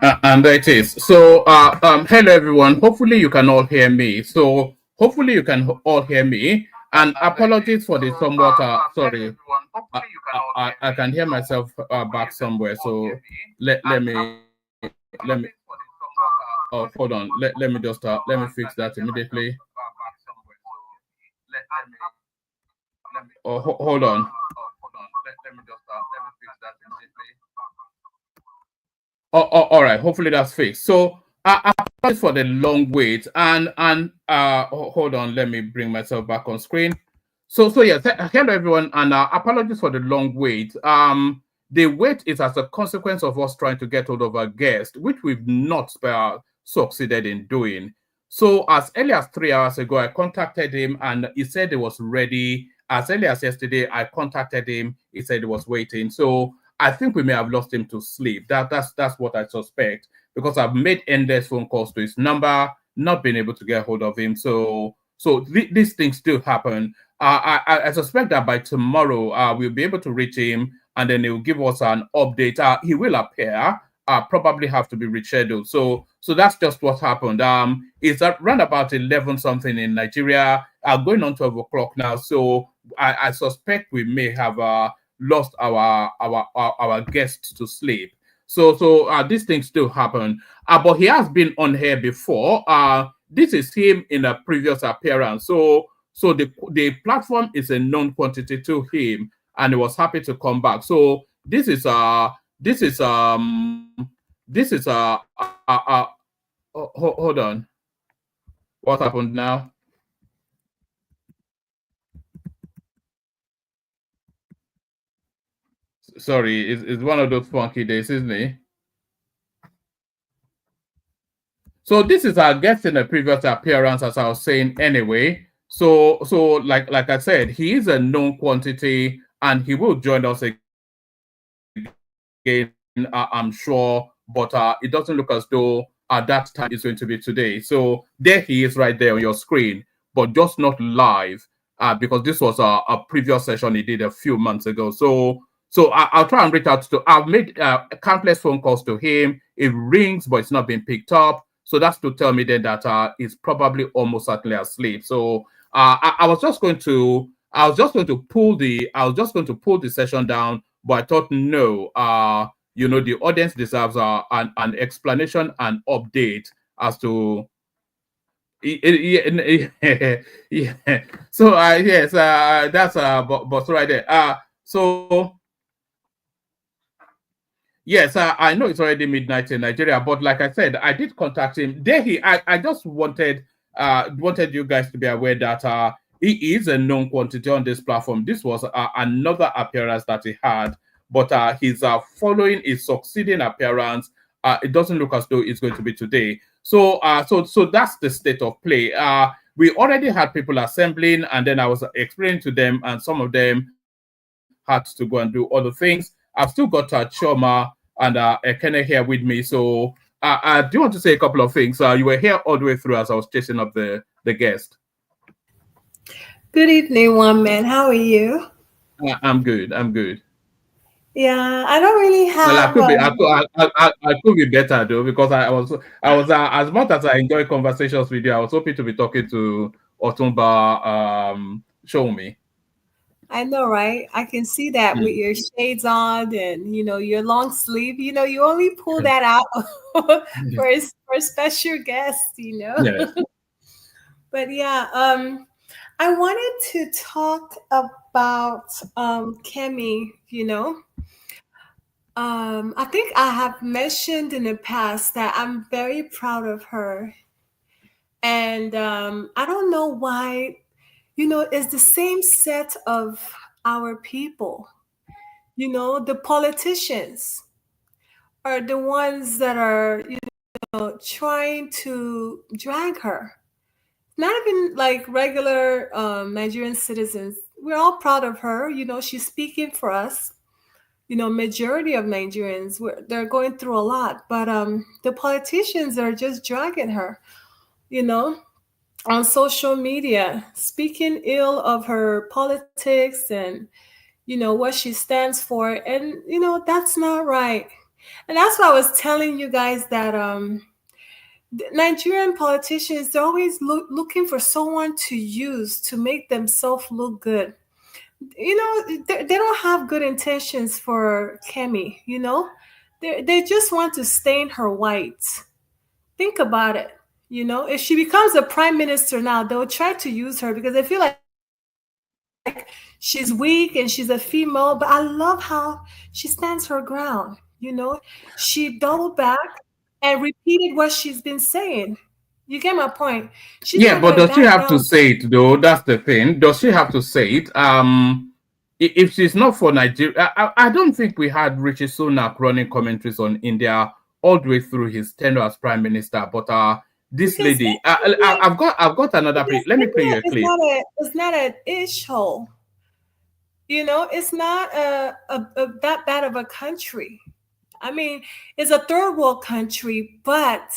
And there it is. So, hello everyone. Hopefully you can all hear me. So, hopefully you can all hear me. And apologies for the somewhat. Sorry, I can hear myself back somewhere. So let me. Oh, hold on. Let me just let me fix that immediately. Oh, hold on. All right. Hopefully that's fixed. So, apologies for the long wait. And hold on. Let me bring myself back on screen. So yes. Hello everyone, and apologies for the long wait. The wait is as a consequence of us trying to get hold of a guest, which we've not succeeded in doing. So as early as 3 hours ago, I contacted him, and he said he was ready. As early as yesterday, I contacted him. He said he was waiting. So I think we may have lost him to sleep. That's what I suspect, because I've made endless phone calls to his number, not been able to get hold of him. So these things still happen. I suspect that by tomorrow we'll be able to reach him, and then he'll give us an update. He will appear. Probably have to be rescheduled. So that's just what happened. It's around about 11 something in Nigeria. Going on 12 o'clock now. So I suspect we may have lost our guest to sleep. So these things still happen. But he has been on here before. This is him in a previous appearance. So the platform is a known quantity to him, and he was happy to come back. So this is this is hold on. What happened now? Sorry, it's one of those funky days, isn't it? So this is our guest in a previous appearance, as I was saying anyway. So like I said, he is a known quantity, and he will join us again, I'm sure. But it doesn't look as though that time is going to be today. So there he is, right there on your screen, but just not live, because this was a previous session he did a few months ago. So I'll try and reach out to. I've made countless phone calls to him. It rings, but it's not being picked up. So that's to tell me then that he's probably almost certainly asleep. So I was just going to. I was just going to pull the session down, but I thought no. The audience deserves an explanation and update as to. Yeah. So yes, that's but right there. So yes, I know it's already midnight in Nigeria, but like I said, I did contact him. There I just wanted you guys to be aware that he is a known quantity on this platform. This was another appearance that he had, but his following his succeeding appearance, it doesn't look as though it's going to be today. So that's the state of play. We already had people assembling, and then I was explaining to them, and some of them had to go and do other things. I've still got Choma and Ekene here with me. So I do want to say a couple of things. You were here all the way through as I was chasing up the guest. Good evening, one man. How are you? I'm good. I'm good. Yeah, I don't really Well, I have. could be. I could be better though, because I was as much as I enjoy conversations with you, I was hoping to be talking to OTUNBA. SHOWUNMI. I know, right? I can see that with Mm. your shades on and your long sleeve. You only pull that out for special guests. Yes. But yeah, I wanted to talk about Kemi. I think I have mentioned in the past that I'm very proud of her. And I don't know why, it's the same set of our people. The politicians are the ones that are, trying to drag her. Not even like regular Nigerian citizens. We're all proud of her. She's speaking for us. Majority of Nigerians, they're going through a lot. But the politicians are just dragging her, you know on social media, speaking ill of her politics and what she stands for, and that's not right. And that's why I was telling you guys that Nigerian politicians, they're always looking for someone to use to make themselves look good. You know, they don't have good intentions for Kemi, you know? They just want to stain her white. Think about it. You know, if she becomes a prime minister now, they'll try to use her because they feel like she's weak and she's a female. But I love how she stands her ground. You know, she doubled back and repeated what she's been saying. You get my point? She's Yeah, not but going to does she back have to down. say it though? That's the thing. Does she have to say it? If she's not for Nigeria, I don't think we had Richie Sunak running commentaries on India all the way through his tenure as prime minister. But this Because lady, India, I've got another play. because Let me play India you a clip. is not an issue. You know, it's not that bad of a country. I mean, it's a third world country, but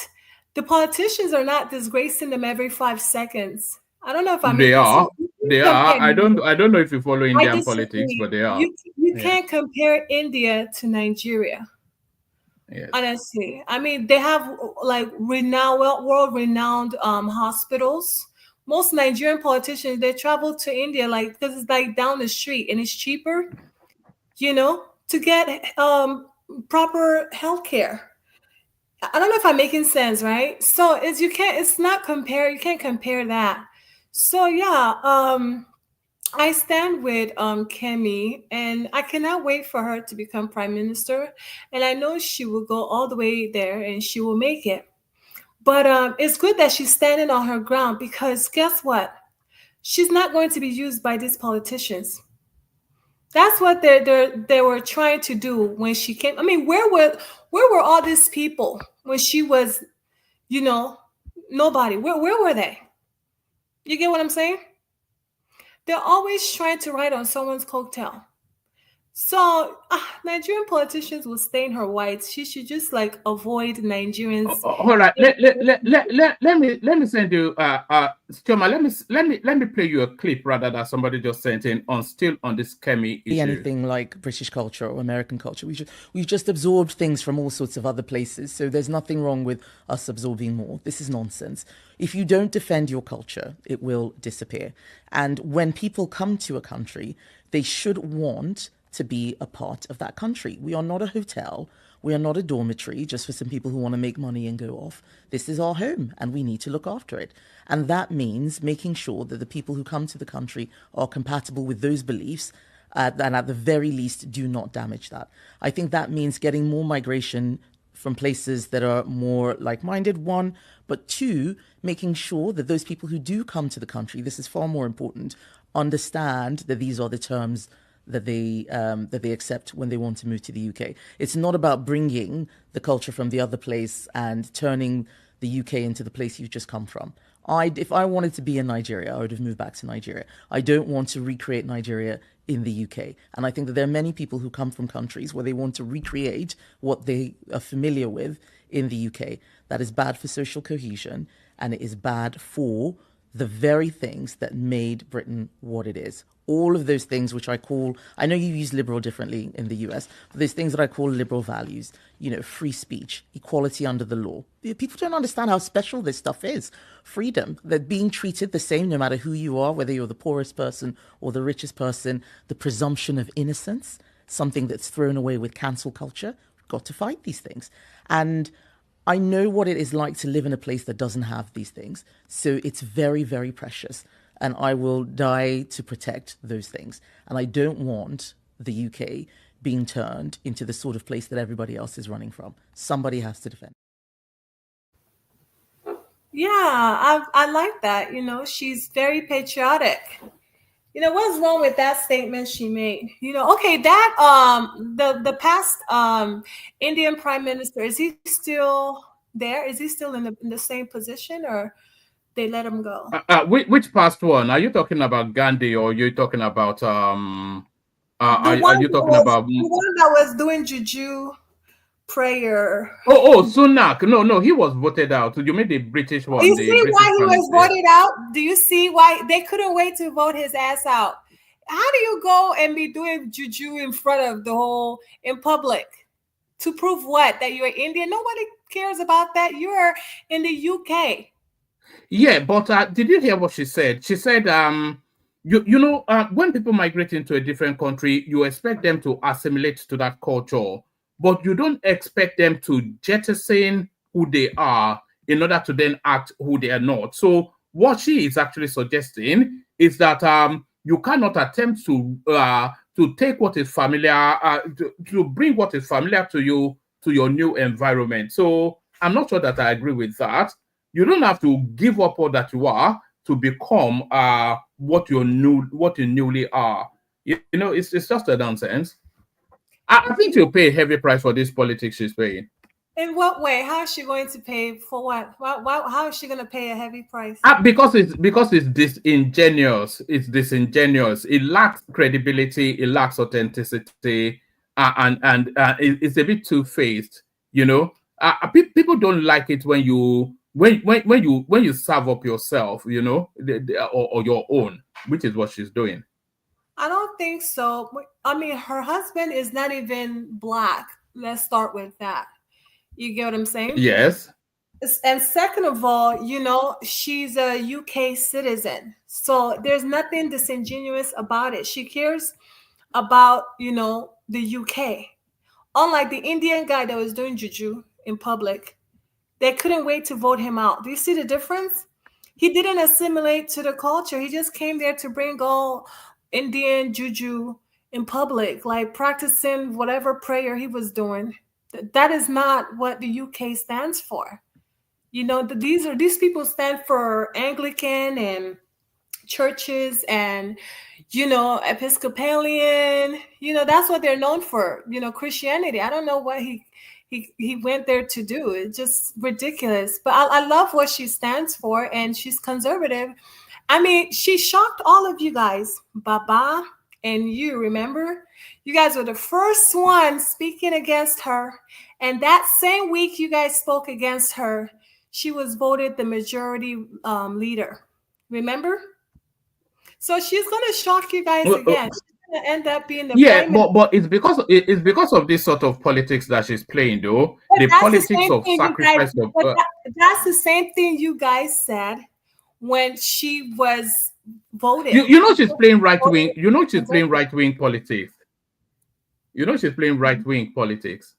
the politicians are not disgracing them every 5 seconds. I don't know if I'm They making sense. are. You They can't are. compare Nigeria. I don't know if you follow I Indian politics, disagree. but they are. You Yeah. can't compare India to Nigeria. Yes. Honestly, I mean, they have like renowned, world-renowned hospitals. Most Nigerian politicians they travel to India like because it's like down the street and it's cheaper, you know, to get proper health care. I don't know if I'm making sense, right? So it's you can't it's not compare you can't compare that. So yeah, I stand with Kemi and I cannot wait for her to become prime minister. And I know she will go all the way there and she will make it. But it's good that she's standing on her ground because guess what? She's not going to be used by these politicians. That's what they were trying to do when she came. I mean, where were all these people when she was, you know, nobody? Where were they? You get what I'm saying? They're always trying to ride on someone's coattail. So Nigerian politicians will stain her white. She should just like avoid Nigerians. All right. Let me send you Choma, let me play you a clip rather that somebody just sent in on still on this Kemi issue. Anything like British culture or American culture. We've just absorbed things from all sorts of other places. So there's nothing wrong with us absorbing more. This is nonsense. If you don't defend your culture, it will disappear. And when people come to a country, they should want to be a part of that country. We are not a hotel. We are not a dormitory just for some people who want to make money and go off. This is our home and we need to look after it. And that means making sure that the people who come to the country are compatible with those beliefs and at the very least do not damage that. I think that means getting more migration from places that are more like-minded, one, but two, making sure that those people who do come to the country, this is far more important, understand that these are the terms that they accept when they want to move to the UK. It's not about bringing the culture from the other place and turning the UK into the place you've just come from. If I wanted to be in Nigeria, I would have moved back to Nigeria. I don't want to recreate Nigeria in the UK. And I think that there are many people who come from countries where they want to recreate what they are familiar with in the UK. That is bad for social cohesion and it is bad for the very things that made Britain what it is. All of those things which I call, I know you use liberal differently in the US, but there's things that I call liberal values, you know, free speech, equality under the law. People don't understand how special this stuff is. Freedom, that being treated the same no matter who you are, whether you're the poorest person or the richest person, the presumption of innocence, something that's thrown away with cancel culture. We've got to fight these things. And I know what it is like to live in a place that doesn't have these things. So it's very, very precious. And I will die to protect those things. And I don't want the UK being turned into the sort of place that everybody else is running from. Somebody has to defend. Yeah, I like that. You know, she's very patriotic. You know, what's wrong with that statement she made? You know, okay, that the past Indian prime minister, is he still there? Is he still in the same position or they let him go? Which past one? Are you talking about Gandhi or are you talking about are you talking about the one that was doing juju prayer? Sunak? No, he was voted out. You mean the British one? You The see British why he was policy. voted out? Do you see why they couldn't wait to vote his ass out? How do you go and be doing juju in front of the whole in public? To prove what? That you're Indian? Nobody cares about that. You're in the UK. Yeah, but did you hear what she said? She said, when people migrate into a different country, you expect them to assimilate to that culture, but you don't expect them to jettison who they are in order to then act who they are not. So what she is actually suggesting is that you cannot attempt to take what is familiar, to bring what is familiar to you to your new environment. So I'm not sure that I agree with that. You don't have to give up all that you are to become what you newly are. You know, it's just a nonsense. I think she'll pay a heavy price for this politics she's paying. In what way? How is she going to pay for what? How is she going to pay a heavy price? Because it's disingenuous. It's disingenuous. It lacks credibility. It lacks authenticity, it's a bit two-faced. You know, people don't like it when you serve up yourself. You know, or your own, which is what she's doing. I don't think so. I mean, her husband is not even black. Let's start with that. You get what I'm saying? Yes. And second of all, she's a UK citizen. So there's nothing disingenuous about it. She cares about, the UK. Unlike the Indian guy that was doing juju in public, they couldn't wait to vote him out. Do you see the difference? He didn't assimilate to the culture. He just came there to bring all Indian juju in public, like practicing whatever prayer he was doing. That is not what the UK stands for. These people stand for Anglican and churches and Episcopalian. That's what they're known for. Christianity. I don't know what he went there to do. It's just ridiculous. But I love what she stands for, and she's conservative. I mean, she shocked all of you guys, Baba and you. Remember, you guys were the first one speaking against her, and that same week you guys spoke against her, she was voted the majority leader. Remember? So she's gonna shock you guys again. She's gonna end up being the Yeah, prime minister. but it's because of this sort of politics that she's playing, though. But The that's the politics same of thing you guys. sacrifice of. But that's the same thing you guys said when she was voted. You know she's playing right wing. You know she's playing right wing politics. You know she's playing right wing politics.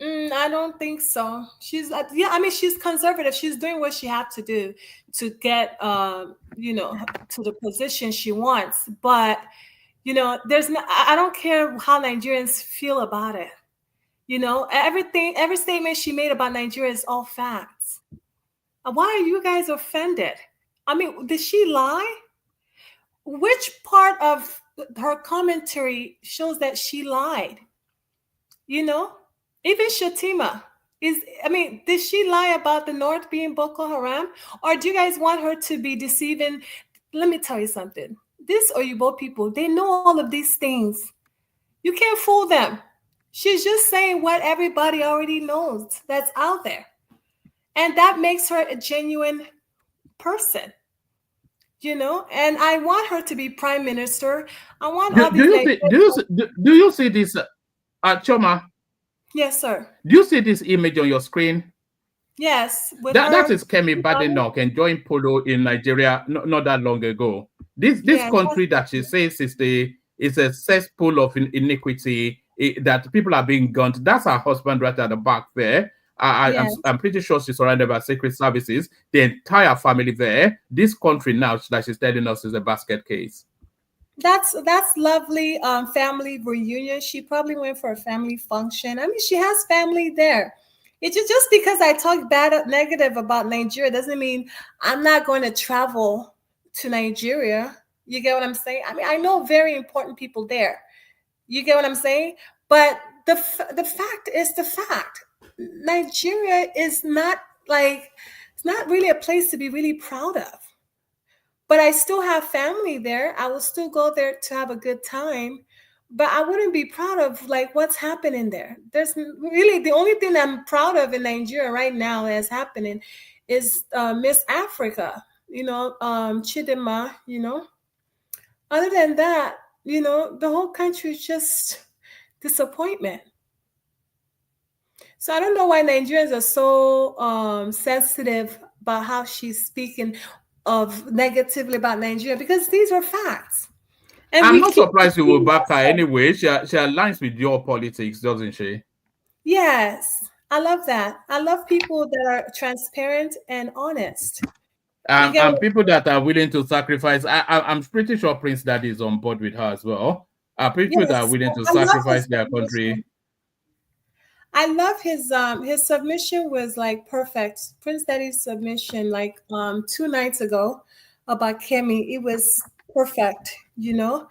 I don't think so. She's I mean, she's conservative. She's doing what she had to do to get to the position she wants. But there's no. I don't care how Nigerians feel about it. Every statement she made about Nigeria is all facts. Why are you guys offended? I mean, did she lie? Which part of her commentary shows that she lied? Even Shatima did she lie about the North being Boko Haram? Or do you guys want her to be deceiving? Let me tell you something. These Oyibo people, they know all of these things. You can't fool them. She's just saying what everybody already knows that's out there. And that makes her a genuine person. And I want her to be prime minister. I want all these. Do you see this, Choma? Yes, sir. Do you see this image on your screen? Yes. That is Kemi Badenoch enjoying polo in Nigeria not that long ago. This country that she says is a cesspool of iniquity, that people are being gunned. That's her husband right at the back there. I'm pretty sure she's surrounded by secret services. The entire family there. This country now that she's telling us is a basket case. That's lovely. Family reunion. She probably went for a family function. I mean, she has family there. It's just because I talk negative about Nigeria doesn't mean I'm not going to travel to Nigeria. You get what I'm saying? I mean, I know very important people there. You get what I'm saying? But the fact is the fact. Nigeria is not it's not really a place to be really proud of. But I still have family there. I will still go there to have a good time. But I wouldn't be proud of what's happening there. There's really the only thing I'm proud of in Nigeria right now that's happening is Miss Africa, Chidima, Other than that, the whole country is just disappointment. So I don't know why Nigerians are so sensitive about how she's speaking of negatively about Nigeria, because these are facts. And I'm we not keep surprised you will repeating back her ourselves. anyway. She aligns with your politics, doesn't she? Yes, I love that. I love people that are transparent and honest. You get And what people that are willing to sacrifice. I'm pretty sure Prince Daddy is on board with her as well. People that are Yes, willing to I love his sacrifice their submission. country. I love his submission was like perfect. Prince Daddy's submission like 2 nights ago about Kemi, it was perfect, you know?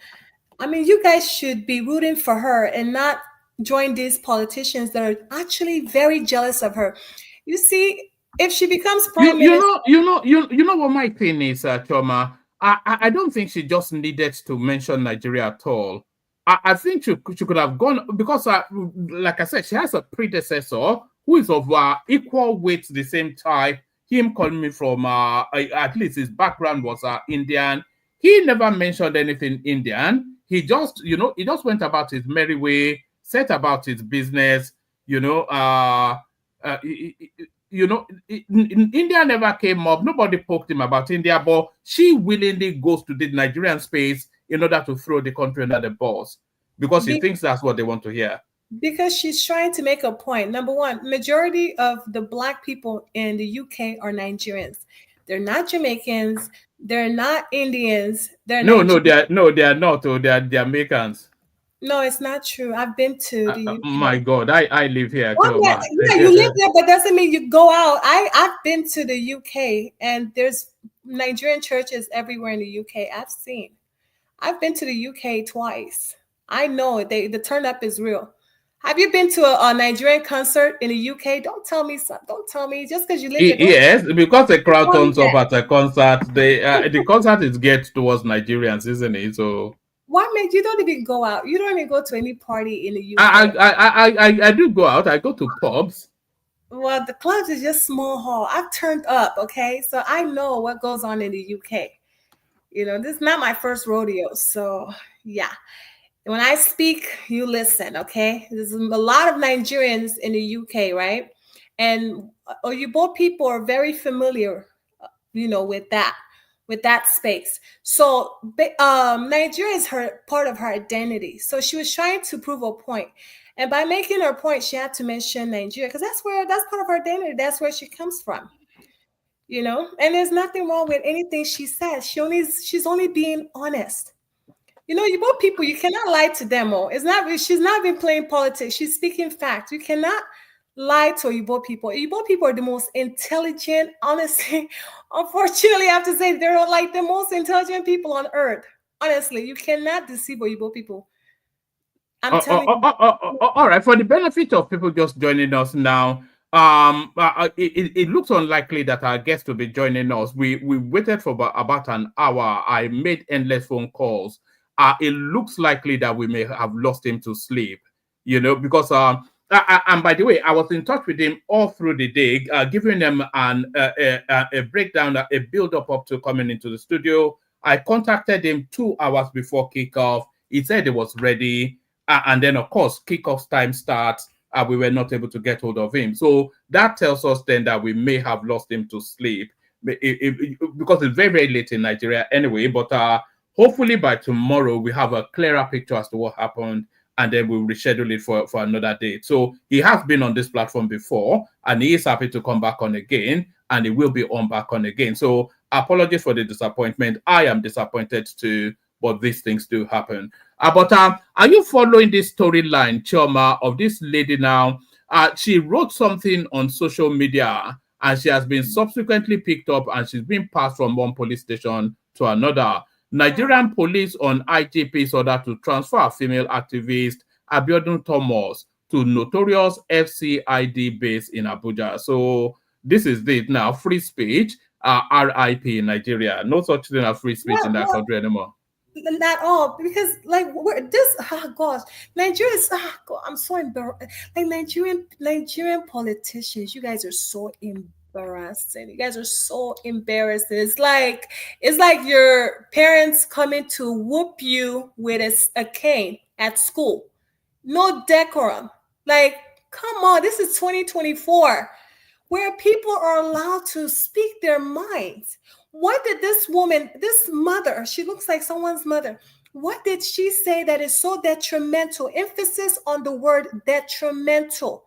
I mean, you guys should be rooting for her and not join these politicians that are actually very jealous of her. You see, if she becomes You prime you minister, know you know you you know what my thing is, Choma. I don't think she just needed to mention Nigeria at all. I think she could have gone because, like I said, she has a predecessor who is of equal weight, the same type. Him calling me from at least his background was Indian. He never mentioned anything Indian. He just went about his merry way, set about his business. You know, uh, India never came up. Nobody poked him about India, but she willingly goes to the Nigerian space in order to throw the country under the bus because she be, thinks that's what they want to hear. because she's trying to make a point. Number one, majority of the black people in the UK are Nigerians. They're not Jamaicans. They're not Indians. They're No, no, Nigerians. they are not. Oh, they are Americans. No, it's not true. I've been to the My UK. God, I live here, Well, yeah, Choma. yeah, you live there, but doesn't mean you go out. I've been to the UK, and there's Nigerian churches everywhere in the UK. I've seen. I've been to the UK twice. I know the turn up is real. Have you been to a Nigerian concert in the UK? Don't tell me so. Don't tell me just because you live there. Yes, because the Don't crowd tell me turns up that. at a concert, the concert is geared towards Nigerians, isn't it? So Why made you don't even go out? You don't even go to any party in the I UK. I do go out. I go to pubs. Well, the clubs is just small hall. I've turned up, okay, so I know what goes on in the UK. You know, this is not my first rodeo, so yeah. When I speak, you listen, okay? There's a lot of Nigerians in the UK, right? And you both people are very familiar, with that space. So Nigeria is her part of her identity. So she was trying to prove a point. And by making her point, she had to mention Nigeria because that's part of her identity. That's where she comes from, And there's nothing wrong with anything she says. She's only being honest. You both people, you cannot lie to them all. She's not been playing politics. She's speaking facts. You cannot lie to Igbo people. Igbo people are the most intelligent, honestly. Unfortunately, I have to say they're like the most intelligent people on earth. Honestly, you cannot deceive Igbo people. I'm telling you. All right. For the benefit of people just joining us now, it looks unlikely that our guest will be joining us. We waited for about an hour. I made endless phone calls. It looks likely that we may have lost him to sleep. Because and by the way, I was in touch with him all through the day, giving him a breakdown, a build up to coming into the studio. I contacted him 2 hours before kickoff. He said he was ready. And then, of course, kickoff time starts. We were not able to get hold of him. So that tells us then that we may have lost him to sleep because it's very, very late in Nigeria anyway. But hopefully by tomorrow, we have a clearer picture as to what happened. And then we'll reschedule it for another date. So he has been on this platform before, and he is happy to come back on again, and he will be on back on again. So apologies for the disappointment. I am disappointed too, but these things do happen. But are you following this storyline, Chioma, of this lady now? She wrote something on social media, and she has been subsequently picked up, and she's been passed from one police station to another. Nigerian police on IGP's order to transfer a female activist, Abiodun Thomas, to notorious FCID base in Abuja. So this is it now. Free speech, RIP in Nigeria. No such thing as free speech in that Well, country anymore. not all, because like oh gosh, Nigeria is, God, I'm so embarrassed. Like Nigerian politicians, you guys are so embarrassing. You guys are so embarrassing. It's like your parents coming to whoop you with a cane at school. No decorum. Like, Come on, this is 2024, where people are allowed to speak their minds. What did this woman, this mother, she looks like someone's mother, what did she say that is so detrimental? Emphasis on the word detrimental.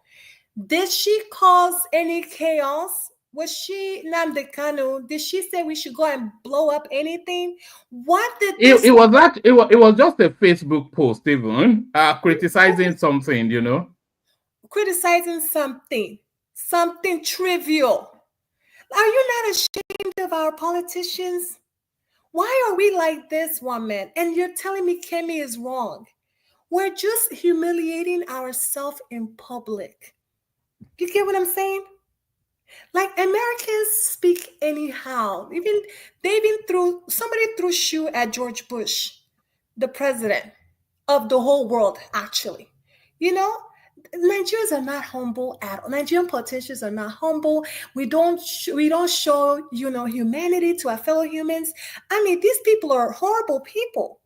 Did she cause any chaos? Was she Namdekanu? Did she say we should go and blow up anything? What did this it was just a Facebook post, even criticizing something, you know. criticizing something trivial? Are you not ashamed of our politicians? Why are we like this, woman? And you're telling me Kemi is wrong. We're just humiliating ourselves in public. You get what I'm saying? Like, Americans speak anyhow. Somebody threw shoe at George Bush, the president of the whole world, actually. You know, Nigerians are not humble at all. Nigerian politicians are not humble. We don't show, humanity to our fellow humans. I mean, these people are horrible people.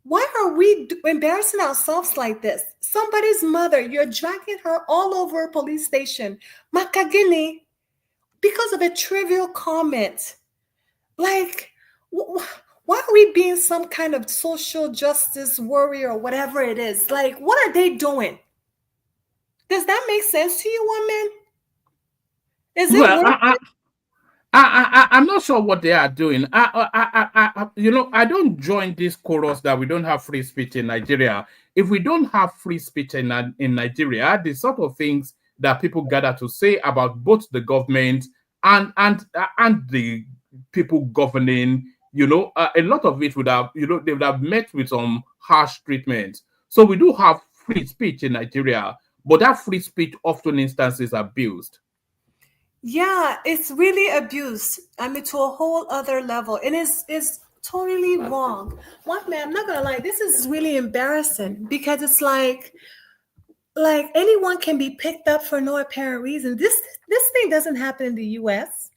Why are we embarrassing ourselves like this? Somebody's mother, you're dragging her all over a police station, Makagini, because of a trivial comment. Like, why are we being some kind of social justice warrior or whatever it is? Like, what are they doing? Does that make sense to you, woman? Is it worth it? I'm not sure what they are doing. I don't join this chorus that we don't have free speech in Nigeria. If we don't have free speech in Nigeria, the sort of things that people gather to say about both the government and the people governing, a lot of it would have, they would have met with some harsh treatment. So we do have free speech in Nigeria, but that free speech often instances abused. Yeah, it's really abused. I mean, to a whole other level. And it's totally wrong. One man, I'm not gonna lie, this is really embarrassing because it's like anyone can be picked up for no apparent reason. This thing doesn't happen in the US.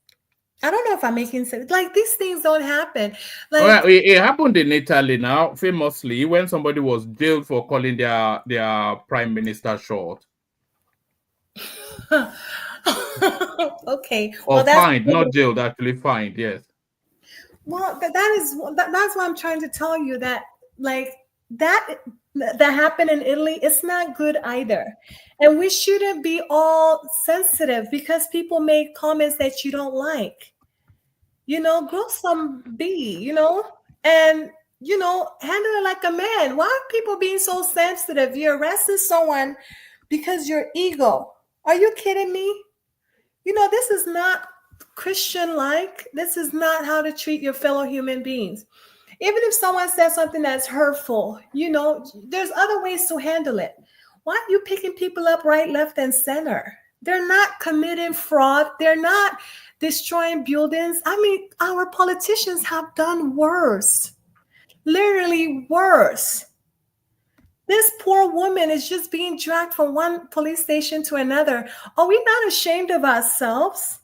I don't know if I'm making sense. Like, these things don't happen. Like, well, it happened in Italy now, famously, when somebody was jailed for calling their prime minister short. Okay. Or fined, not jailed, actually fined, yes. Well, that's what I'm trying to tell you, that like that happened in Italy. It's not good either. And we shouldn't be all sensitive because people make comments that you don't like. Grow some and handle it like a man. Why are people being so sensitive? You're arresting someone because your ego. Are you kidding me? This is not Christian-like. This is not how to treat your fellow human beings. Even if someone says something that's hurtful, there's other ways to handle it. Why are you picking people up right, left, and center? They're not committing fraud. They're not destroying buildings. I mean, our politicians have done worse. Literally worse. This poor woman is just being dragged from one police station to another. Are we not ashamed of ourselves?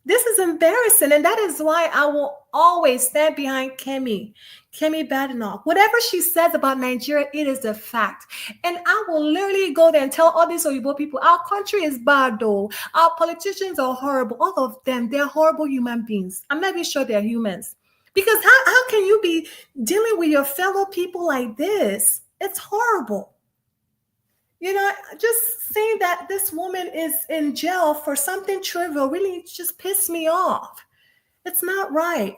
This is embarrassing, and that is why I will always stand behind Kemi Badenoch. Whatever she says about Nigeria, it is a fact. And I will literally go there and tell all these Oyibo people, our country is bad though. Our politicians are horrible. All of them, they're horrible human beings. I'm not even sure they're humans. Because how can you be dealing with your fellow people like this? It's horrible. Just saying that this woman is in jail for something trivial really just pissed me off. It's not right.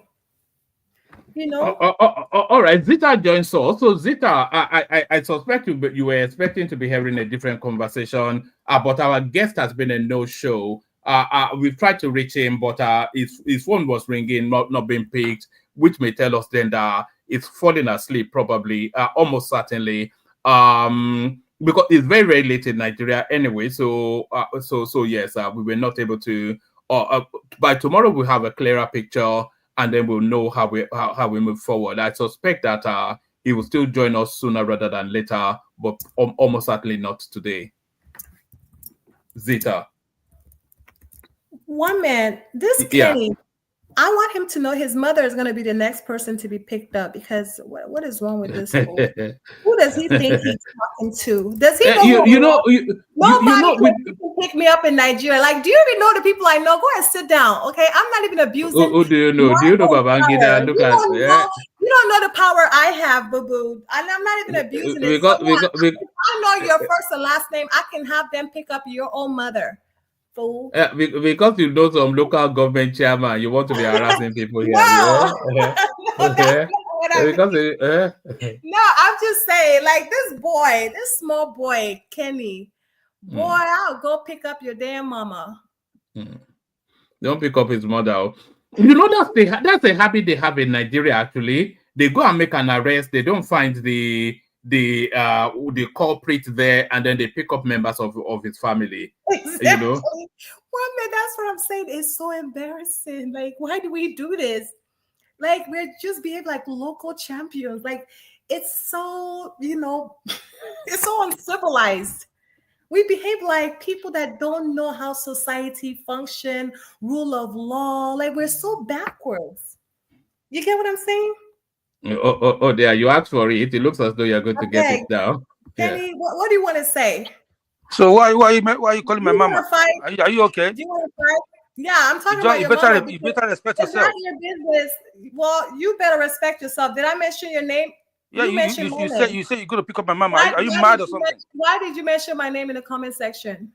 All right, Zita joins us. So Zita, I suspect you were expecting to be having a different conversation, but our guest has been a no-show. We've tried to reach him, but his phone was ringing, not being picked, which may tell us then that it's falling asleep, probably, almost certainly. Because it's very, very late in Nigeria anyway. So yes, we were not able to. By tomorrow, we'll have a clearer picture, and then we'll know how we move forward. I suspect that he will still join us sooner rather than later, but almost certainly not today. Zita. One man, this Kenny, I want him to know his mother is going to be the next person to be picked up, because what is wrong with this? Who does he think he's talking to? Does he know? Nobody can pick me up in Nigeria. Like, do you even know the people I know? Go and sit down, okay? I'm not even abusing. Who do you know? Do you know Babangida? Look at you don't know the power I have, boo boo. And I'm not even abusing it. If I know your first and last name, I can have them pick up your own mother. Fool. Because you know some local government chairman, you want to be harassing people here. No, I'm just saying, like this small boy, Kenny, boy, I'll go pick up your damn mama. Don't pick up his mother. You know, that's a habit they have in Nigeria. Actually, they go and make an arrest. They don't find the culprit there, and then they pick up members of his family. Exactly. You know, well, man, that's what I'm saying. It's so embarrassing. Like, why do we do this? Like, we're just being like local champions. Like, it's so, you know, it's so uncivilized. We behave like people that don't know how society function, rule of law. Like, we're so backwards. You get what I'm saying? Oh, there, you asked for it. It looks as though you're going to get it now. Kenny, what do you want to say? So why are you calling my mama? Are you okay? Do you want to fight? Yeah, I'm talking about your mama. You better respect yourself. It's not your business. Well, you better respect yourself. Did I mention your name? Yeah, you said you're going to pick up my mama. Are you mad or something? Why did you mention my name in the comment section?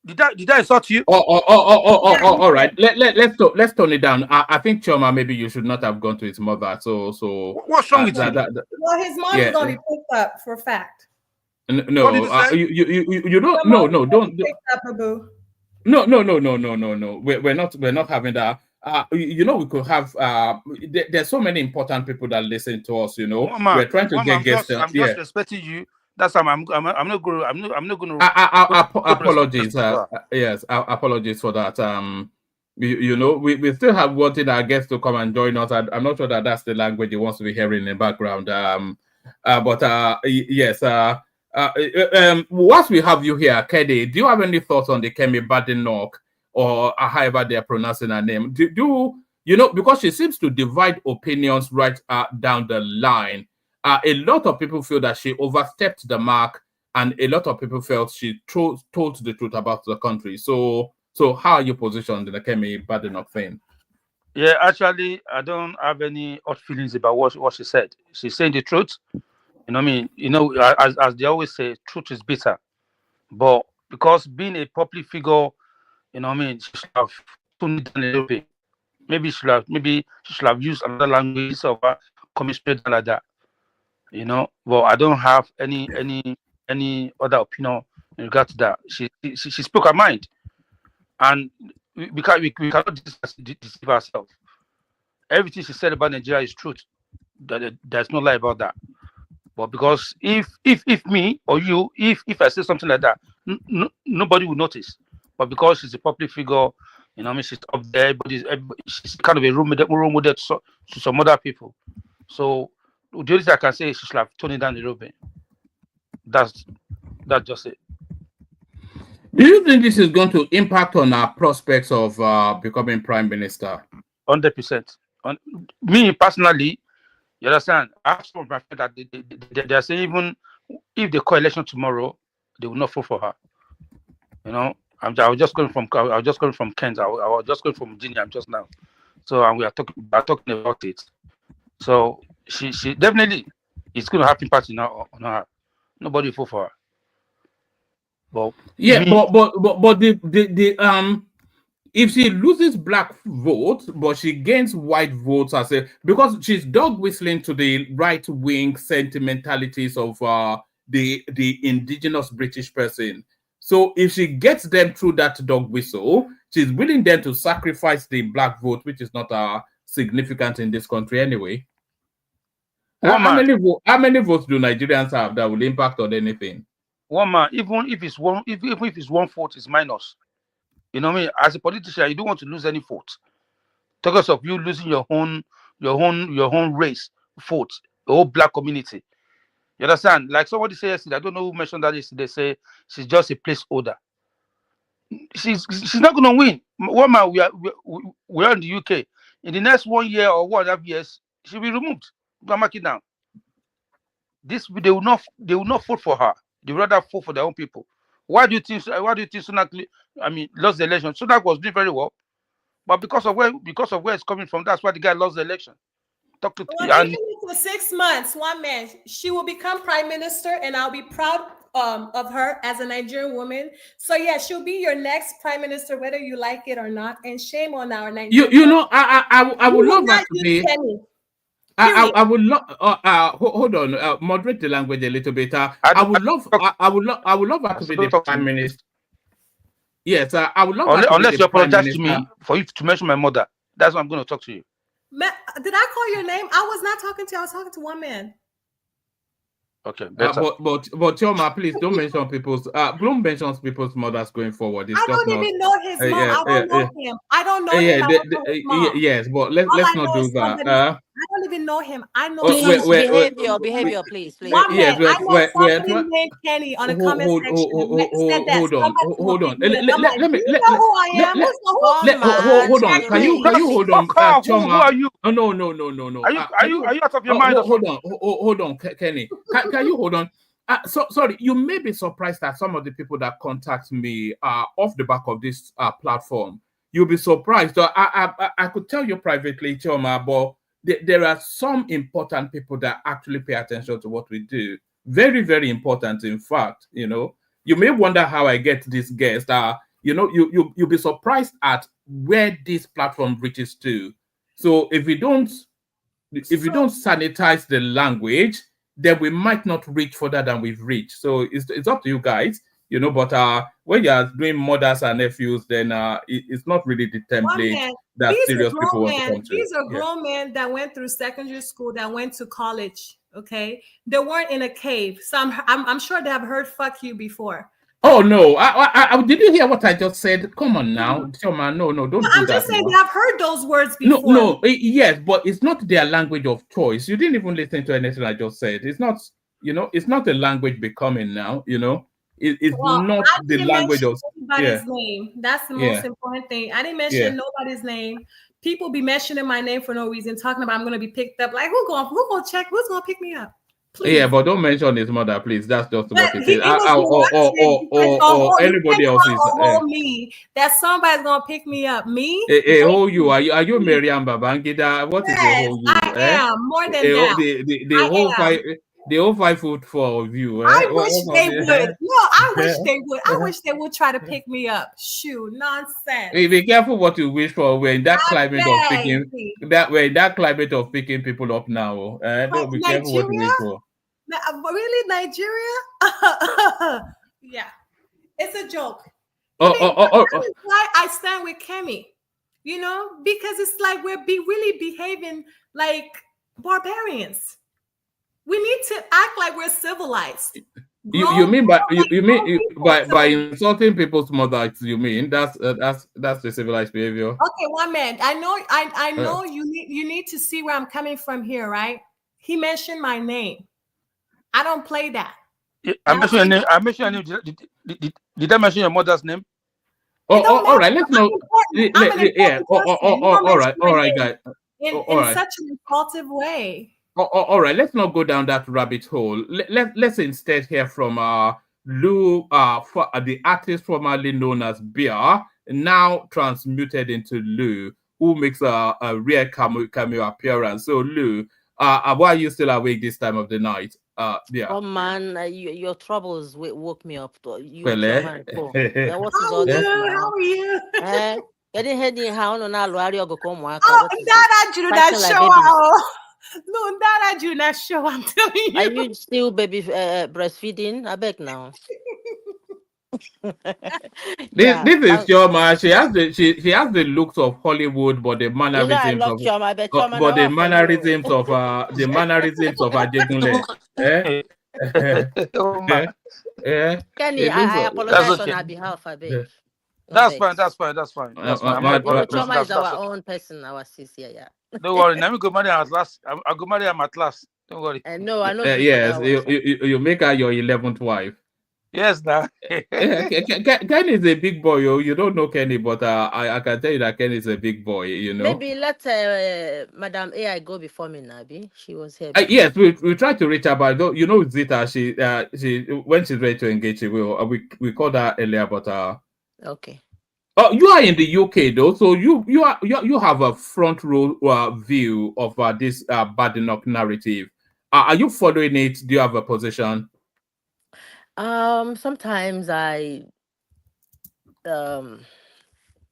Did I insult you? All right. Let's tone it down. I think Choma, maybe you should not have gone to his mother. So what's wrong with that? Well, his mom is going to be picked up for a fact. No, you don't. No, don't. No. We're not having that. You know, we could have. There's so many important people that listen to us. You know, Mama, we're trying to get guests. I'm just respecting you. That's why I'm not going to. Apologies. Yes, apologies for that. You know, we still have wanted our guests to come and join us. I'm not sure that that's the language he wants to be hearing in the background. Yes. Whilst we have you here, Kede, do you have any thoughts on the Kemi Badenoch, or however they're pronouncing her name? Do you know, because she seems to divide opinions right down the line. A lot of people feel that she overstepped the mark, and a lot of people felt she told the truth about the country. So how are you positioned in the Kemi Badenoch thing? Yeah, actually, I don't have any hot feelings about what she said. She's saying the truth. You know what I mean? You know, as they always say, truth is bitter. But because being a public figure, you know what I mean, she should have toned it down a little bit. Maybe she should have used another language of coming straight like that. You know, but I don't have any other opinion in regard to that. She spoke her mind, and we cannot deceive ourselves. Everything she said about Nigeria is truth. There's no lie about that. But because if me or you, if I say something like that, nobody will notice. But because she's a public figure, you know, I mean, she's up there. She's kind of a role model to some other people. So the only thing I can say is she should have toned it down a little bit. That's just it. Do you think this is going to impact on our prospects of becoming prime minister? 100%. Me personally, you understand? I have some of my friends that they're saying even if they call election tomorrow, they will not vote for her. You know, I was just going from Kent. I was just going from Virginia just now. So and we are talking about it. So she definitely, it's going to have impact on her. Nobody will vote for her. But yeah, but the if she loses black votes, but she gains white votes because she's dog whistling to the right wing sentimentalities of the indigenous British person. So if she gets them through that dog whistle, she's willing then to sacrifice the black vote, which is not significant in this country anyway. How many votes do Nigerians have that will impact on anything? One man, even if it's one vote, is minus. You know what I mean? As a politician, you don't want to lose any vote. Talk of you losing your own race vote, the whole black community. You understand? Like somebody said yesterday, I don't know who mentioned that yesterday. They say she's just a placeholder. She's not going to win. One man, we are in the UK. In the next 1 year or 1.5 years, she'll be removed. Go mark it down. They will not vote for her. They would rather vote for their own people. Why do you think Sunak, I mean, lost the election? Sunak was doing very well, but because of where it's coming from, that's why the guy lost the election. Well, even if for 6 months, one man, she will become prime minister, and I'll be proud of her as a Nigerian woman. So yeah, she'll be your next prime minister, whether you like it or not. And shame on our Nigerian. You know, I would love that to be. I would love. Hold on. Moderate the language a little bit. I would love her to be the prime minister. Yes, I would love. Unless you apologize to me for you to mention my mother. That's what I'm going to talk to you. Did I call your name? I was not talking to you. I was talking to one man. Okay, better. But Chioma, please don't mention don't mention people's mothers going forward. I don't even know his mom. I don't know him. I don't know him. Yes, but let's not do that. I don't even know him. I know. Please, behavior, please. Yes, I know somebody named Kenny on the comment section. Hold on. Let me. You know who I am? Hold on. Can you hold on? Who are you? No. Are you out of your mind? Hold on, Kenny. Can you hold on? Sorry, you may be surprised that some of the people that contact me off the back of this platform. You'll be surprised. I could tell you privately, Chioma, but there are some important people that actually pay attention to what we do. Very, very important, in fact. You know, you may wonder how I get this guest. You'll be surprised at where this platform reaches to. So if we don't sanitize the language, then we might not reach further than we've reached. So it's up to you guys, you know. But when you are doing mothers and nephews, then it's not really the template that serious people want to come to. These are grown men that went through secondary school, that went to college. Okay, they weren't in a cave. So I'm sure they have heard "fuck you" before. Oh no! I did you hear what I just said? Come on now, Chioma. No, don't do that. I'm just saying they have heard those words before. No, yes, but it's not their language of choice. You didn't even listen to anything I just said. It's not, it's not a language becoming now. It's not the language of anybody's name. That's the most important thing. I didn't mention nobody's name. People be mentioning my name for no reason, talking about I'm going to be picked up. Like who's going to check? Who's going to pick me up? Please. Yeah, but don't mention his mother, please. That's just what it is. Or anybody else is. Me that somebody's gonna pick me up. Me? Who you are? Are you Miriam Babangida? What is the whole you? I am more than that. The whole 5'4" of you. I wish they would. No, I wish they would. I wish they would try to pick me up. Shoot, nonsense. Be careful what you wish for. We're in that climate of picking. We're in that climate of picking people up now. Don't be careful what you wish for. Really, Nigeria? Yeah, it's a joke. That's why I stand with Kemi. Because it's like we're really behaving like barbarians. We need to act like we're civilized. You mean by insulting people's mothers? You mean that's the civilized behavior? Okay, one man. I know. You need to see where I'm coming from here, right? He mentioned my name. I don't play that. I mentioned your name. I mentioned your name. Did I mention your mother's name? All right. Let's know. All right, guys. In such an impulsive way. All right. Let's not go down that rabbit hole. Let's instead hear from Lou, the artist formerly known as Bia, now transmuted into Lou, who makes a rare cameo appearance. So Lou, why are you still awake this time of the night? Yeah. Oh man, your troubles woke me up. You what is all this? How are you? How no na luari ogo ko mo aka. Oh, that show. No, that I do not show. I'm telling you. Are you still baby breastfeeding? I beg now. This is Chioma. She has the looks of Hollywood, but the mannerisms of Ajegunle. Kenny, I apologize on her behalf. I beg. That's fine. Chioma is our own person, our sis. Yeah. Don't worry. Let me go marry at last. I'll go marry him at last. Don't worry. No, I know. Yes, you make her your 11th wife. Yes, now. Ken is a big boy. You don't know Kenny, but I can tell you that Ken is a big boy. You know. Maybe let Madam AI go before me, Nabi. She was here. Yes, we try to reach her, but you know Zita. She when she's ready to engage, she will. We called her earlier, but Okay. Oh, you are in the UK though, so you have a front row view of this Badenoch narrative. Are you following it? Do you have a position? Sometimes I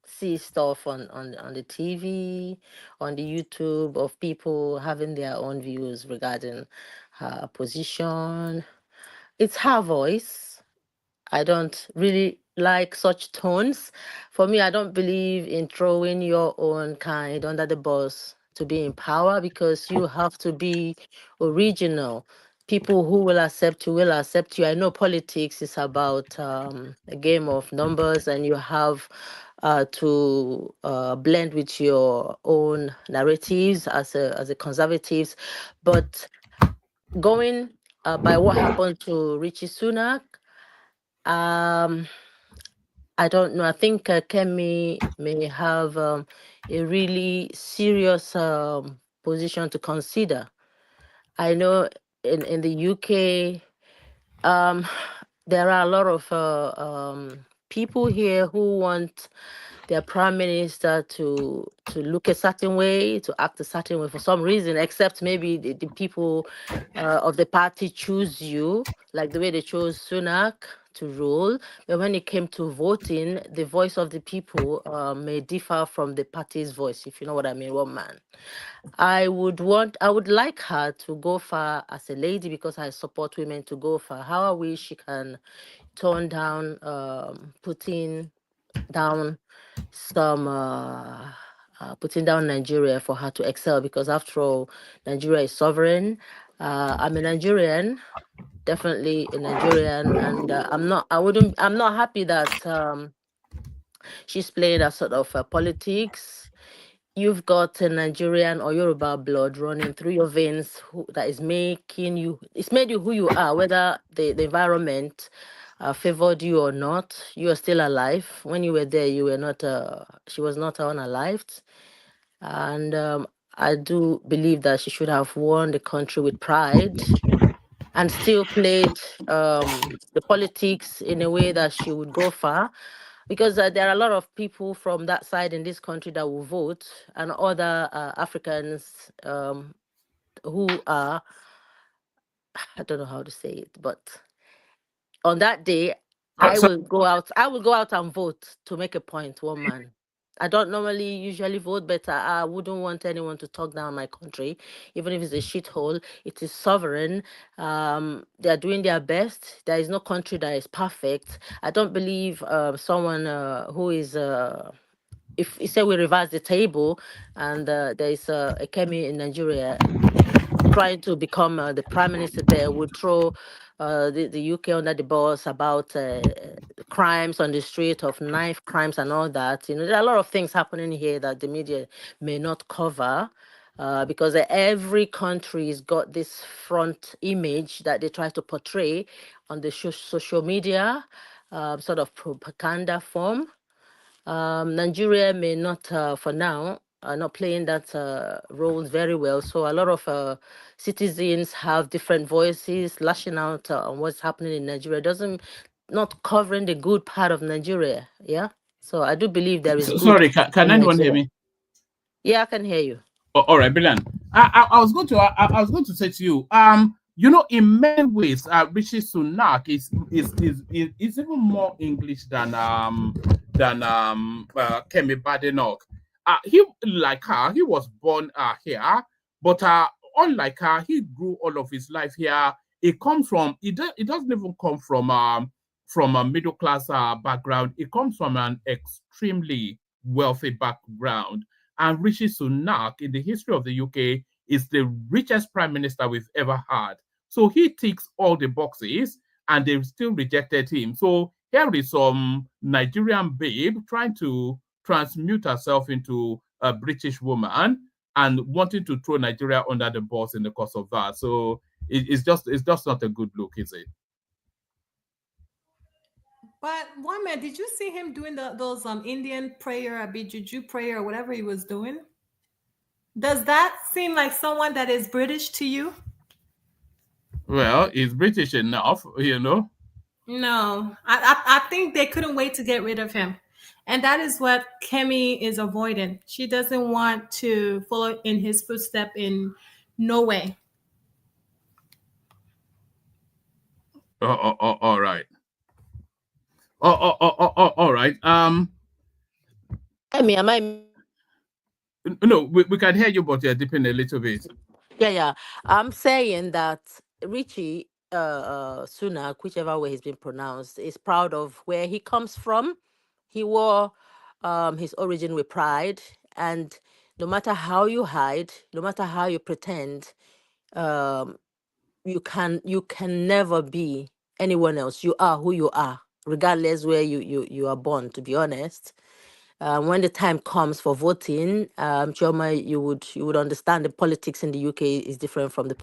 see stuff on the TV, on the YouTube of people having their own views regarding her position. It's her voice. I don't really like such tones. For me, I don't believe in throwing your own kind under the bus to be in power, because you have to be original. People who will accept you will accept you. I know politics is about a game of numbers, and you have to blend with your own narratives as a conservatives. But going by what happened to Richie Sunak, um, I don't know. I think Kemi may have a really serious position to consider. I know in the UK, um, there are a lot of people here who want their prime minister to look a certain way, to act a certain way for some reason, except maybe the people of the party choose you, like the way they chose Sunak to rule. But when it came to voting, the voice of the people may differ from the party's voice, if you know what I mean, one man. I would like her to go far as a lady, because I support women to go far. How I wish she can tone down, putting down some putting down Nigeria for her to excel, because after all, Nigeria is sovereign. I'm a Nigerian, definitely a Nigerian, and I'm not happy that she's playing a sort of politics. You've got a Nigerian or Yoruba blood running through your veins that is making you, it's made you who you are, whether the environment favored you or not. You are still alive. When you were there, you were not, she was not unalived. And I do believe that she should have won the country with pride, and still played the politics in a way that she would go far, because there are a lot of people from that side in this country that will vote, and other Africans who are, I don't know how to say it, but on that day, I So will go out. I will go out and vote to make a point. One man. I don't normally usually vote, but I wouldn't want anyone to talk down my country, even if it's a shithole. It is sovereign. They are doing their best. There is no country that is perfect. I don't believe someone who is. If you say we reverse the table, and there is a Kemi in Nigeria trying to become the prime minister, there would throw the UK under the bus about crimes on the street, of knife crimes and all that. You know, there are a lot of things happening here that the media may not cover. Because every country's got this front image that they try to portray on the social media, sort of propaganda form. Nigeria may not, for now, are not playing that role very well. So a lot of citizens have different voices lashing out on what's happening in Nigeria. Doesn't not covering the good part of Nigeria. Yeah. So I do believe there is good sorry, can in anyone hear Nigeria. me? Yeah, I can hear you. Oh, all right, brilliant. I was going to I was going to say to you, you know, in many ways, Rishi Sunak is even more English than Kemi Badenoch. He, like her, he was born here, but unlike her, he grew all of his life here. It comes from it doesn't even come from a middle class background. It comes from an extremely wealthy background. And Rishi Sunak, in the history of the UK, is the richest prime minister we've ever had. So he ticks all the boxes, and they still rejected him. So here is some Nigerian babe trying to transmute herself into a British woman and wanting to throw Nigeria under the bus in the course of that. So it's just not a good look, is it? But one man, did you see him doing those Indian prayer, a juju prayer, or whatever he was doing? Does that seem like someone that is British to you? Well, he's British enough, No, I think they couldn't wait to get rid of him. And that is what Kemi is avoiding. She doesn't want to follow in his footstep in no way. All right. All right. Kemi, am I? No, we can hear you, but you're dipping a little bit. Yeah. I'm saying that Richie Sunak, whichever way he's been pronounced, is proud of where he comes from. He wore his origin with pride, and no matter how you hide, no matter how you pretend, um, you can never be anyone else. You are who you are, regardless where you are born. To be honest, when the time comes for voting, Chioma, you would understand the politics in the UK is different from the.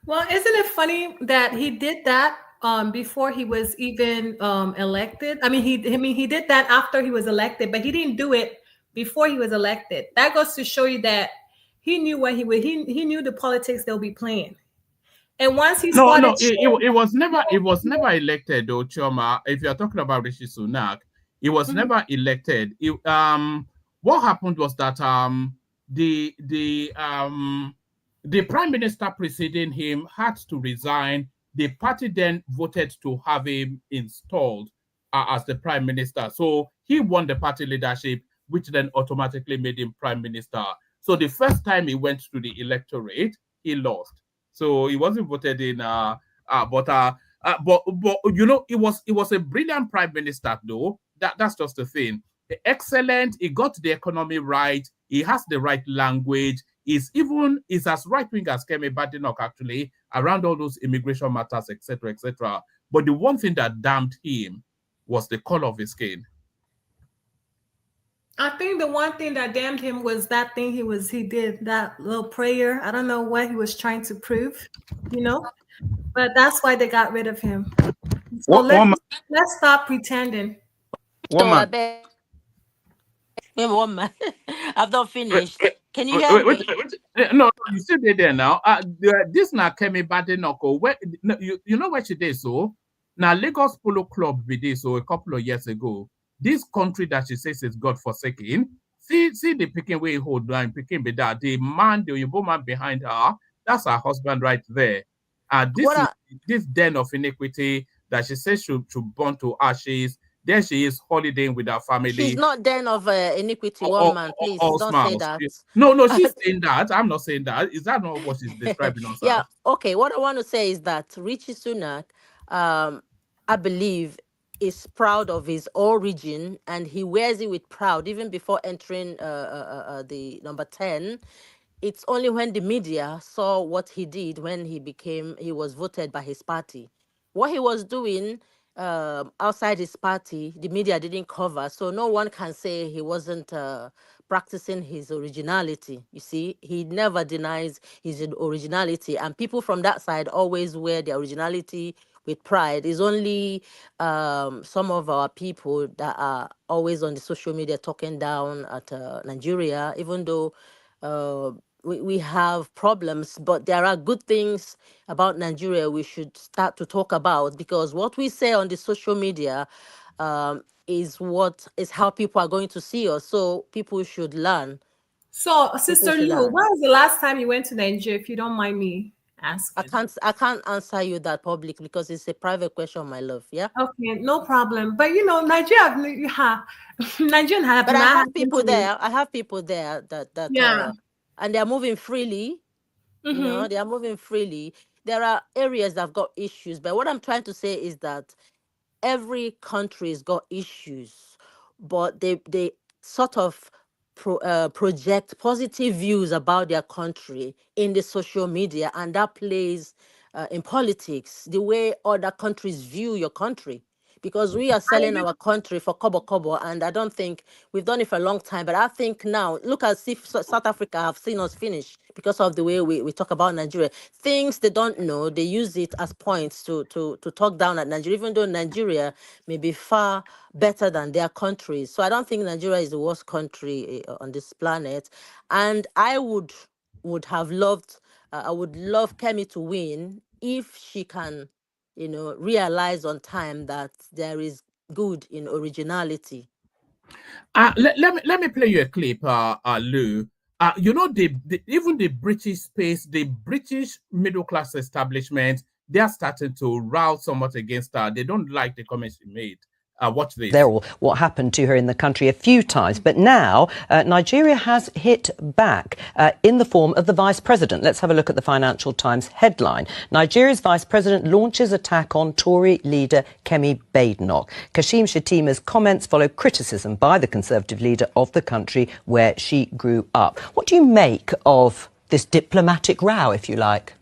Well, isn't it funny that he did that before he was even elected? I mean, he did that after he was elected, but he didn't do it before he was elected. That goes to show you that he knew what he would. He knew the politics they'll be playing. And once he No, started, it was never elected though, Choma. If you're talking about Rishi Sunak, it was Mhm. never elected. What happened was that the prime minister preceding him had to resign. The party then voted to have him installed as the prime minister. So he won the party leadership, which then automatically made him prime minister. So the first time he went to the electorate, he lost. So he wasn't voted in. But it was a brilliant prime minister though. That's just the thing. Excellent. He got the economy right. He has the right language. Is as right wing as Kemi Badenoch actually around all those immigration matters, etc., etc. But the one thing that damned him was the color of his skin. I think the one thing that damned him was that thing he did that little prayer. I don't know what he was trying to prove, you know, but that's why they got rid of him. So One, let's one man, let's stop pretending. one So I man. bet. Wait, one man. I've not Wait, finished. wait, Can you hear me? No, you still did there now. This now Kemi Badenoch. Where no, you know where she did so? Now Lagos Polo Club be this so a couple of years ago. This country that she says is God forsaken. See the picking way hold line, picking be that the man, the Yoruba man behind her, that's her husband right there. What This is are this den of iniquity that she says should burn to ashes. There she is holidaying with her she's family not den of iniquity, one all, man. all, Please all don't say smiles. that. No, she's saying that. I'm not saying that. Is that not what she's describing us Yeah, as? okay. What I want to say is that Richie Sunak, um, I believe, is proud of his origin and he wears it with proud even before entering the number 10. It's only when the media saw what he did when he was voted by his party. What he was doing outside his party, the media didn't cover, so no one can say he wasn't practicing his originality. You see, he never denies his originality, and people from that side always wear their originality with pride. It's only some of our people that are always on the social media talking down at Nigeria, even though we have problems, but there are good things about Nigeria we should start to talk about, because what we say on the social media is how people are going to see us. So people should learn. So, People Sister should Lou, learn. when was the last time you went to Nigeria, if you don't mind me asking? I can't answer you that public because it's a private question, my love. Yeah. Okay, no problem. But you know, Nigeria, Nigerian have But I not have happened people to. there. I have people there that Yeah. and they're moving freely. Mm-hmm. They are moving freely. There are areas that have got issues, but what I'm trying to say is that every country's got issues, but they sort of project positive views about their country in the social media, and that plays in politics the way other countries view your country. because we are selling our country for kobo, and I don't think we've done it for a long time. But I think now, look at if South Africa have seen us finish because of the way we talk about Nigeria. Things they don't know, they use it as points to talk down at Nigeria, even though Nigeria may be far better than their countries. So I don't think Nigeria is the worst country on this planet. And I would have loved, I would love Kemi to win if she can, realize on time that there is good in originality. Let me play you a clip, Lou. Even the British space, the British middle class establishment, they are starting to rouse somewhat against her. They don't like the comments she made. Watch this. There, what happened to her in the country a few times. But now Nigeria has hit back in the form of the vice president. Let's have a look at the Financial Times headline. Nigeria's vice president launches attack on Tory leader Kemi Badenoch. Kashim Shettima's comments follow criticism by the Conservative leader of the country where she grew up. What do you make of this diplomatic row, if you like?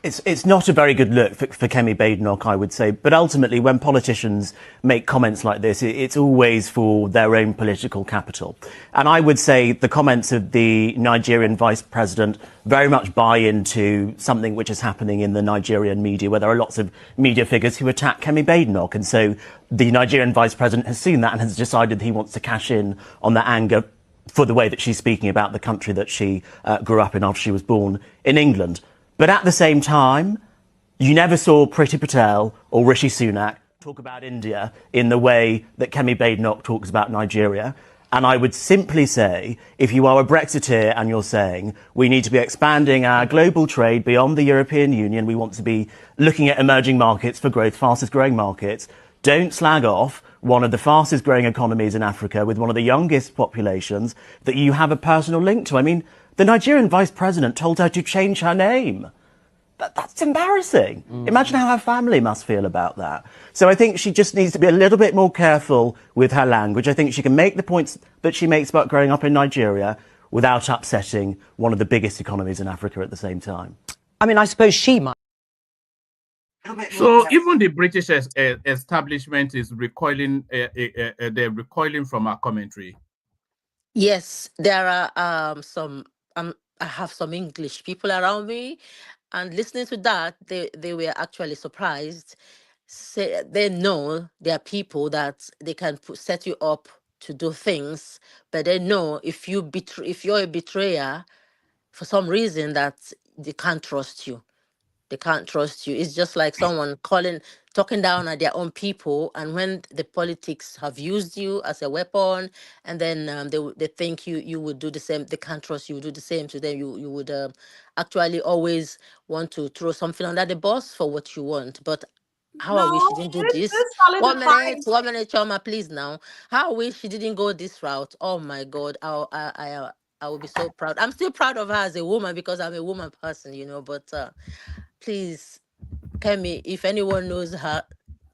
It's not a very good look for Kemi Badenoch, I would say. But ultimately, when politicians make comments like this, it's always for their own political capital. And I would say the comments of the Nigerian vice president very much buy into something which is happening in the Nigerian media, where there are lots of media figures who attack Kemi Badenoch. And so the Nigerian vice president has seen that and has decided he wants to cash in on that anger for the way that she's speaking about the country that she grew up in after she was born in England. But at the same time, you never saw Priti Patel or Rishi Sunak talk about India in the way that Kemi Badenoch talks about Nigeria. And I would simply say, if you are a Brexiteer and you're saying we need to be expanding our global trade beyond the European Union, we want to be looking at emerging markets for growth, fastest growing markets, don't slag off one of the fastest growing economies in Africa with one of the youngest populations that you have a personal link to. I mean, the Nigerian vice president told her to change her name. That's embarrassing. Imagine how her family must feel about that. So I think she just needs to be a little bit more careful with her language. I think she can make the points that she makes about growing up in Nigeria without upsetting one of the biggest economies in Africa at the same time. I mean, I suppose she might. So even the British establishment is recoiling. They're recoiling from our commentary. Yes, there are some. I have some English people around me, and listening to that, they were actually surprised. Say they know there are people that they can set you up to do things, but they know if you're a betrayer, for some reason that they can't trust you. They can't trust you. It's just like someone talking down at their own people, and when the politics have used you as a weapon, and then they think you would do the same. They can't trust you. Do the same to them. You would actually always want to throw something under the bus for what you want. But how I wish she didn't do this. 1 minute, Choma, please now. How I wish she didn't go this route. Oh my God, I would be so proud. I'm still proud of her as a woman because I'm a woman person, But please, Kemi, if anyone knows her,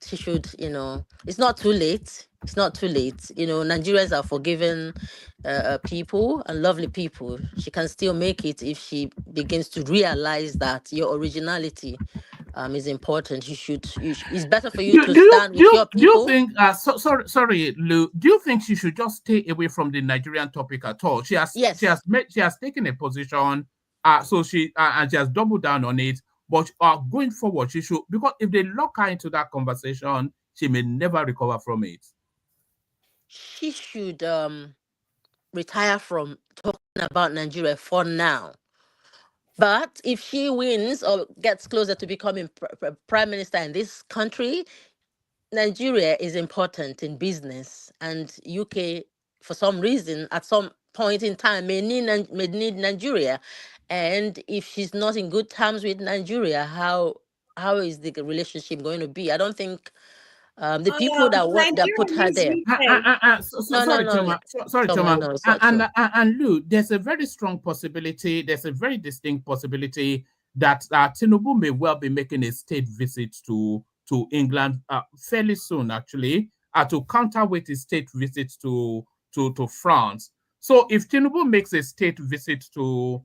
she should, it's not too late. It's not too late. Nigerians are forgiving people and lovely people. She can still make it if she begins to realize that your originality is important. It's better for you to stand with your people. Do you think? Sorry, Lou. Do you think she should just stay away from the Nigerian topic at all? She has taken a position. So she and she has doubled down on it. But going forward, she should, because if they lock her into that conversation, she may never recover from it. She should retire from talking about Nigeria for now. But if she wins or gets closer to becoming prime minister in this country, Nigeria is important in business, and UK, for some reason, at some point in time, may need Nigeria. And if she's not in good terms with Nigeria, how is the relationship going to be? I don't think the people that put her there. Sorry, Choma. No, it's not true. And Lou, there's a very strong possibility. There's a very distinct possibility that Tinubu may well be making a state visit to England fairly soon, actually, to counterweight his state visit to France. So if Tinubu makes a state visit to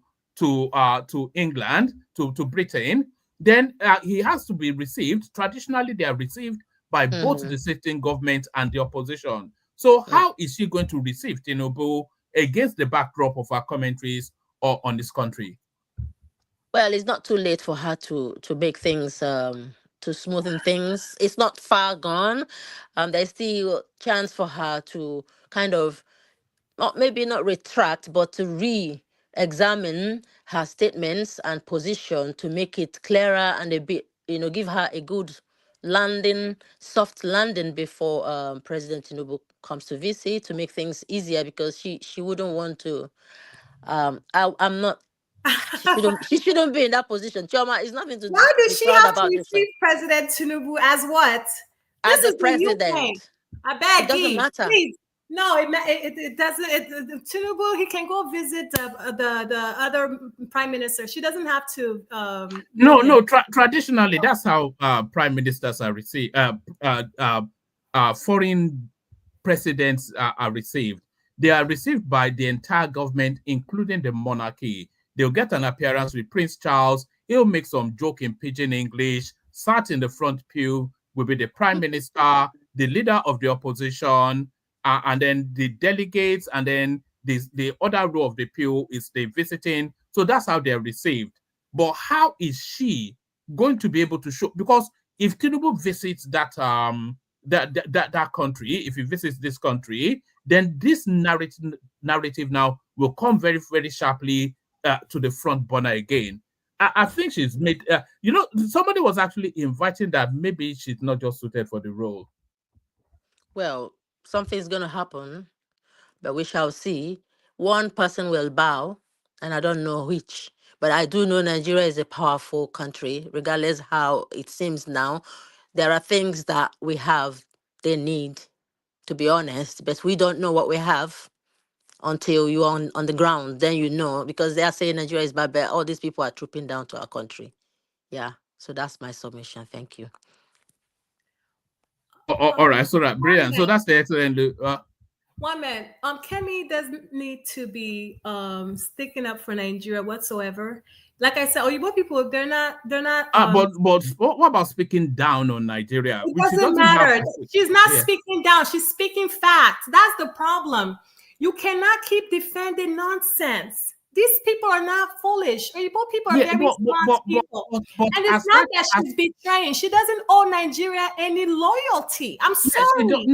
England, to Britain, then he has to be received. Traditionally, they are received by both the sitting government and the opposition. So how is she going to receive Tinubu against the backdrop of her commentaries on this country? Well, it's not too late for her to make things to smoothen things. It's not far gone. There's still chance for her to kind of maybe not retract, but to re-examine her statements and position to make it clearer and a bit, give her a good landing, soft landing before President Tinubu comes to visit, to make things easier, because she wouldn't want to. I'm not. She shouldn't be in that position. Chioma, it's nothing to Why does be she proud have to about this. receive President Tinubu as what? As This the is the new thing. president. I beg It doesn't you, matter. please. No, it doesn't. Tinubu, he can go visit the other prime minister. She doesn't have to. No. Traditionally, that's how prime ministers are received. Foreign presidents are received. They are received by the entire government, including the monarchy. They'll get an appearance with Prince Charles. He'll make some joke in pidgin English. Sat in the front pew will be the prime minister, the leader of the opposition, and then the delegates, and then the other row of the pew is the visiting. So that's how they're received. But how is she going to be able to show? Because if Tinubu visits that country, if he visits this country, then this narrative now will come very, very sharply to the front burner again. I think she's made, somebody was actually inviting that maybe she's not just suited for the role. Well, something's going to happen, but we shall see. One person will bow, and I don't know which, but I do know Nigeria is a powerful country, regardless how it seems now. There are things that we have they need, to be honest, but we don't know what we have until you're on the ground. Then you know, because they are saying Nigeria is bad, but all these people are trooping down to our country. Yeah, so that's my submission. Thank you. All right, so that brilliant. So that's the excellent. One man, Kemi doesn't need to be sticking up for Nigeria whatsoever. Like I said, Oyibo people, they're not. But what about speaking down on Nigeria? It doesn't matter. She's not speaking down. She's speaking facts. That's the problem. You cannot keep defending nonsense. These people are not foolish. Oyibo people are very smart people. And it's not that she's betraying. She doesn't owe Nigeria any loyalty. I'm sorry.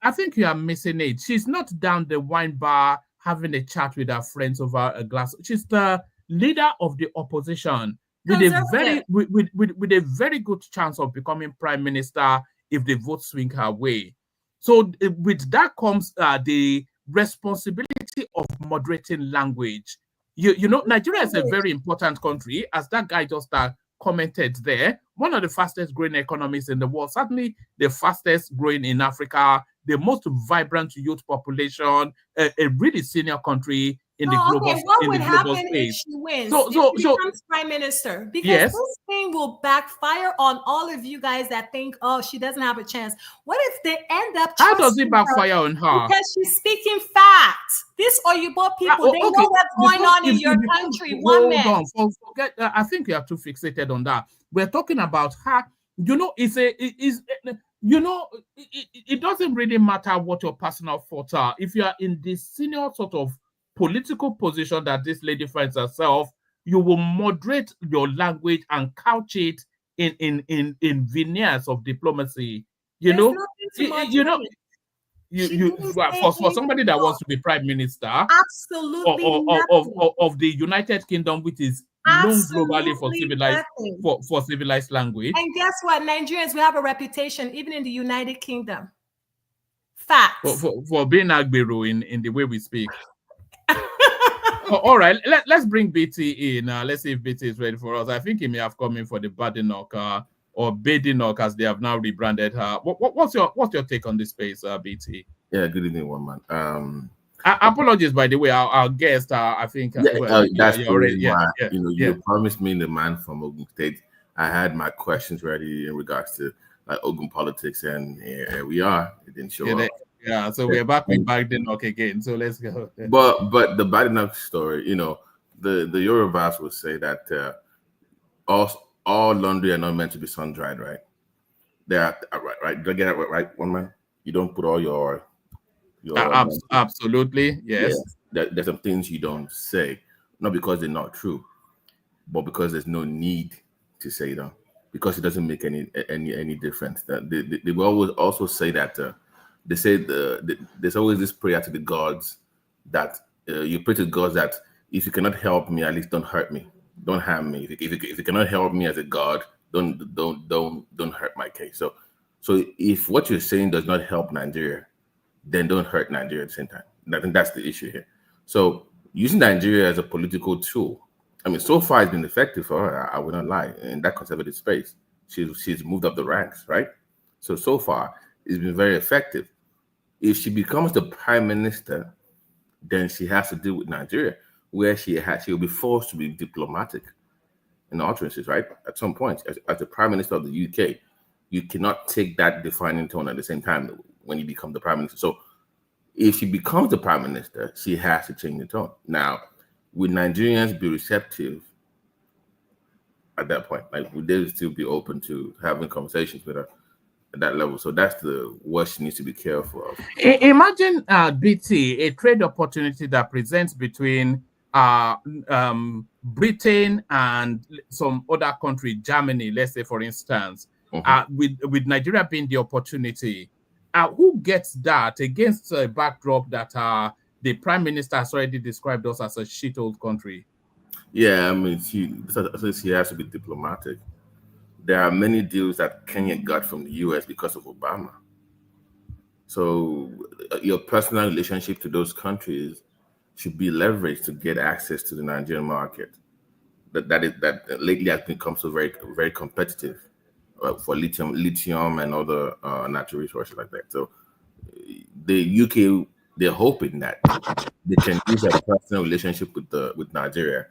I think you are missing it. She's not down the wine bar having a chat with her friends over a glass. She's the leader of the opposition with a very good chance of becoming prime minister if the votes swing her way. So with that comes the responsibility of moderating language. You know, Nigeria is a very important country, as that guy just commented there. One of the fastest growing economies in the world, certainly the fastest growing in Africa, the most vibrant youth population, a really senior country in the global space. What would happen if she wins? If she becomes prime minister? Because this thing will backfire on all of you guys that think, oh, she doesn't have a chance. What if they end up? How does it backfire on her? Because she's speaking facts. These Oyibo people, they know what's going on in your country. Forget. I think you are too fixated on that. We're talking about her. You know, it doesn't really matter what your personal thoughts are. If you are in this senior sort of political position that this lady finds herself, you will moderate your language and couch it in veneers of diplomacy. For somebody that wants to be prime minister, absolutely of the United Kingdom, which is known globally for civilized language. And guess what? Nigerians, we have a reputation even in the United Kingdom. Facts. For being Agbero in the way we speak. All right, let's bring BT in. Let's see if BT is ready for us. I think he may have come in for the Badenoch or Badenoch, as they have now rebranded her. What's your take on this space, BT? Yeah, good evening, one man. Apologies, by the way, our guest. I think that's already you promised me the man from Ogun State. I had my questions ready in regards to Ogun politics, and here we are. It didn't show up. Yeah, so we're back with Badenoch again. So let's go. But the Badenoch story, the Yorubas would say that all laundry are not meant to be sun dried, right? They are right. Do I get it right, one man? You don't put all your absolutely, yes. There's some things you don't say, not because they're not true, but because there's no need to say them, because it doesn't make any difference. They will always also say that they say there's always this prayer to the gods that you pray to gods that if you cannot help me, at least don't hurt me, don't harm me. If you cannot help me as a god, don't hurt my case. So if what you're saying does not help Nigeria, then don't hurt Nigeria at the same time. I think that's the issue here. So using Nigeria as a political tool, I mean, so far it's been effective for her. I will not lie. In that conservative space, she's moved up the ranks, right? So far it's been very effective. If she becomes the prime minister, then she has to deal with Nigeria, where she will be forced to be diplomatic in the utterances, right? At some point, as the prime minister of the UK, you cannot take that defining tone at the same time when you become the prime minister. So if she becomes the prime minister, she has to change the tone. Now, would Nigerians be receptive at that point? Like, would they still be open to having conversations with her at that level? So that's what she needs to be careful of. Imagine BT, a trade opportunity that presents between Britain and some other country, Germany, let's say, for instance, with Nigeria being the opportunity. Who gets that against a backdrop that the prime minister has already described us as a shithole country? Yeah, I mean, she has to be diplomatic. There are many deals that Kenya got from the US because of Obama. So your personal relationship to those countries should be leveraged to get access to the Nigerian market. That lately has become so very, very competitive for lithium and other natural resources like that. So the UK, they're hoping that they can use a personal relationship with Nigeria.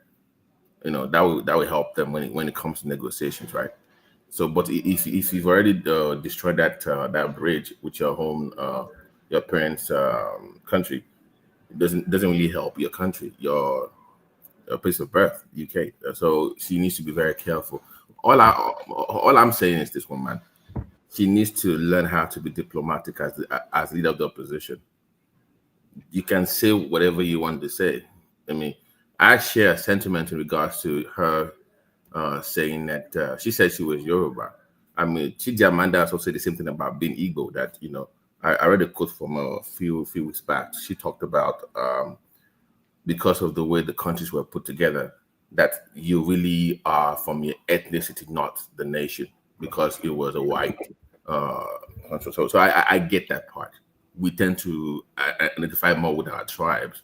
You know, that will help them when it comes to negotiations, right? So, but if you've already destroyed that bridge with your home, your parents' country, it doesn't really help your country, your place of birth, UK. So she needs to be very careful. All I'm saying is this one, man. She needs to learn how to be diplomatic as leader of the opposition. You can say whatever you want to say. I mean, I share a sentiment in regards to her saying that she said she was Yoruba. I mean, Chidi Amanda also said the same thing about being Igbo. That, you know, I read a quote from a few weeks back. She talked about because of the way the countries were put together, that you really are from your ethnicity, not the nation, because it was a white country. So I get that part. We tend to identify more with our tribes.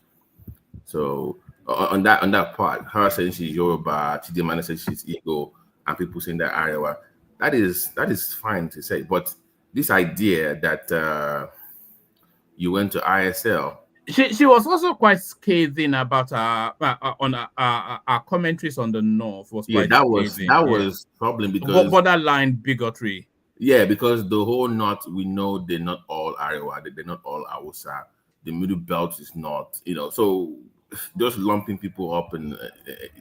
So on that part, her saying she's Yoruba, Chidimana says she's Igbo, and people saying that Arewa, that is fine to say. But this idea that you went to ISL. She was also quite scathing about our commentaries on the North. That was problem because borderline bigotry. Yeah, because the whole North, we know they're not all Arewa, they're not all Hausa. The middle belt is not, you know, so just lumping people up, and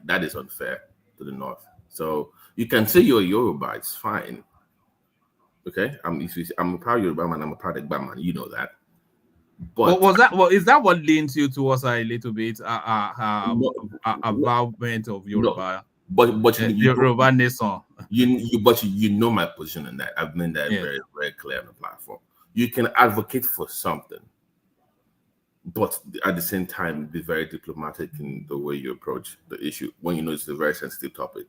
that is unfair to the North. So you can say you're Yoruba, it's fine. Okay, I'm a proud Yoruba man, I'm a proud Egba man, you know that. But is that what leans you towards a little bit involvement of Yoruba? No, but Yoruba nation. You know my position on that. I've made that very, very clear on the platform. You can advocate for something, but at the same time be very diplomatic in the way you approach the issue when you know it's a very sensitive topic.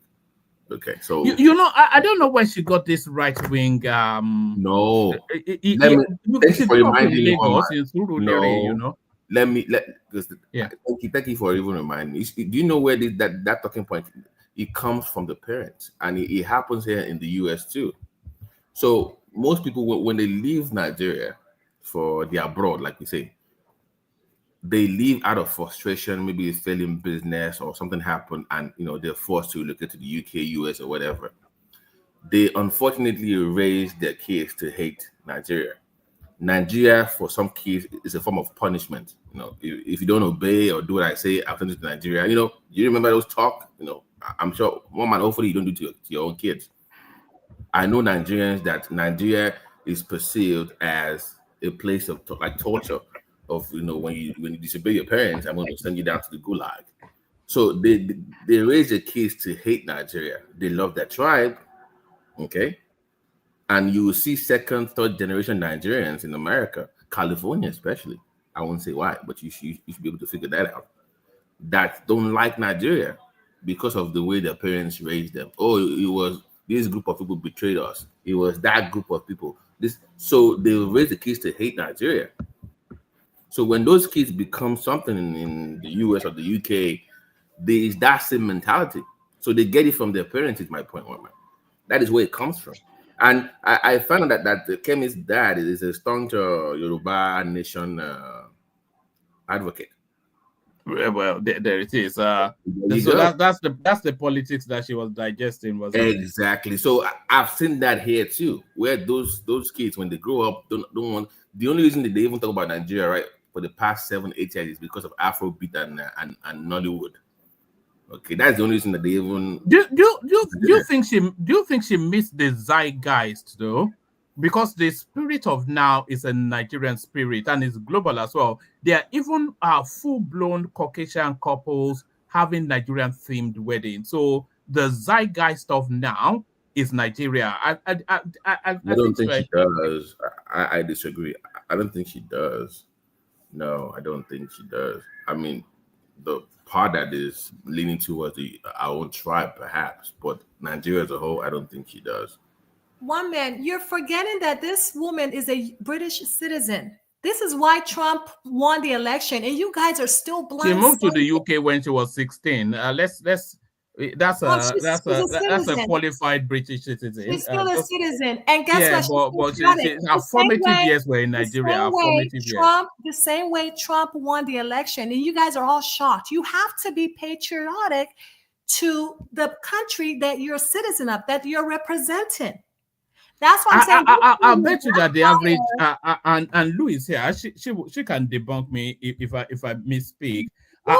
Okay, so you know, I don't know where she got this right wing. No, thank you for reminding me. You know, thank you for even reminding me. Do you know where that talking point? It comes from the parents, and it happens here in the US too. So most people, when they leave Nigeria for the abroad, like we say, they leave out of frustration, maybe failing business or something happened, and you know they're forced to relocate to the UK, US, or whatever. They unfortunately raise their kids to hate Nigeria. Nigeria, for some kids, is a form of punishment. if you don't obey or do what I say, I'll send you to Nigeria. You remember those talk? I'm sure one man, hopefully you don't do to your own kids. I know Nigerians that Nigeria is perceived as a place of torture. Of when you disobey your parents, I'm going to send you down to the gulag. So they raise their kids to hate Nigeria. They love their tribe, okay? And you will see second, third generation Nigerians in America, California especially. I won't say why, but you should be able to figure that out. That don't like Nigeria because of the way their parents raised them. Oh, it was this group of people betrayed us. It was that group of people. So they raise the kids to hate Nigeria. So when those kids become something in the US or the UK, there is that same mentality. So they get it from their parents, is my point, woman. That is where it comes from. And I found out that the Kemi's dad is a staunch Yoruba nation advocate. Well, there it is. So that's the politics that she was digesting, was it? Exactly. So I've seen that here too, where those kids, when they grow up, don't want. The only reason that they even talk about Nigeria, right, for the past 7-8 years is because of Afrobeat and Nollywood. Okay, that's the only reason that they even. Do you think she missed the zeitgeist though? Because the spirit of now is a Nigerian spirit and it's global as well. There are even full-blown Caucasian couples having Nigerian-themed weddings. So the zeitgeist of now is Nigeria. I don't think she does. I disagree. I don't think she does. No, I don't think she does. I mean, the part that is leaning towards our own tribe, perhaps, but Nigeria as a whole, I don't think she does. One man, you're forgetting that this woman is a British citizen. This is why Trump won the election, and you guys are still blind. She moved to the UK when she was 16. That's a qualified British citizen. She's still a citizen, and guess what? But her formative years were in Nigeria. The same way Trump won the election, and you guys are all shocked. You have to be patriotic to the country that you're a citizen of, that you're representing. That's what I'm saying. I'll bet you that the average and Louis here, she can debunk me if I misspeak. I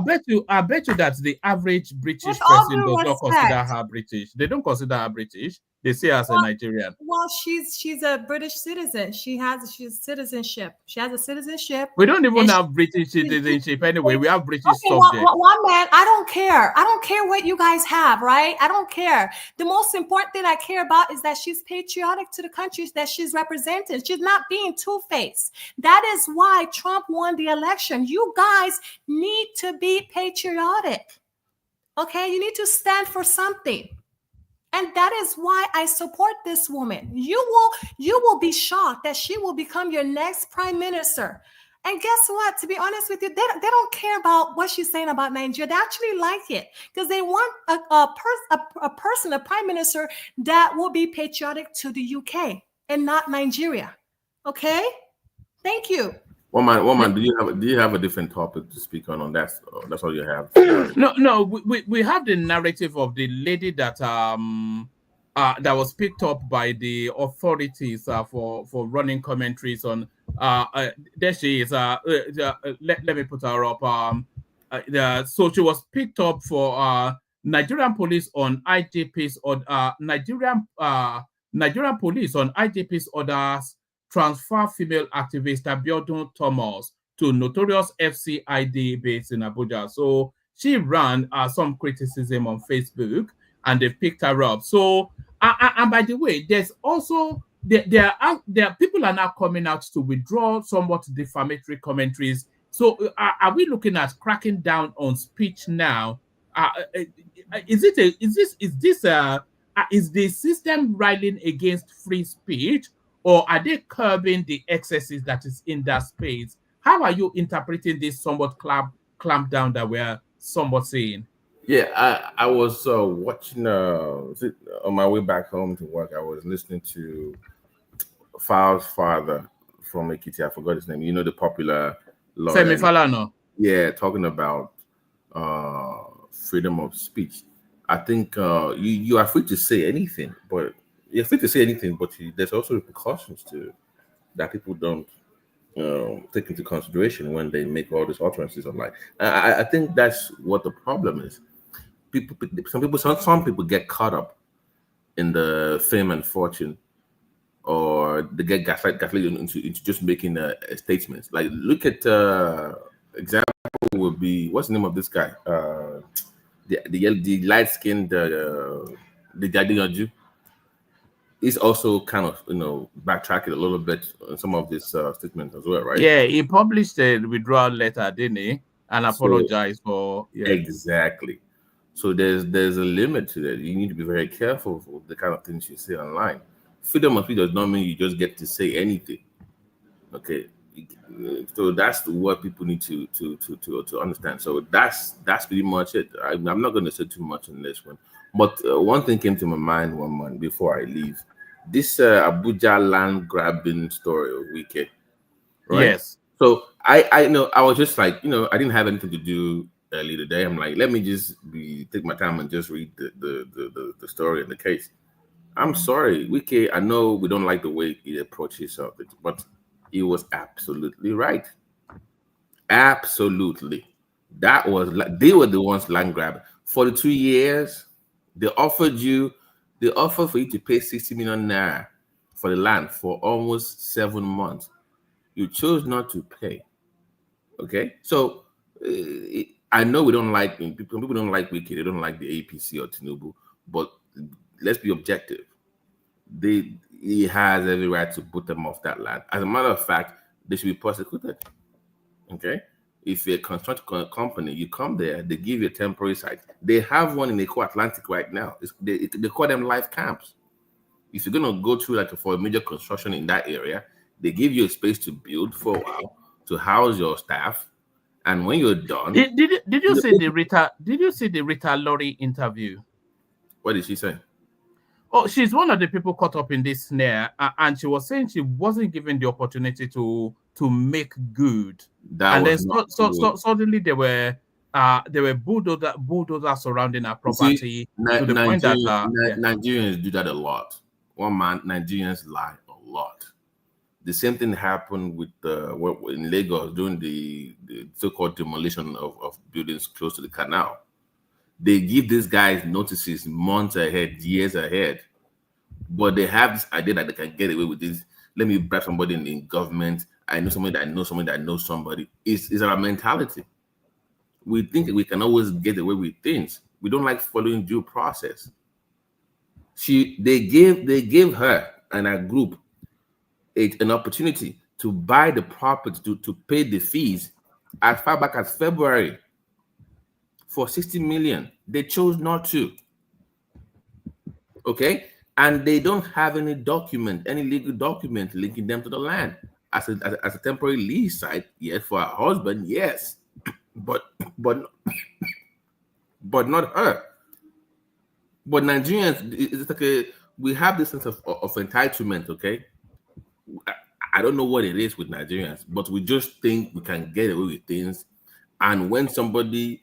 bet you that the average British person does not consider her British. They don't consider her British. They see her as a Nigerian. Well, she's a British citizen. She has citizenship. She has a citizenship. We don't even have British citizenship anyway. We have British subjects. One man, I don't care. I don't care what you guys have, right? I don't care. The most important thing I care about is that she's patriotic to the countries that she's representing. She's not being two-faced. That is why Trump won the election. You guys need to be patriotic. Okay? You need to stand for something. And that is why I support this woman. You will be shocked that she will become your next prime minister. And guess what? To be honest with you, they don't care about what she's saying about Nigeria. They actually like it because they want a prime minister that will be patriotic to the UK and not Nigeria. Okay? Thank you. Woman, do you have a different topic to speak on that? That's all you have. No. We have the narrative of the lady that that was picked up by the authorities for running commentaries on. There she is. Let me put her up. So she was picked up for Nigerian police on IGP's or Nigerian police on IGP's orders. Transfer female activist Abiodun Thomas to notorious FCID base in Abuja. So she ran some criticism on Facebook, and they picked her up. So, and by the way, there's also there are people are now coming out to withdraw somewhat defamatory commentaries. So, are we looking at cracking down on speech now? Is the system railing against free speech? Or are they curbing the excesses that is in that space? How are you interpreting this somewhat clamp down that we're somewhat seeing? Yeah, I was watching on my way back home to work. I was listening to Fal's father from Ekiti. I forgot his name. You know, the popular lawyer. Femi Falana. Yeah, talking about freedom of speech. I think you are free to say anything, but you're free to say anything, but there's also repercussions to that people don't take into consideration when they make all these utterances online. I think that's what the problem is. Some people get caught up in the fame and fortune, or they get gaslighted into just making statements. Like, look at example would be, what's the name of this guy? The light skinned the Jadinaju. He's also kind of backtracking a little bit on some of these statements as well, right? Yeah, he published a withdrawal letter, didn't he? And apologized for Exactly. So there's a limit to that. You need to be very careful for the kind of things you say online. Freedom of speech does not mean you just get to say anything. Okay, so that's what people need to understand. So that's pretty much it. I'm not going to say too much on this one, but one thing came to my mind one month before I leave. This Abuja land grabbing story of Wike, right? Yes. So I know I was just like, I didn't have anything to do early today. I'm like, let me just take my time and just read the story and the case. I'm sorry, Wike. I know we don't like the way he approaches something, but he was absolutely right. Absolutely. That was like, they were the ones land grab. 42 years, they offered for you to pay 60 million naira for the land for almost 7 months. You chose not to pay. Okay, so I know we don't like people don't like Wike, they don't like the APC or Tinubu, but let's be objective. He has every right to put them off that land. As a matter of fact, they should be prosecuted. Okay, if you're a construction company, you come there, they give you a temporary site. They have one in Eco Atlantic right now. They call them life camps. If you're gonna go through for a major construction in that area, they give you a space to build for a while, to house your staff, and when you're done, did you see the Rita Lori interview? What did she say? Oh, she's one of the people caught up in this snare, and she was saying she wasn't given the opportunity to make good. And then suddenly there were bulldozers surrounding her property, to the point that Nigerians do that a lot. One man, Nigerians lie a lot. The same thing happened with in Lagos during the so-called demolition of buildings close to the canal. They give these guys notices months ahead, years ahead, but they have this idea that they can get away with this. Let me bribe somebody in government. I know somebody that knows somebody that knows somebody. It's our mentality. We think we can always get away with things. We don't like following due process. They gave her and her group an opportunity to buy the property, to pay the fees as far back as February for 60 million. They chose not to. Okay, and they don't have any legal document linking them to the land as a temporary lease site. Yes, for her husband, yes, but not her. But Nigerians, it's like we have this sense of entitlement. Okay, I don't know what it is with Nigerians, but we just think we can get away with things. And when somebody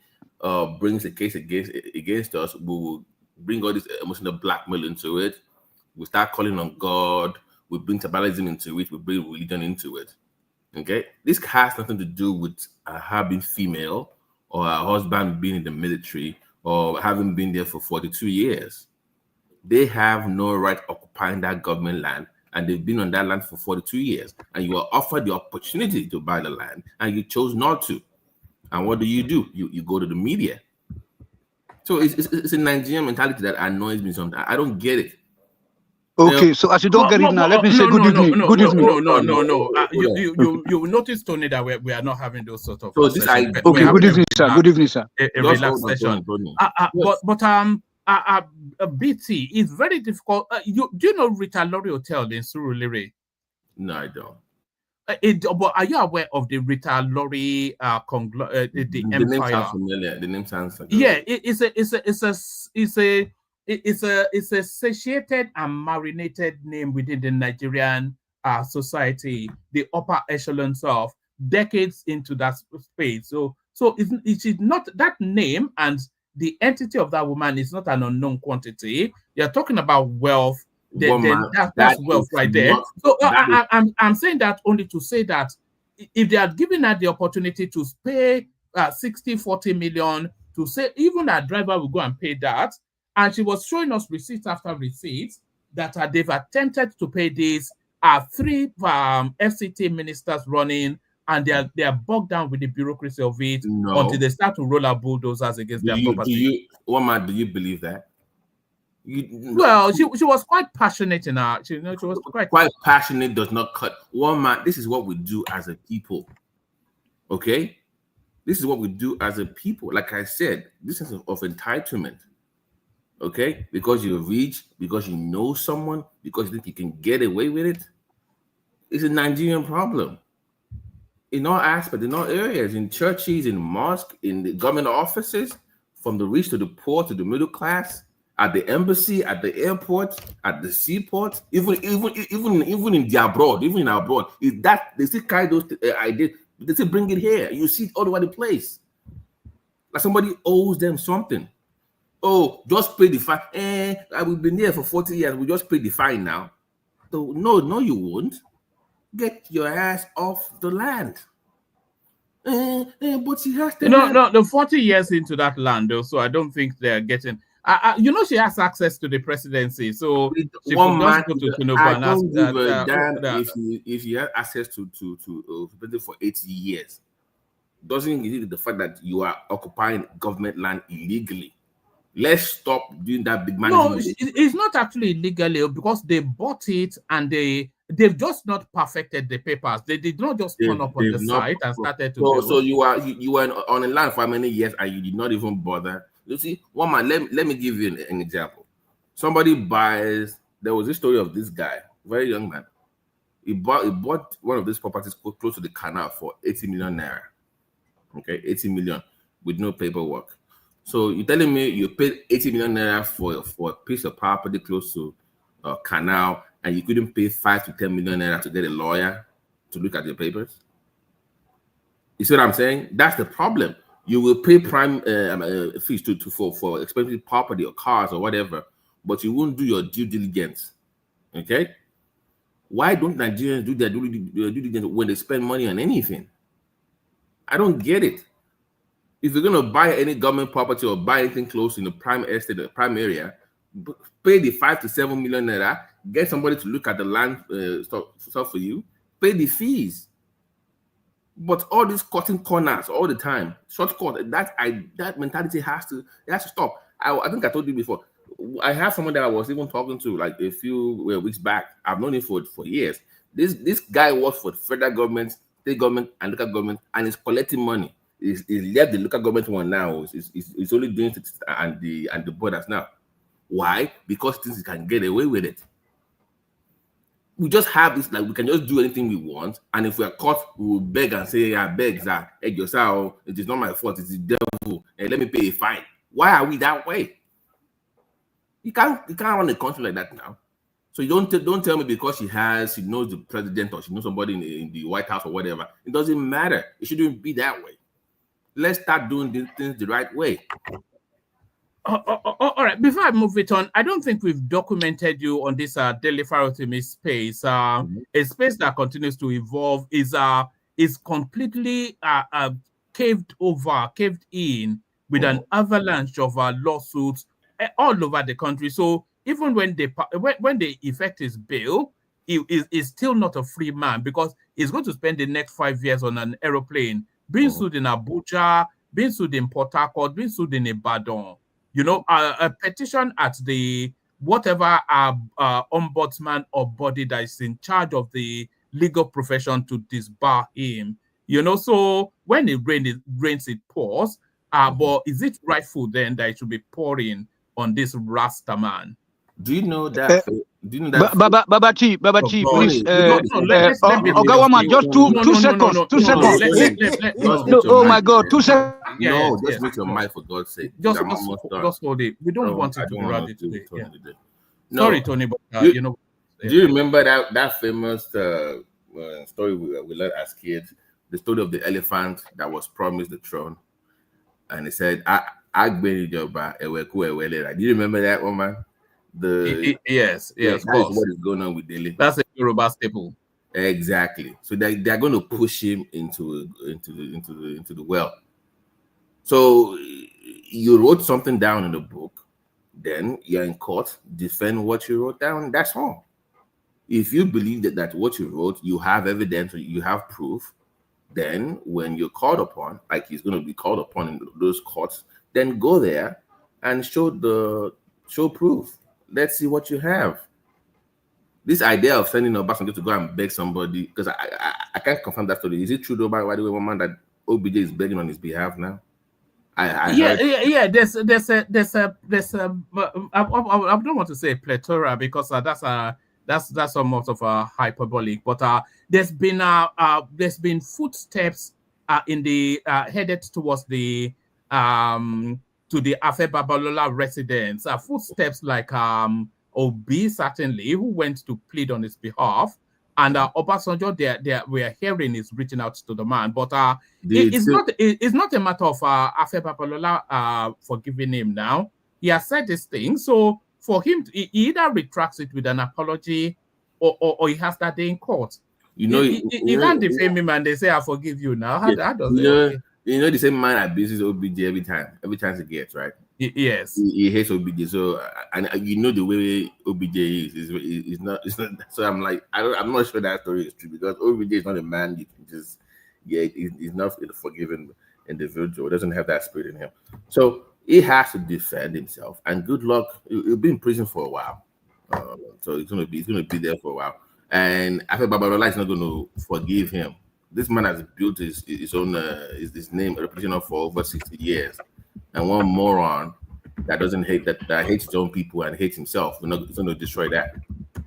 brings a case against us, we will bring all this emotional blackmail into it. We start calling on God. We bring tribalism into it. We bring religion into it. Okay, this has nothing to do with her being female or her husband being in the military or having been there for 42 years. They have no right occupying that government land, and they've been on that land for 42 years. And you are offered the opportunity to buy the land, and you chose not to. And what do? You go to the media. So it's a Nigerian mentality that annoys me sometimes. I don't get it. Okay, so as you don't get it now, let me say good evening. Good evening. No. You notice, Tony, that we are not having those sort of. So this okay, good evening, sir. Good evening, sir. A relaxed session. But BT is very difficult. Do you know Rita Lori Hotel in Surulere? No, I don't. But are you aware of the Rita Lori the Empire? Name sounds familiar. The name sounds familiar. Yeah, it's a satiated and marinated name within the Nigerian society, the upper echelons of decades into that space. So it is not that name, and the entity of that woman is not an unknown quantity. You're talking about wealth. That's wealth right there. So I'm saying that only to say that if they had given her the opportunity to pay 60-40 million, to say even that driver will go and pay that, and she was showing us receipt after receipt that they've attempted to pay this. 3 FCT ministers running, and they are bogged down with the bureaucracy of it until they start to roll out bulldozers against their property. Do you believe that? Well, she was quite passionate in her. She was quite passionate. Does not cut. Woman, this is what we do as a people. Okay, this is what we do as a people. Like I said, this is of entitlement. Okay, because you're rich, because you know someone, because you think you can get away with it. It's a Nigerian problem. In all aspects, in all areas, in churches, in mosques, in the government offices, from the rich to the poor to the middle class, at the embassy, at the airport, at the seaport, even in the abroad, even in abroad, is that they still carry those ideas. They still bring it here. You see it all over the place. Like somebody owes them something. Oh, just pay the fine. We've been here for 40 years. We just pay the fine now. So no, you won't. Get your ass off the land. But she has to. No, the 40 years into that land, though, so I don't think they're getting. She has access to the presidency, so she could just go to Tinubu and ask if you have access to president for 80 years. Doesn't give the fact that you are occupying government land illegally. Let's stop doing that big management. No, it's not actually illegally because they bought it and they've just not perfected the papers. They did not just turn up on the site and started to build. So you were on a land for many years and you did not even bother. You see, one man, let me give you an example. Somebody buys, there was a story of this guy, very young man. He bought one of these properties close to the canal for 80 million naira. Okay, 80 million with no paperwork. So you're telling me you paid 80 million naira for a piece of property close to a canal, and you couldn't pay 5 to 10 million naira to get a lawyer to look at your papers? You see what I'm saying? That's the problem. You will pay prime fees for expensive property or cars or whatever, but you won't do your due diligence. Okay? Why don't Nigerians do their due diligence when they spend money on anything? I don't get it. If you're going to buy any government property or buy anything close in the prime estate, the prime area, pay the 5 to 7 million naira, get somebody to look at the land stuff for you, pay the fees. But all these cutting corners all the time, shortcut, that mentality has to stop. I think I told you before. I have someone that I was even talking to like a few weeks back. I've known him for years. This guy works for the federal government, state government, and local government, and is collecting money. He's left the local government one now. He's only doing it and the borders now. Why? Because things can get away with it. We just have this, like we can just do anything we want, and if we are caught, we will beg and say, "I beg, sir, egg yourself. It is not my fault. It's the devil. And let me pay a fine." Why are we that way? You can't run a country like that now. So you don't tell me because she knows the president or she knows somebody in the White House or whatever. It doesn't matter. It shouldn't be that way. Let's start doing these things the right way. All right. Before I move it on, I don't think we've documented you on this Daily Farotimi space. A space that continues to evolve is completely caved in with an avalanche of lawsuits all over the country. So even when they effect his bill, he is still not a free man because he's going to spend the next 5 years on an aeroplane, being sued in Abuja, being sued in Port Harcourt, being sued in Ibadan. You know, a petition at the whatever ombudsman or body that is in charge of the legal profession to disbar him. You know, so when it rains, it pours. But is it rightful then that it should be pouring on this Rasta man? Do you know that? Babachi, please. Ogawaman, just two seconds. 2 seconds. Oh my God, 2 seconds. Just mute your mic for God's sake. Just hold it. We don't want it to be rowdy today. No. Sorry, Tony, but you know. Do you remember that famous story we learned as kids? The story of the elephant that was promised the throne, and he said, "Do you remember that one, man? Yes, that's what is going on with Delhi. That's a Yoruba staple. Exactly. So they're going to push him into the well. So you wrote something down in the book, then you're in court, defend what you wrote down. That's all. If you believe that what you wrote, you have evidence, or you have proof, then when you're called upon, like he's going to be called upon in those courts, then go there and show proof. Let's see what you have. This idea of sending Obasanjo to go and beg somebody, because I can't confirm that story. Is it true though, by the way, one man, that OBJ is begging on his behalf now? Yeah. There's I don't want to say plethora, because that's somewhat of a hyperbolic, but there's been footsteps in the headed towards the to the Afe Babalola residence. Footsteps like Obi, certainly, who went to plead on his behalf, and Obasanjo, we're hearing is reaching out to the man, but it's not a matter of Afe Babalola forgiving him now. He has said this thing, so for him, he either retracts it with an apology, or he has that day in court. You can't defame him and they say, "I forgive you now." How does it? Okay? You know, the same man abuses OBJ every chance he gets, right? Yes. He hates OBJ. So, and you know the way OBJ is not. So I'm like, I'm not sure that story is true, because OBJ is not a man you can just, he's not a forgiving individual. Doesn't have that spirit in him. So he has to defend himself. And good luck. He'll be in prison for a while. So he's gonna be there for a while. And I think Babalola is not going to forgive him. This man has built his own his name, reputation for over 60 years. And one moron that hates his own people and hates himself, we're not going to destroy that.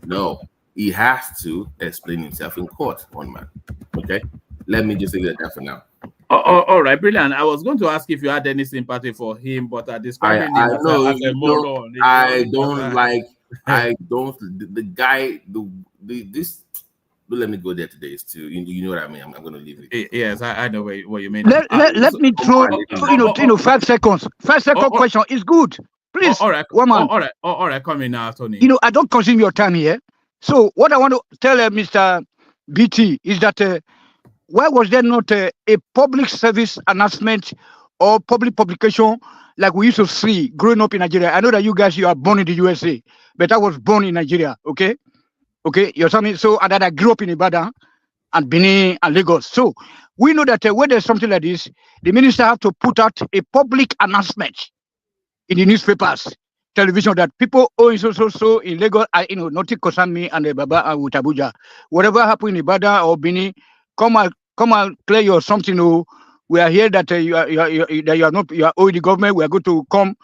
No, he has to explain himself in court, one man. Okay? Let me just say that for now. All right, brilliant. I was going to ask if you had any sympathy for him, but describing him as a moron. The guy, this. Don't let me go there today. It's too. You know what I mean. I'm going to leave it. Yes, I know what you mean. Let me throw 5 seconds. 5 second question is good. Please. All right. Woman. All right. Come in now, Tony. I don't consume your time here. So what I want to tell Mr. BT is that why was there not a public service announcement or public publication like we used to see growing up in Nigeria? I know that you are born in the USA, but I was born in Nigeria. Okay, you're telling me. So, and that I grew up in Ibadan and Benin and Lagos. So we know that when there's something like this, the minister have to put out a public announcement in the newspapers, television, that people so in Lagos, nothing concern me and Baba and with Abuja. Whatever happened in Ibadan or Benin, come and clear your something. We are here that you are owing the government. We are going to come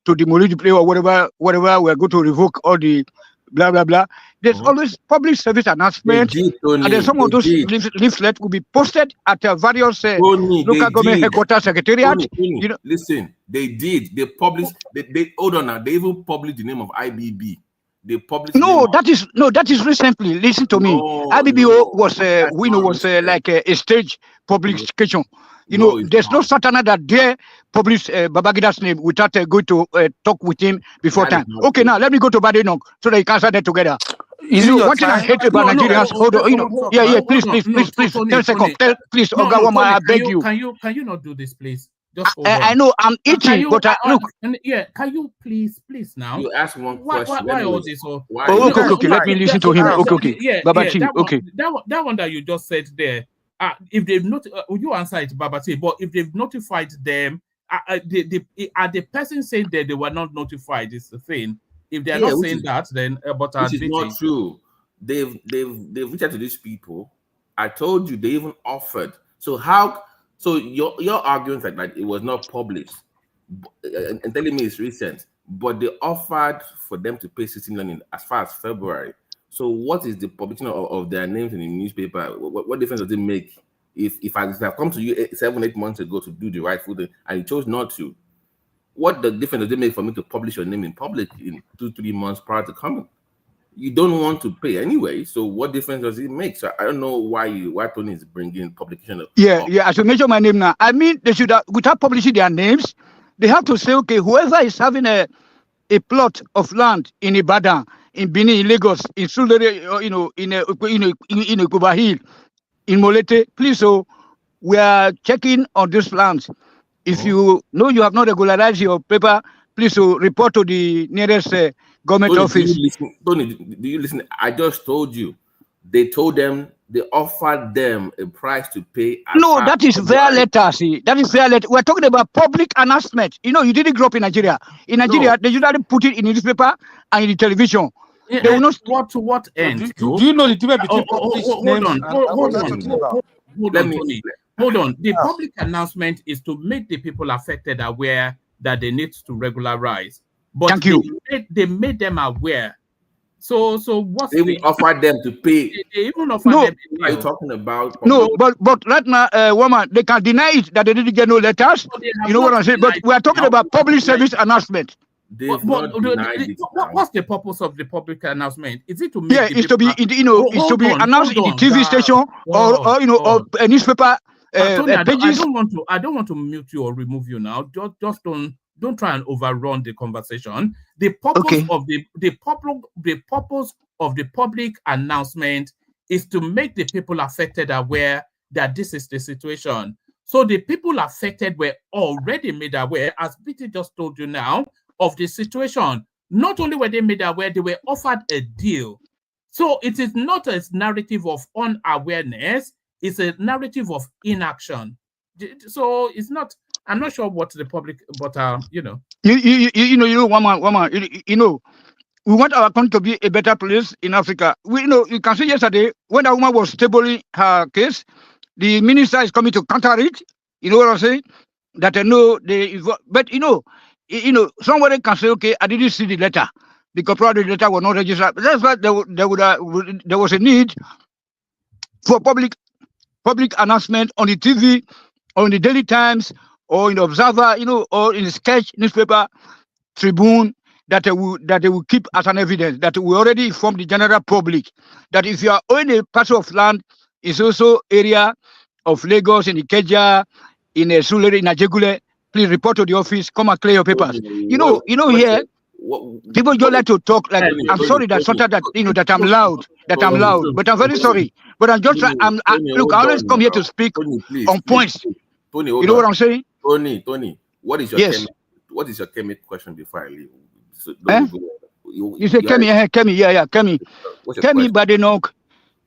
to demolish the place or whatever. We are going to revoke all the blah blah blah. There's always public service announcement, and then some of those leaflets will be posted at various local government headquarters, secretariat. Listen, they did. They published. They hold on now. They even published the name of IBB. They published. That is recently. Listen to me. IBB was like a stage publication. There's no Satana that dare publish Babagida's name without going to talk with him before time. Okay, now let me go to Badenoch so that you can start that together. One thing I hate about Nigerians. Hold on, please, 10 seconds. Please, Ogawama, I beg you. Can you not do this, please? Just I know I'm eating, but look. Yeah, can you please now? You ask one question. Why all this? Okay. Let me listen to him. Okay. Yeah, Babati, okay. That one that you just said there. If they've not, you answer it, Babati. But if they've notified them, the person saying that they were not notified is the thing. If they are not saying that, then but this is not true. They've reached out to these people. I told you they even offered. So how? So your argument like it was not published, and telling me it's recent, but they offered for them to pay 16 million as far as February. So what is the publication of their names in the newspaper? What difference does it make if I come to you 7-8 months ago to do the right thing and you chose not to? What the difference does it make for me to publish your name in public in 2-3 months prior to coming? You don't want to pay anyway, so what difference does it make? So I don't know why Tony is bringing publication of. Yeah. I should mention my name now. I mean, they should without publishing their names, they have to say, okay, whoever is having a plot of land in Ibadan, in Benin, in Lagos, in Sulere, in Kuba Hill, in Molete, please, so we are checking on these lands. If you know you have not regularized your paper, please report to the nearest government office. Tony, do you listen? I just told you. They told them, they offered them a price to pay. No, that is fair letter. See, that is fair letter. We're talking about public announcement. You know, you didn't grow up in Nigeria. In Nigeria, they usually put it in the newspaper and in the television. Yeah, they will not. To what end? Do you know the difference between Hold on. The public announcement is to make the people affected aware that they need to regularize. But Thank you. They made them aware. So what's they offered them to pay? They even offered them. Are you talking about? No, but right now, woman, they can deny it that they didn't get no letters. You know what I'm saying? But we are talking about public service announcement. What's the purpose of the public announcement? Is it to make it's to be it's to be announced in the TV station or a newspaper pages. I don't want to mute you or remove you now. Just don't try and overrun the conversation. The purpose of the purpose of the public announcement is to make the people affected aware that this is the situation. So the people affected were already made aware, as BT just told you now, of the situation. Not only were they made aware, they were offered a deal. So it is not a narrative of unawareness, it's a narrative of inaction. So it's not, I'm not sure what the public, but woman, we want our country to be a better place in Africa. You can see yesterday when a woman was tabling her case, the minister is coming to counter it. You know what I'm saying? That but somebody can say, okay, I didn't see the letter because probably the letter was not registered. But that's why there was a need for public announcement on the TV, or in the Daily Times, or in the Observer, or in the Sketch newspaper, Tribune, that they will keep as an evidence that we already informed the general public that if you are owning a parcel of land, it's also area of Lagos, in Ikeja, in Sulere, in Ajegule, please report to the office, come and clear your papers. Here, people don't like to talk like, I'm sorry that sometimes that I'm loud, but I'm very sorry. But I'm just look, I always come here to speak on points. Tony, you know what I'm saying? Tony, what is your chemical question before I leave? So you say Kemi, Kemi Badenoch,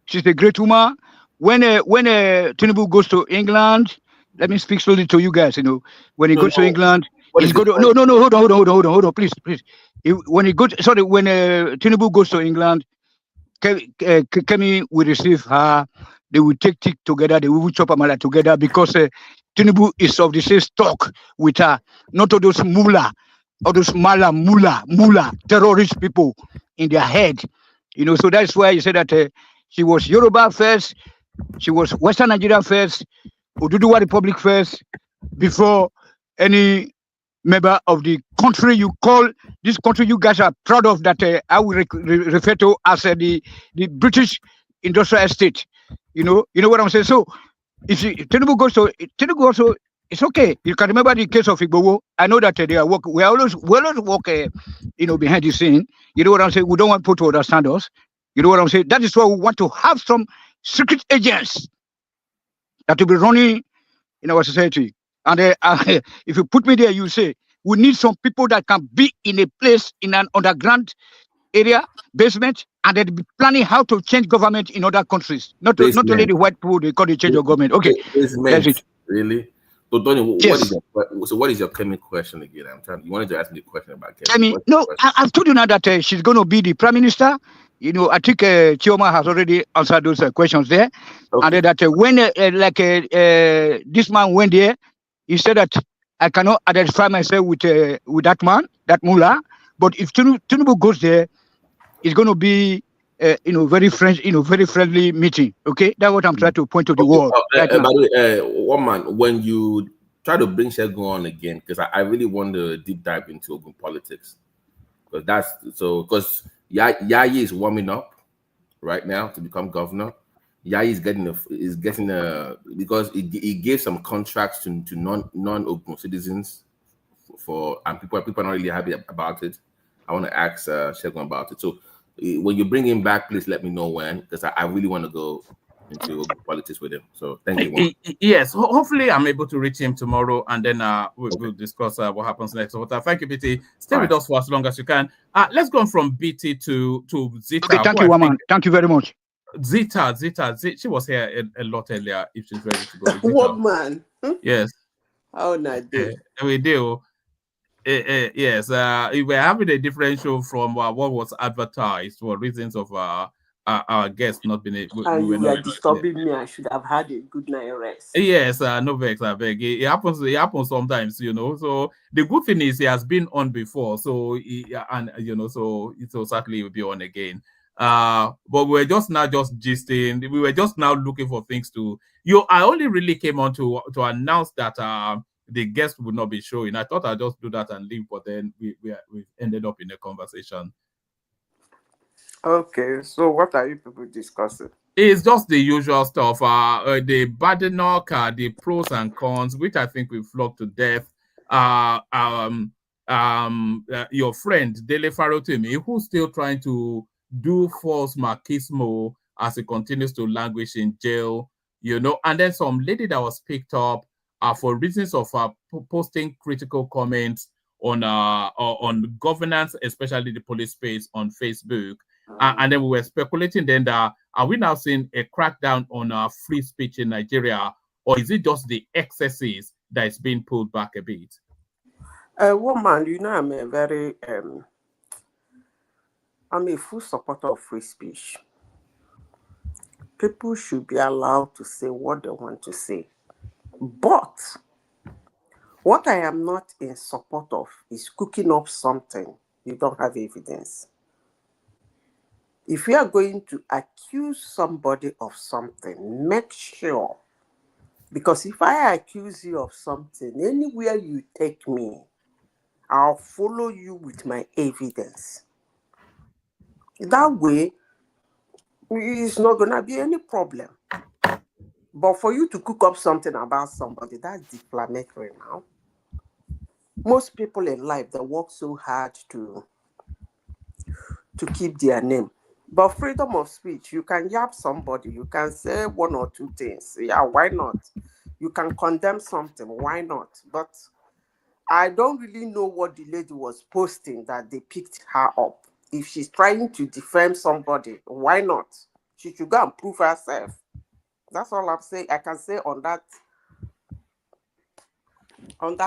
she's a great woman. When Tinubu goes to England, let me speak slowly to you guys. When he goes to England, he's going to hold on, please. When Tinubu goes to England, Kemi will receive her. They will take tea together. They will chop amala together because Tinubu is of the same stock with her. Not all those mullah, all those mullah terrorist people in their head. So that's why you say that she was Yoruba first, she was Western Nigeria first, Oduduwa Republic first, before any member of the country you call this country you guys are proud of, that I will refer to as the British industrial estate. You know what I'm saying? So if Tinubu goes to Tinubu also, it's okay. You can remember the case of Igboho. I know that they are working. We always work behind the scene. You know what I'm saying? We don't want people to understand us. You know what I'm saying? That is why we want to have some secret agents that will be running in our society. And if you put me there, you say, we need some people that can be in a place, in an underground area, basement, and they'll be planning how to change government in other countries. Not only the white people, they call it change of government. Okay, that's it. Really? So, Tony, yes. What is your Kemi question again? You wanted to ask me a question about Kemi. No, I've told you now that she's going to be the prime minister. I think Chioma has already answered those questions there. Okay. And that when this man went there, he said that I cannot identify myself with that man, that mullah. But if Tinubu goes there, it's going to be very friendly meeting. Okay, that's what I'm trying to point to the world. By the way, one man, when you try to bring SHOWUNMI on again, because I really want to deep dive into Ogun politics, because Yayi is warming up right now to become governor. Yayi is getting because he gave some contracts to non-Ogun citizens and people are not really happy about it. I want to ask SHOWUNMI about it. So When you bring him back, please let me know when, because I really want to go into politics with him. So thank you. Yes, hopefully I'm able to reach him tomorrow, and then we'll discuss what happens next. But thank you, BT. Stay with us for as long as you can. Let's go from BT to Zita. Okay, thank you, Waman. Thank you very much. Zita, she was here a lot earlier. If she's ready to go, Woman. Yes. How nice. We do. Yes, we're having a different show from what was advertised for reasons of our guests not being able. And you were disturbing me. I should have had a good night rest. Yes, no vex, I beg. It happens. It happens sometimes, So the good thing is he has been on before, so so certainly he'll be on again. But we're just gisting. We were just now looking for things to. I only really came on to announce that the guest would not be showing. I thought I'd just do that and leave, but then we ended up in a conversation. Okay, so what are you people discussing? It's just the usual stuff. The Badenoch, the pros and cons, which I think we flogged to death. Your friend Dele Farotimi, who's still trying to do false machismo as he continues to languish in jail, and then some lady that was picked up for reasons of posting critical comments on governance, especially the police space on Facebook. And then we were speculating then that are we now seeing a crackdown on free speech in Nigeria, or is it just the excesses that is being pulled back a bit? Woman, I'm a full supporter of free speech. People should be allowed to say what they want to say. But what I am not in support of is cooking up something you don't have evidence. If you are going to accuse somebody of something, make sure. Because if I accuse you of something, anywhere you take me, I'll follow you with my evidence. That way, it's not going to be any problem. But for you to cook up something about somebody, that's defamatory now. Most people in life, they work so hard to keep their name. But freedom of speech, you can yap somebody, you can say one or two things. Yeah, why not? You can condemn something, why not? But I don't really know what the lady was posting that they picked her up. If she's trying to defame somebody, why not? She should go and prove herself. That's all I'm saying. I can say on that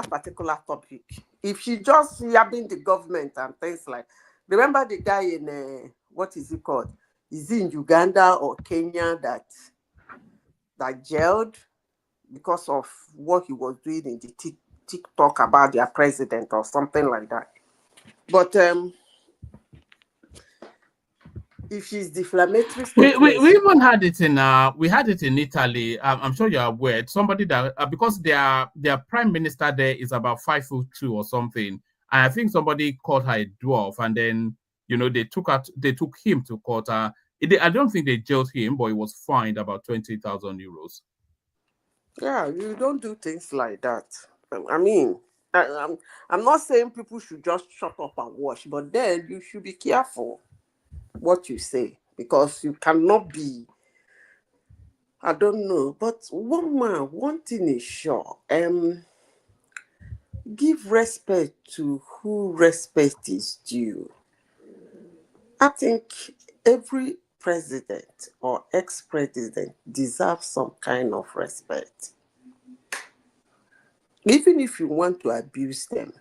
particular topic. If she just yabbing the government and things like, remember the guy in what is it called? Is he in Uganda or Kenya that jailed because of what he was doing in the TikTok about their president or something like that? But if she's defamatory, we even had it in Italy. I'm sure you're aware. Somebody that because their prime minister there is about 5'2" or something, and I think somebody called her a dwarf, and then they took him to court. I don't think they jailed him, but he was fined about 20,000 euros. Yeah, you don't do things like that. I mean, I'm not saying people should just shut up and watch, but then you should be careful what you say, because you cannot be, I don't know, but one thing is sure, give respect to who respect is due. I think every president or ex-president deserves some kind of respect. Even if you want to abuse them,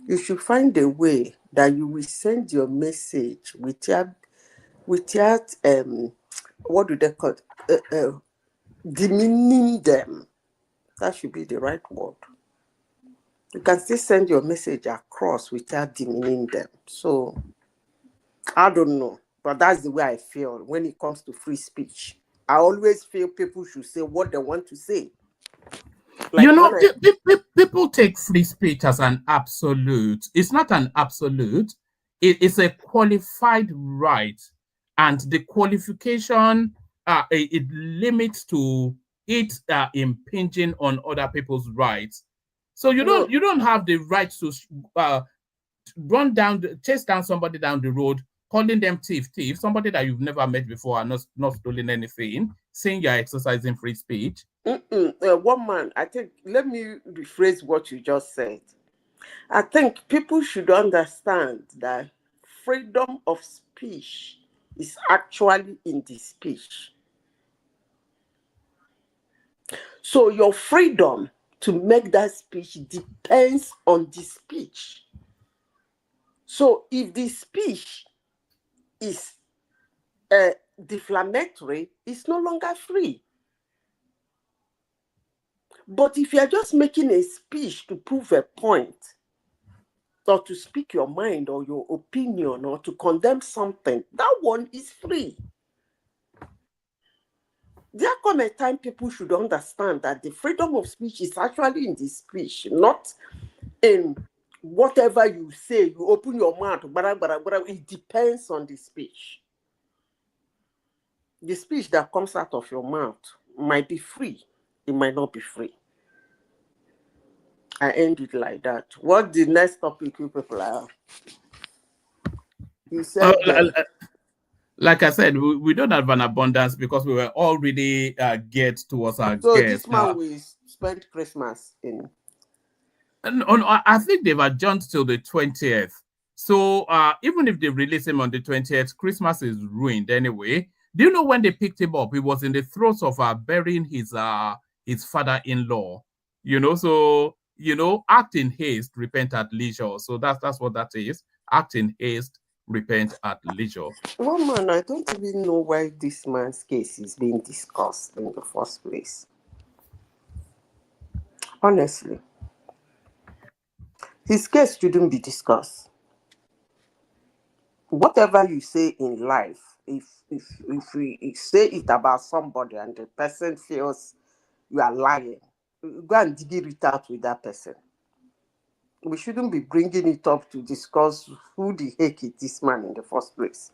you should find a way that you will send your message without what do they call it? Demeaning them. That should be the right word. You can still send your message across without demeaning them. So I don't know, but that's the way I feel when it comes to free speech. I always feel people should say what they want to say. Like people take free speech as an absolute. It's not an absolute. It's a qualified right, and the qualification it limits to it impinging on other people's rights. So you don't have the right to chase down somebody down the road, calling them thief, somebody that you've never met before and not stolen anything, saying you're exercising free speech? One man, I think, let me rephrase what you just said. I think people should understand that freedom of speech is actually in the speech. So your freedom to make that speech depends on the speech. So if the speech is defamatory, it's no longer free. But if you're just making a speech to prove a point, or to speak your mind or your opinion or to condemn something, that one is free. There come a time people should understand that the freedom of speech is actually in the speech, not in whatever you say. You open your mouth, it depends on the speech. The speech that comes out of your mouth might be free, it might not be free. I end it like that. What the next topic you people are? You said like I said, we don't have an abundance because we were already geared towards our so guests. this man will spend Christmas in. No, I think they've adjourned till the 20th. So even if they release him on the 20th, Christmas is ruined anyway. Do you know when they picked him up? He was in the throes of burying his father-in-law. So act in haste, repent at leisure. So that's what that is. Act in haste, repent at leisure. Well, man, I don't even know why this man's case is being discussed in the first place. Honestly, his case shouldn't be discussed. Whatever you say in life, if we say it about somebody and the person feels you are lying, go and dig it out with that person. We shouldn't be bringing it up to discuss who the heck is this man in the first place.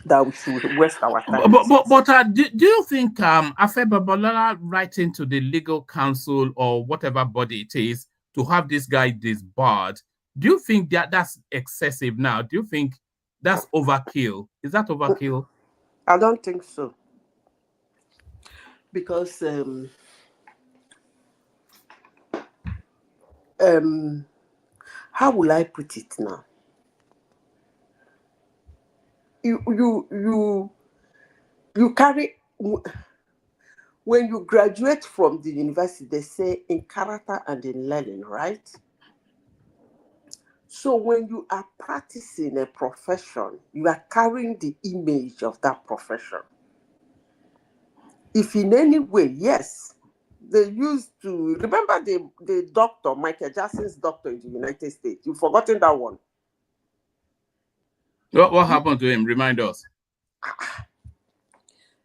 That we should waste our time. But do you think Afe Babalola writing to the legal counsel or whatever body it is to have this guy disbarred, do you think that's excessive now? Do you think that's overkill? Is that overkill? I don't think so. Because how will I put it now? You carry, when you graduate from the university, they say in character and in learning, right? So when you are practicing a profession, you are carrying the image of that profession. If in any way, yes, they used to, remember the doctor, Michael Jackson's doctor in the United States. You've forgotten that one. What happened to him? Remind us.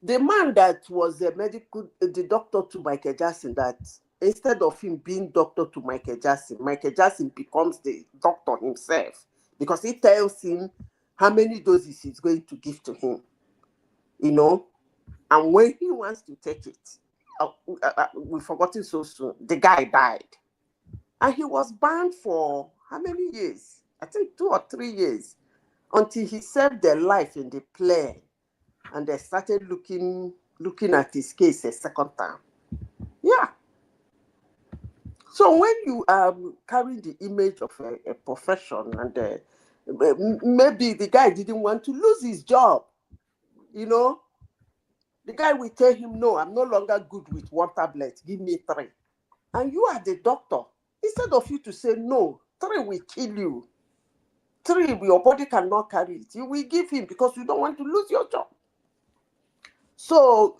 The man that was the doctor to Michael Jackson, that instead of him being doctor to Michael Jackson becomes the doctor himself because he tells him how many doses he's going to give to him, and when he wants to take it, we've forgotten so soon, the guy died. And he was banned for how many years? I think 2 or 3 years, until he served their life in the play. And they started looking at his case a second time. Yeah. So when you carry the image of a profession, and maybe the guy didn't want to lose his job, the guy will tell him, no, I'm no longer good with 1 tablet, give me 3. And you are the doctor. Instead of you to say, no, 3 will kill you. 3, your body cannot carry it. You will give him because you don't want to lose your job. So,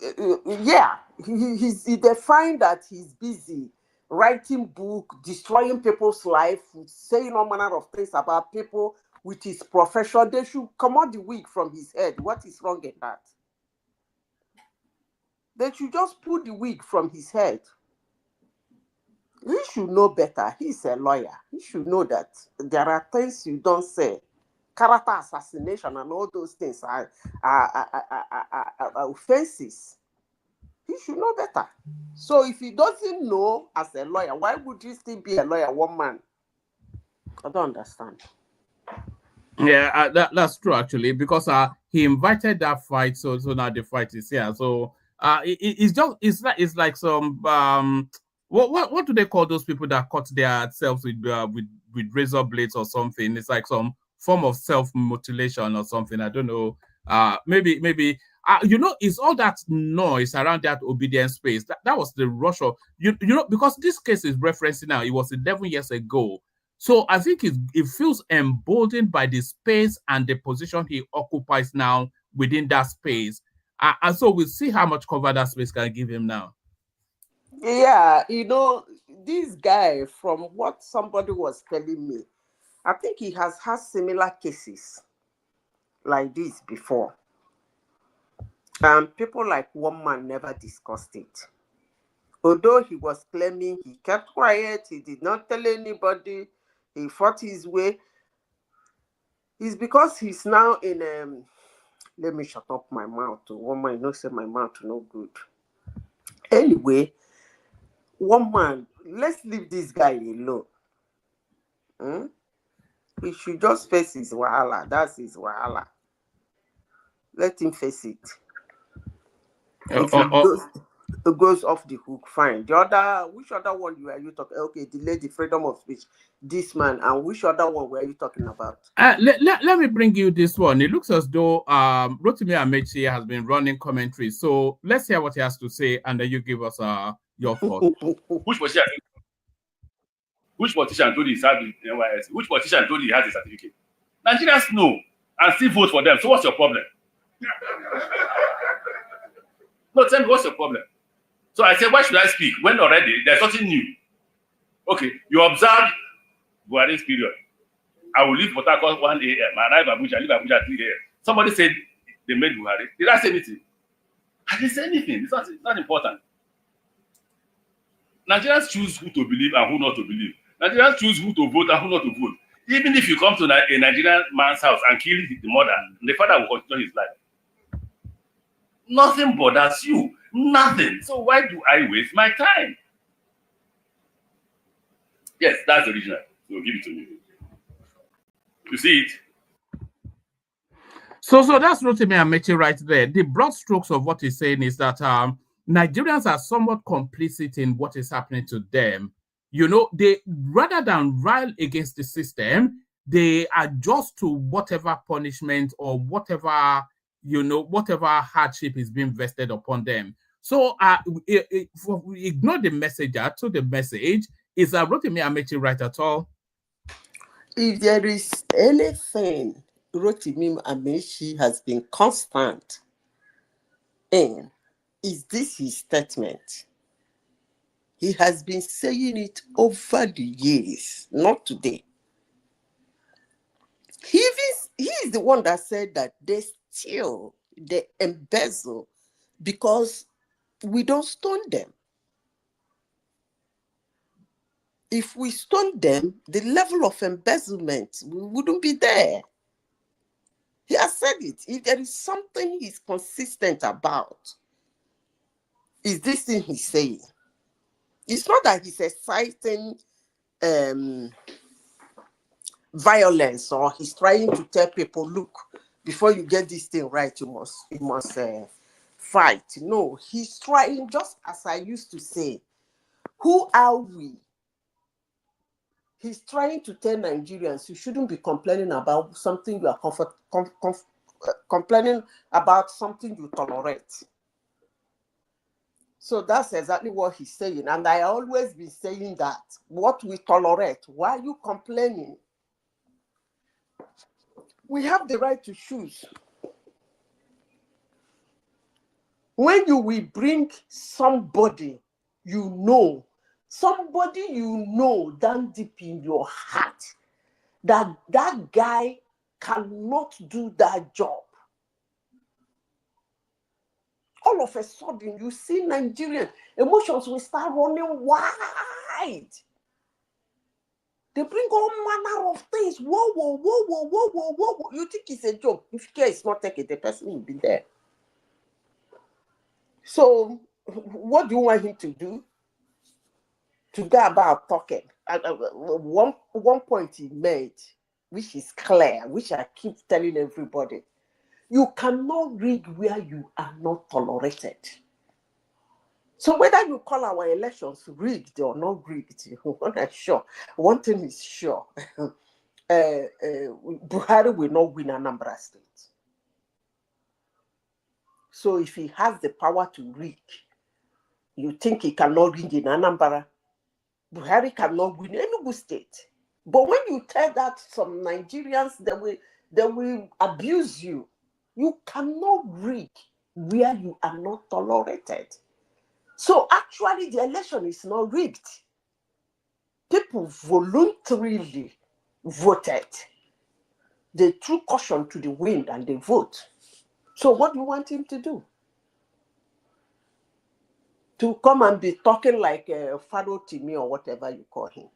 yeah, he defined that he's busy writing book, destroying people's life, saying all manner of things about people with his profession. They should come out the wig from his head. What is wrong in that? They should just pull the wig from his head. He should know better. He's a lawyer. He should know that there are things you don't say. Character assassination and all those things are offenses. He should know better. So if he doesn't know as a lawyer, why would he still be a lawyer, one man? I don't understand. Yeah, that's true actually, because he invited that fight, so now the fight is here. So it's just it's like some what do they call those people that cut their selves with razor blades or something? It's like some form of self mutilation or something. I don't know. Maybe it's all that noise around that obedience space. That was the rush of because this case is referencing now. It was 11 years ago. So I think it feels emboldened by the space and the position he occupies now within that space. And so we'll see how much cover that space can give him now. Yeah, this guy, from what somebody was telling me, I think he has had similar cases like this before. And people like one man never discussed it. Although he was claiming he kept quiet, he did not tell anybody, he fought his way. It's because he's now in let me shut up my mouth. One man, say my mouth no good. Anyway, one man, let's leave this guy alone. He should just face his wahala. That's his wahala. Let him face it. If he goes off the hook, fine. Which other one were you talking? Okay, delay the freedom of speech. This man, and which other one were you talking about? Let me bring you this one. It looks as though Rotimi Amechi has been running commentary. So let's hear what he has to say, and then you give us your thoughts. Which politician told you he has the NYS? Which politician told you he has a certificate? Nigerians know and still vote for them. So what's your problem? No, tell me what's your problem. So I said, why should I speak when already there's nothing new? Okay, you observe Buhari's period. I will leave Port Harcourt 1 a.m. I arrive Abuja, leave Abuja 3 a.m. Somebody said they made Buhari. Did I say anything? I didn't say anything. It's not important. Nigerians choose who to believe and who not to believe. Nigerians choose who to vote and who not to vote. Even if you come to a Nigerian man's house and kill the mother, the father will continue his life. Nothing bothers you. Nothing. So why do I waste my time? Yes, that's the original. So give it to me. You see it? So that's Rotimi Amechi right there. The broad strokes of what he's saying is that Nigerians are somewhat complicit in what is happening to them. They rather than rile against the system, they adjust to whatever punishment or whatever hardship is being vested upon them. So ignore the messenger to the message. Is Rotimi Amechi right at all? If there is anything Rotimi Amechi has been constant in, is this his statement? He has been saying it over the years, not today. He is the one that said that they embezzle because we don't stone them. If we stone them, the level of embezzlement wouldn't be there. He has said it. If there is something he's consistent about, is this thing he's saying. It's not that he's exciting violence or he's trying to tell people, look, before you get this thing right, you must fight. No, he's trying, just as I used to say, who are we? He's trying to tell Nigerians you shouldn't be complaining about something you are complaining about something you tolerate. So that's exactly what he's saying. And I always been saying that. What we tolerate, why are you complaining? We have the right to choose. When you will bring somebody down deep in your heart, that guy cannot do that job. All of a sudden, you see Nigerian emotions will start running wide. They bring all manner of things. Whoa. You think it's a joke. If care is not taken, the person will be there. So, what do you want him to do? To go about talking. One point he made, which is clear, which I keep telling everybody. You cannot rig where you are not tolerated. So whether you call our elections rigged or not rigged, I'm not sure. One thing is sure. Buhari will not win Anambra State. So if he has the power to rig, you think he cannot rig in Anambra? Buhari cannot win Enugu State. But when you tell that some Nigerians, they will abuse you. You cannot rig where you are not tolerated. So actually, the election is not rigged. People voluntarily voted. They threw caution to the wind and they vote. So what do you want him to do? To come and be talking like Pharaoh Timi or whatever you call him?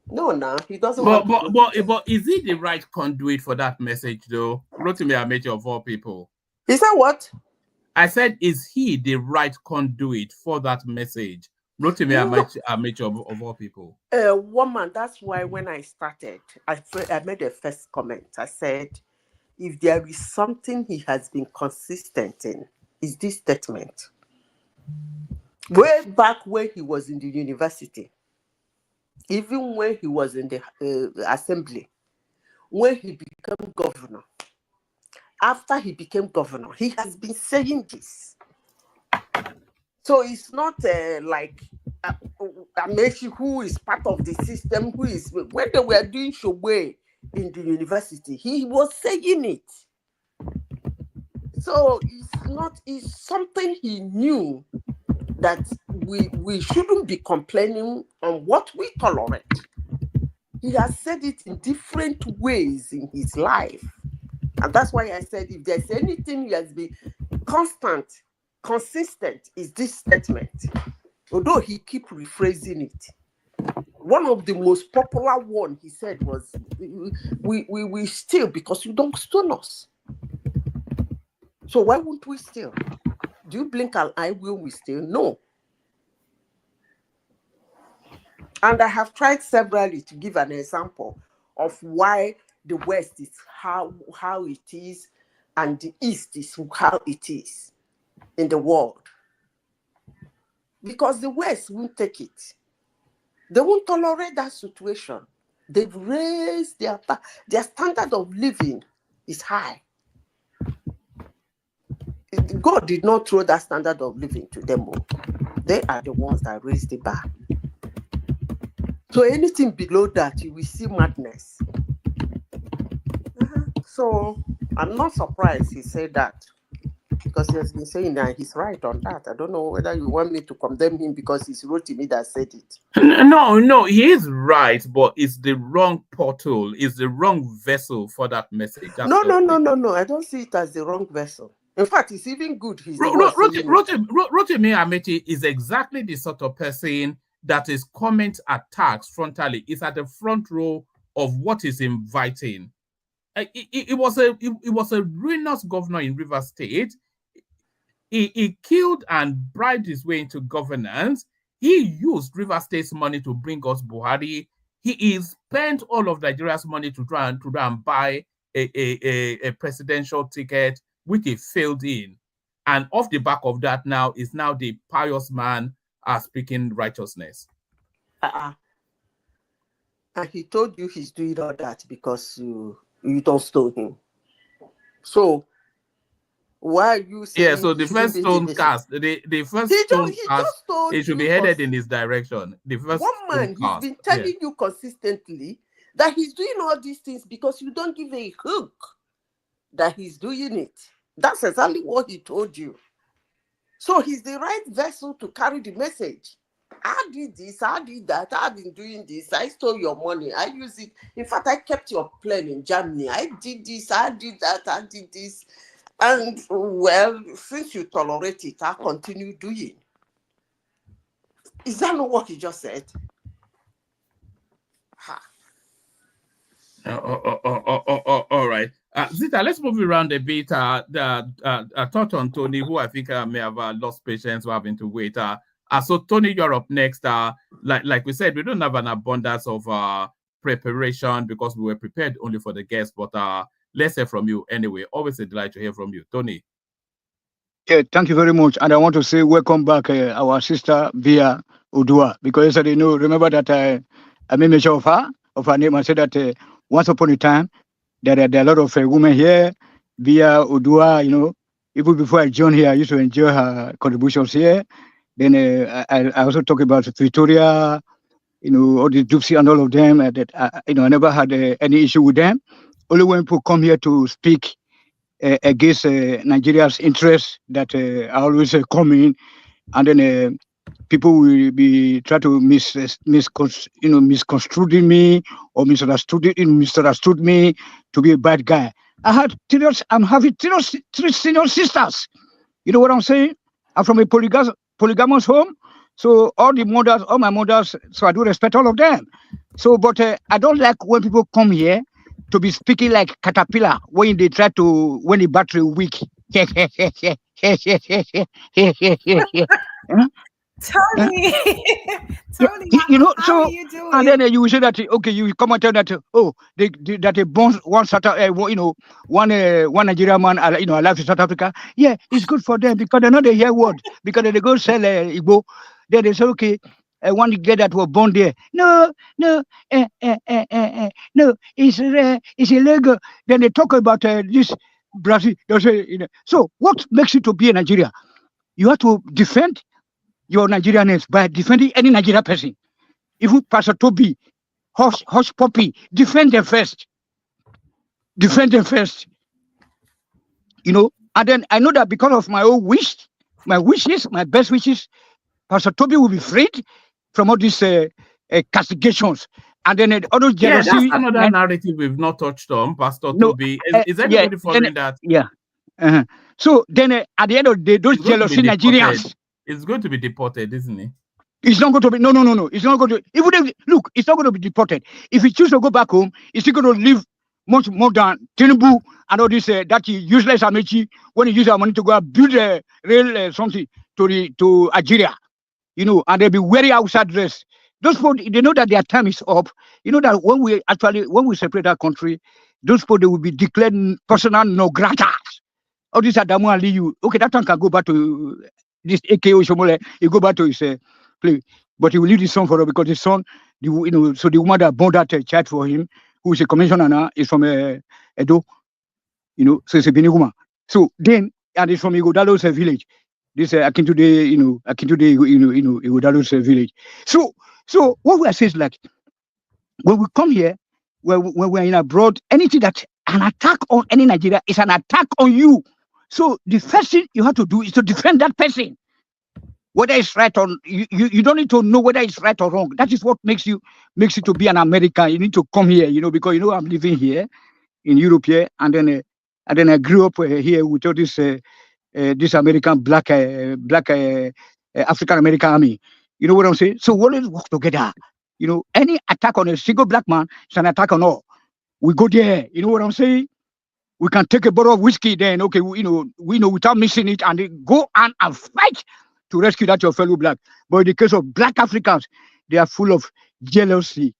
No, he doesn't want to. But is he the right conduit for that message, though? Rotimi Amechi of all people. Is that what? I said, is he the right conduit for that message? Rotimi Amechi of all people. Woman, that's why when I started, I made a first comment. I said, if there is something he has been consistent in, is this statement. Way back when he was in the university, even when he was in the assembly, when he became governor, after he became governor, he has been saying this. So it's not like Amechi, who is part of the system, who is, when they were doing Showunmi in the university, he was saying it. So it's something he knew that we shouldn't be complaining on what we tolerate. He has said it in different ways in his life. And that's why I said, if there's anything he has been consistent, is this statement. Although he keep rephrasing it. One of the most popular one he said was, we steal because you don't stone us. So why won't we steal? Do you blink an eye, will we steal? No. And I have tried severally to give an example of why the West is how it is and the East is how it is in the world. Because the West won't take it. They won't tolerate that situation. They've raised their standard of living is high. God did not throw that standard of living to them all. They are the ones that raised the bar. So anything below that, you will see madness. So I'm not surprised he said that, because he has been saying that he's right on that. I don't know whether you want me to condemn him because it's Rotimi that said it. No, he is right, but it's the wrong portal, it's the wrong vessel for that message. No. I don't see it as the wrong vessel. In fact, it's even good. Rotimi Amechi is exactly the sort of person that is comment attacks frontally. It's at the front row of what is inviting. It was a ruinous governor in Rivers State. He killed and bribed his way into governance. He used Rivers State's money to bring us Buhari. He spent all of Nigeria's money to try and buy a presidential ticket, which he failed in. And off the back of that now is now the pious man speaking righteousness. And he told you he's doing all that because you don't stone him. So why are you saying? Yeah, so the first stone cast, the first stone cast, it should be headed in his direction. The first one man, he's been telling you consistently that he's doing all these things because you don't give a hook that he's doing it. That's exactly what he told you. So he's the right vessel to carry the message. I did this, I did that, I've been doing this, I stole your money, I use it. In fact, I kept your plane in Germany. I did this, I did that, I did this. And well, since you tolerate it, I'll continue doing. Is that not what he just said? All right. Zita, let's move around a bit. I thought on Tony, who I think may have lost patience, we're having to wait. So Tony, you're up next. Like we said, we don't have an abundance of preparation because we were prepared only for the guests. But let's hear from you anyway. Always a delight to hear from you, Tony. Yeah, thank you very much. And I want to say welcome back, our sister Via Udua, because yesterday, remember that I made mention of her name. I said that once upon a time, there are a lot of women here, Via Udua, even before I joined here, I used to enjoy her contributions here. Then I also talk about Victoria, all the Dupsy and all of them. That I never had any issue with them. Only when people come here to speak against Nigeria's interests that I always come in, and then people will be try to misconstrued me or misunderstood me to be a bad guy. I'm having three senior sisters. You know what I'm saying? I'm from a polygamous home, so all my mothers, so I do respect all of them. So, but I don't like when people come here to be speaking like caterpillar when the battery weak. Tony, Tony, how are you doing? And then you will say that okay, you come and tell that that they born one one Nigerian man, alive in South Africa. Yeah, it's good for them because they know they hear word because they go sell Igbo. Then they say okay, I want to get that was born there. No, it's illegal. Then they talk about this Brazil. They say, so what makes you to be a Nigeria? You have to defend your Nigerianness by defending any Nigerian person. Even Pastor Toby, Hush Poppy, defend them first. Defend them first. And then I know that because of my own my best wishes, Pastor Toby will be freed from all these castigations. And then all those jealousy. Yeah, that's another narrative we've not touched on, Pastor Toby. Is anybody following that? Yeah. So then at the end of the day, those jealousy Nigerians. It's going to be deported, isn't it? It's not going to be. No. It's not going to. Even if look, it's not going to be deported. If he chooses to go back home, he's still going to live much more than Tinubu and all this that useless Amechi when he uses our money to go and build a rail something to Algeria, and they'll be wearing outside dress. Those people, they know that their time is up. You know that when we separate our country, those people they will be declared personal no gratas. All this Adamu and Liu. Okay, that one can go back to this AKO Shomole, he go back to his play. But he will leave the son for her because the son, so the woman that born that child for him, who is a commissioner now, is from Edo, so it's a Benin woman. So then, and it's from Igodalo's village. This Akintude, Igodalo's village. So what we are saying is like, when we come here, when we're in abroad, anything that an attack on any Nigeria is an attack on you. So the first thing you have to do is to defend that person. Whether it's right or you don't need to know whether it's right or wrong. That is what makes you to be an American. You need to come here, because I'm living here in Europe here, and then I grew up here with all this American black African American army. You know what I'm saying? So we always work together. Any attack on a single black man is an attack on all. We go there. You know what I'm saying? We can take a bottle of whiskey, then okay, we know without missing it, and go on and fight to rescue that your fellow black. But in the case of black Africans, they are full of jealousy.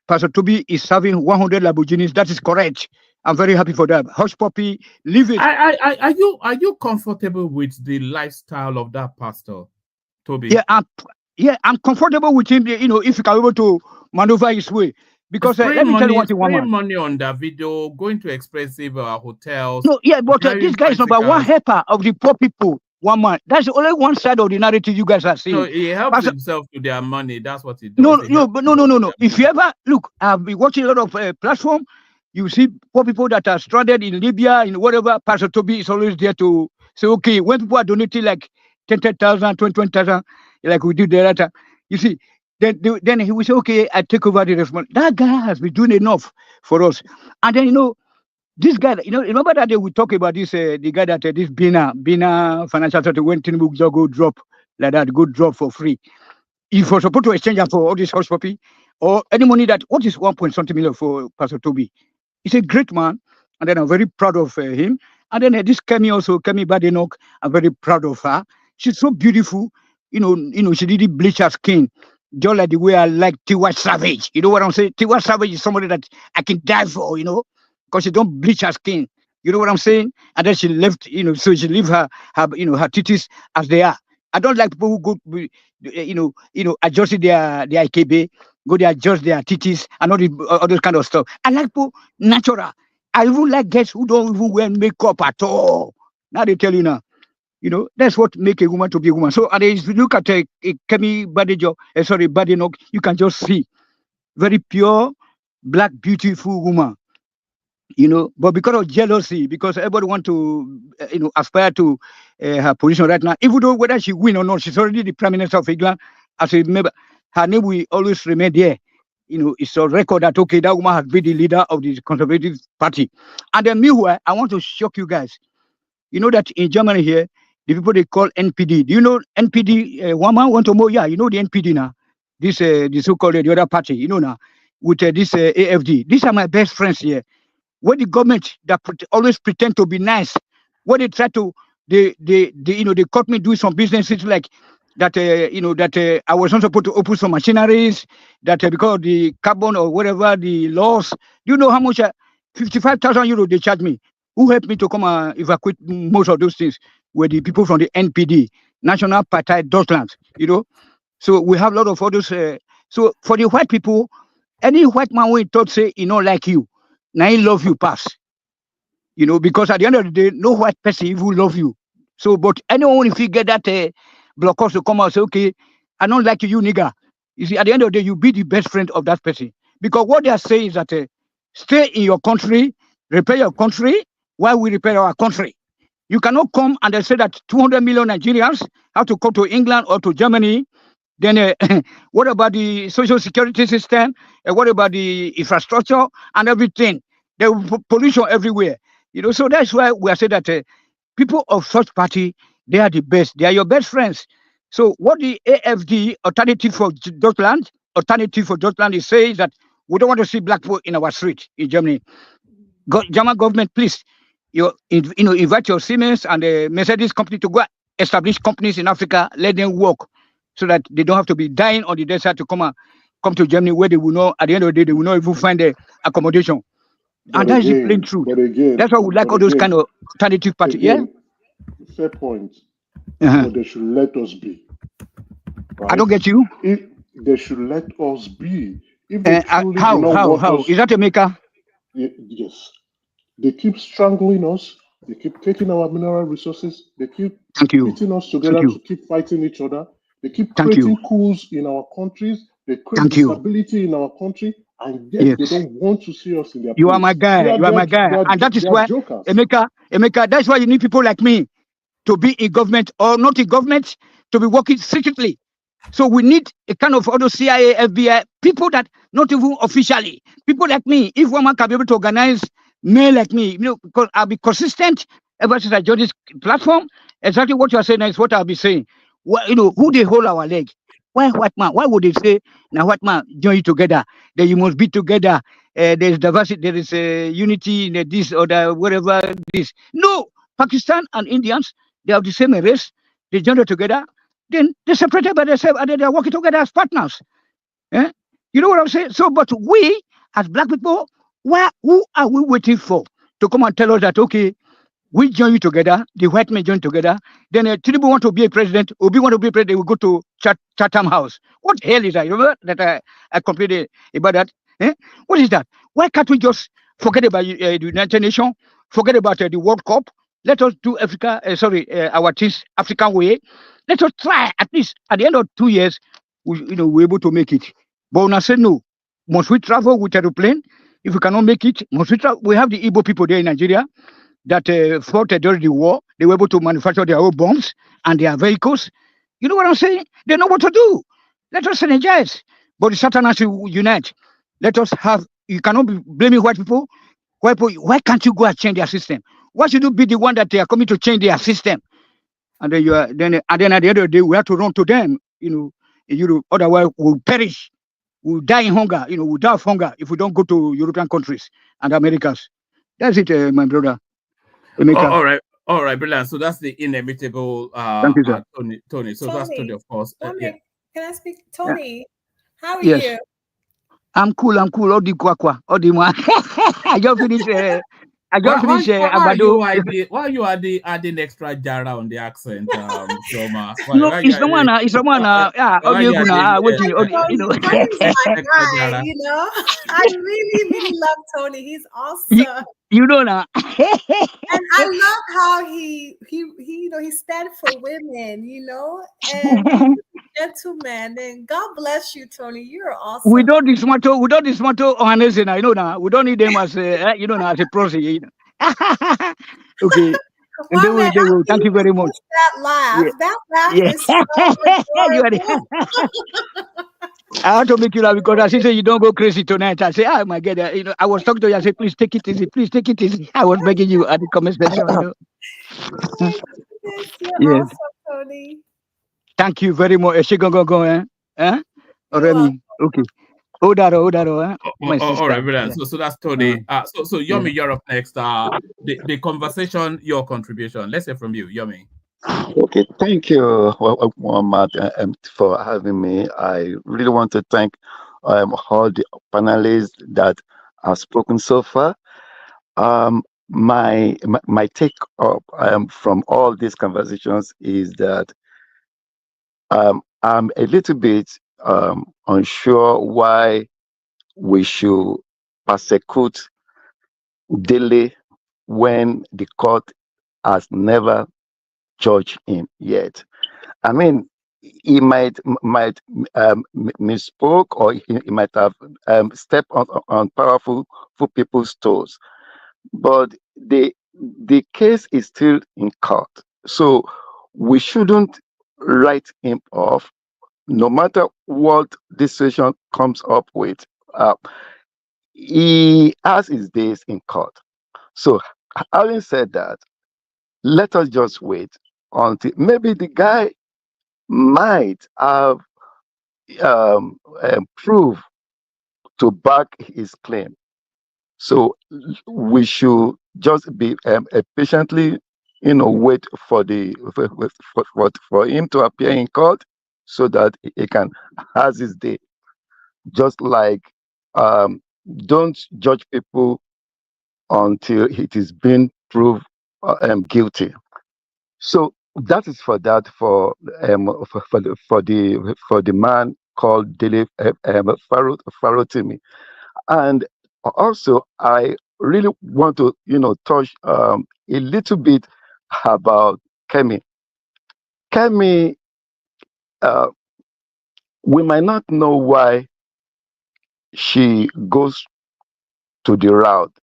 Pastor Toby is serving 100 Lamborghinis. That is correct. I'm very happy for that. Hush Puppy, leave it. Are you comfortable with the lifestyle of that Pastor Toby? Yeah, I'm comfortable with him. If he can be able to maneuver his way. Because let me tell you what you want. Money on that video, going to expensive hotels. No, yeah, but this guy is number one helper of the poor people. One man. That's only one side of the narrative you guys are seeing. So he helps himself to their money. That's what he does. No. If you ever look, I've been watching a lot of platform. You see poor people that are stranded in Libya, in whatever. Pastor Toby is always there to say, okay, when people are donating like 10,000, 20,000, like we did the other time, you see. Then he will say, okay, I take over the responsibility. That guy has been doing enough for us. And then, this guy, remember that day we talk about this, the guy that this Bina Financial Center when Tinubu just go drop like that, go drop for free. If we're supposed to exchange for all this house puppy or any money what is 1.something million for Pastor Toby? He's a great man. And then I'm very proud of him. And then this Kemi Badenoch, I'm very proud of her. She's so beautiful. She didn't bleach her skin. just like the way I like Tiwa Savage. You know what I'm saying? Tiwa Savage is somebody that I can die for, you know, because she don't bleach her skin. You know what I'm saying? And then she left, you know, so she leave her her titties as they are. I don't like people who go, adjusting their IKB, go they adjust their titties and all those kind of stuff. I like people natural. I even like girls who don't even wear makeup at all. Now they tell you now. You know, that's what make a woman to be a woman. So, and if you look at Kemi Badenoch, you can just see very pure, black, beautiful woman. You know, but because of jealousy, because everybody want to, aspire to her position right now, even though whether she win or not, she's already the Prime Minister of England. As a member, her name will always remain there. You know, it's a record that, okay, that woman has been the leader of the Conservative Party. And then meanwhile, I want to shock you guys. You know that in Germany here, the people they call NPD. Do you know NPD? One man want to know, yeah, you know the NPD now. This the so-called the other party, you know now, with this AFD. These are my best friends here. When the government that always pretend to be nice, when they try to, they caught me doing some businesses like that, I was not supposed to open some machineries, that because of the carbon or whatever, the laws. Do you know how much? 55,000 euros they charge me. Who helped me to come and evacuate most of those things were the people from the NPD, National Party Deutschland, you know. So we have a lot of others. So for the white people, any white man will talk say, like you, now he love you pass. You know, because at the end of the day, no white person even love you. So, but anyone, if you get that blockers to come out and say, okay, I don't like you, nigga. You see, at the end of the day, you be the best friend of that person. Because what they are saying is that stay in your country, repair your country, while we repair our country. You cannot come and they say that 200 million Nigerians have to come to England or to Germany. Then what about the social security system? What about the infrastructure and everything? There is pollution everywhere. You know, so that's why we are saying that people of such party, they are the best. They are your best friends. So what the AFD, Alternative for Deutschland is saying that we don't want to see black people in our street in Germany. German government, please, invite your Siemens and the Mercedes company to go establish companies in Africa, let them work so that they don't have to be dying on the desert to come to Germany where they will know, at the end of the day, they will not even find the accommodation. And that's the plain truth. That's why we like all those kind of alternative parties. Yeah? Fair point. But they should let us be. Right? I don't get you. If they should let us be. If they truly how? Want us, is that a maker? Yes. They keep strangling us. They keep taking our mineral resources. They keep putting us together to keep fighting each other. They keep creating coups in our countries. They create instability in our country. And yet they don't want to see us in their place. You are my guy. You are my guy. And that is why, Emeka, that's why you need people like me to be in government or not in government, to be working secretly. So we need a kind of other CIA, FBI, people that not even officially, people like me. If one man can be able to organize men like me, because I'll be consistent ever since I joined this platform. Exactly what you are saying is what I'll be saying. Well, who they hold our leg? Why white man? Why would they say, now white man, join you together? Then you must be together. There's diversity, there is unity in this or that, whatever this. No, Pakistan and Indians, they have the same race. They joined together. Then they separated by themselves and then they're working together as partners. Eh? You know what I'm saying? So, but we, as black people, who are we waiting for to come and tell us that, okay, we join you together, the white men join together, then Tinubu want to be a president, Obi want to be a president, they will go to Chatham House. What the hell is that? You remember that I complained about that? Eh? What is that? Why can't we just forget about the United Nations, forget about the World Cup? Let us do our things African way. Let us try, at least at the end of 2 years, we're able to make it. But when I said no, must we travel with aeroplane? If we cannot make it, must we travel? We have the Igbo people there in Nigeria that fought during the war. They were able to manufacture their own bombs and their vehicles. You know what I'm saying? They know what to do. Let us energize. But the Southerners will unite. Let us have, you cannot be blaming white people. Why can't you go and change their system? Why should you be the one that they are coming to change their system? And then at the end of the day, we have to run to them, otherwise we'll perish. We'll die in hunger, we'll die of hunger if we don't go to European countries and Americas. That's it, my brother. All right, brilliant. So that's the inevitable Thank you, sir. Tony. So that's Tony, of course. Tony, can I speak? Tony, How are Yes. you? I'm cool. All the kwakwa. All the man. I just finished. I just finished Agbado. Why you adding extra jara on the accent, Shoma? No, Why you it's someone. It's someone. Yeah, all why the you guna. adding Waiting. Tony, You know. Tony's my extra guy, jara? you know. I really, really love Tony. He's you, awesome. you know now. And I love how he you know, he stands for women, you know, and he's a gentleman. And God bless you, Tony. You're awesome. We don't dismantle honest, you know now. We don't need them as a, you know, now as a proxy. You know. Okay. And My man, they will. I Thank you very much. that laugh. Yeah. That laugh Yeah. is so You are adorable. I want to make you laugh because I say you don't go crazy tonight. I say, oh my God, you know, I was talking to you. I said, please take it easy. Please take it easy. I was begging you at the comment section. You know. My goodness, you're Yes. awesome, Tony. Thank you very much. She go, eh? Eh? You're welcome. Okay. Odaro, eh? My All sister. right, brilliant. Yeah. So that's Tony. So Yeah. Yomi, you're up next. The conversation, your contribution. Let's hear from you, Yomi. Okay, thank you, Muhammad, for having me. I really want to thank all the panelists that have spoken so far. My take up from all these conversations is that I'm a little bit unsure why we should persecute Dele when the court has never judged him yet. I mean, he might misspoke, or he might have stepped on powerful people's toes, but the case is still in court, so we shouldn't write him off, no matter what decision comes up with. Uh, he has his days in court. So, having said that, let us just wait until maybe the guy might have proof to back his claim. So we should just be patiently, wait for for him to appear in court so that he can has his day. Just like don't judge people until it is being proved guilty. So that is for that for the man called Dele Farotimi. And also I really want to touch a little bit about Kemi. Kemi, uh, we might not know why she goes to the route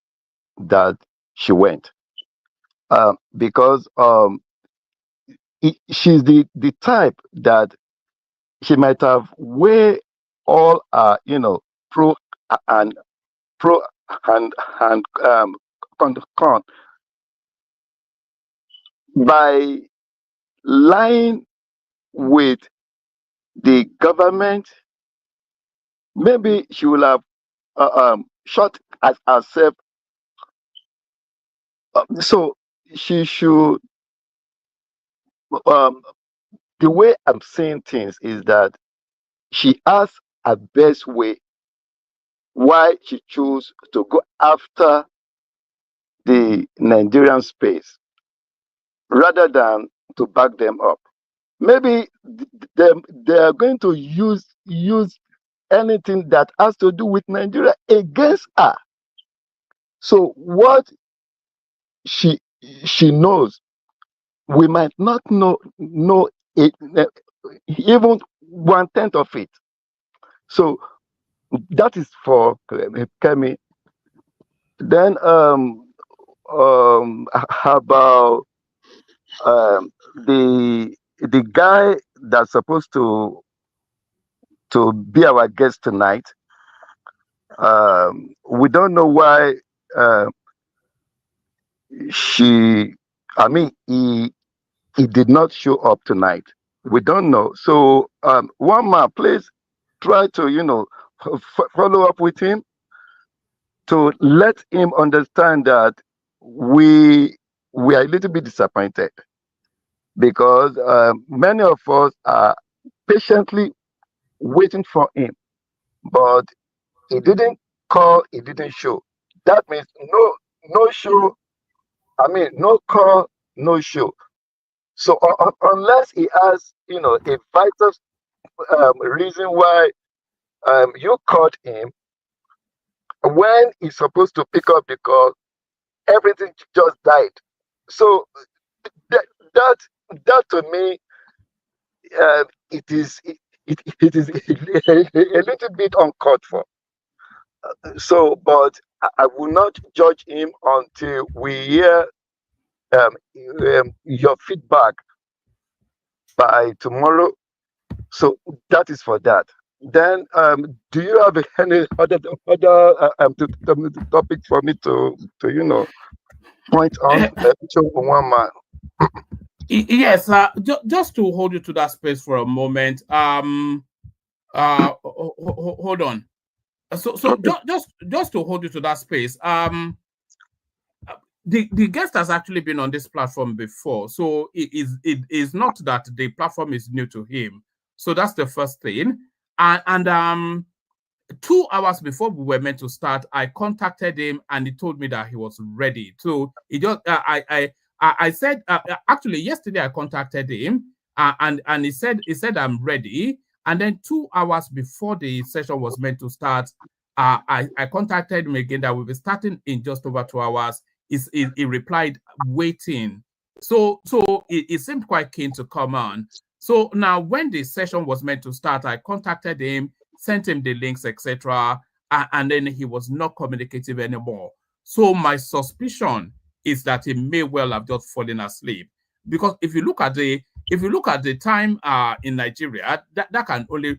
that she went, because she's the type that she might have weighed all pro and pro and con by lying with the government. Maybe she will have shot at herself. So she should. Um, the way I'm saying things is that she has a best way why she chose to go after the Nigerian space rather than to back them up. Maybe they are going to use anything that has to do with Nigeria against her. So what she knows, we might not know it, even 1/10 of it. So that is for Kemi. Then about the guy that's supposed to be our guest tonight. We don't know why she. I mean, he did not show up tonight. We don't know. So one man, please try to follow up with him to let him understand that we are a little bit disappointed because many of us are patiently waiting for him. but he didn't call, he didn't show. That means no show. I mean, no call, no show. So unless he has, a vital reason why you called him when he's supposed to pick up the call, everything just died. So that that, that to me, it is a little bit uncalled for. So, but I will not judge him until we hear your feedback by tomorrow. So that is for that. Then, do you have any other topic for me to point on? One man. Yes, just to hold you to that space for a moment. Hold on. So Okay. just to hold you to that space. The guest has actually been on this platform before, so it is not that the platform is new to him. So that's the first thing. And 2 hours before we were meant to start, I contacted him and he told me that he was ready. So he just I said actually yesterday I contacted him and he said I'm ready. And then 2 hours before the session was meant to start, I contacted him again that we'll be starting in just over 2 hours. He replied waiting. So he seemed quite keen to come on. So now when the session was meant to start, I contacted him, sent him the links, etc., and then he was not communicative anymore. So my suspicion is that he may well have just fallen asleep, because if you look at the time in Nigeria, that can only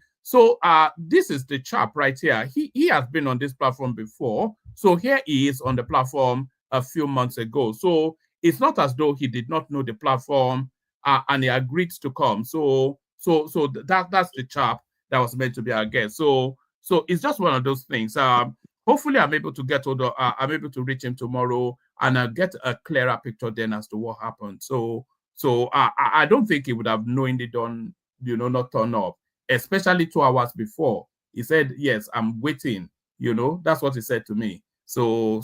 this is the chap right here. He has been on this platform before, so here he is on the platform a few months ago. So it's not as though he did not know the platform and he agreed to come. So that's the chap that was meant to be our guest. So it's just one of those things. Hopefully I'm able to I'm able to reach him tomorrow and I'll get a clearer picture then as to what happened. So I don't think he would have knowingly done, not turn up, especially 2 hours before. He said, yes, I'm waiting. That's what he said to me. So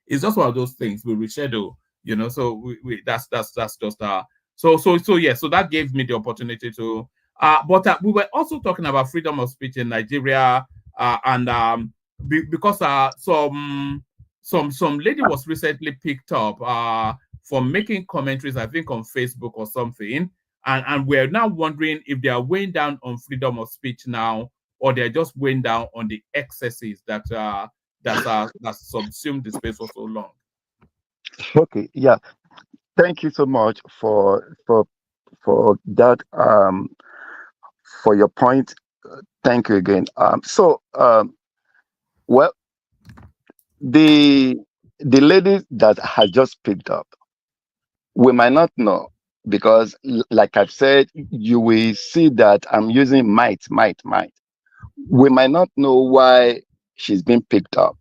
it's just one of those things we reschedule, so we that's just so that gave me the opportunity to but we were also talking about freedom of speech in Nigeria, and because some lady was recently picked up for making commentaries, I think on Facebook or something, and we're now wondering if they are weighing down on freedom of speech now, or they're just weighing down on the excesses that subsumed the space for so long. Okay, yeah. Thank you so much for that. For your point. Thank you again. Well, the lady that has just picked up, we might not know, because like I've said, you will see that I'm using might. We might not know why she's been picked up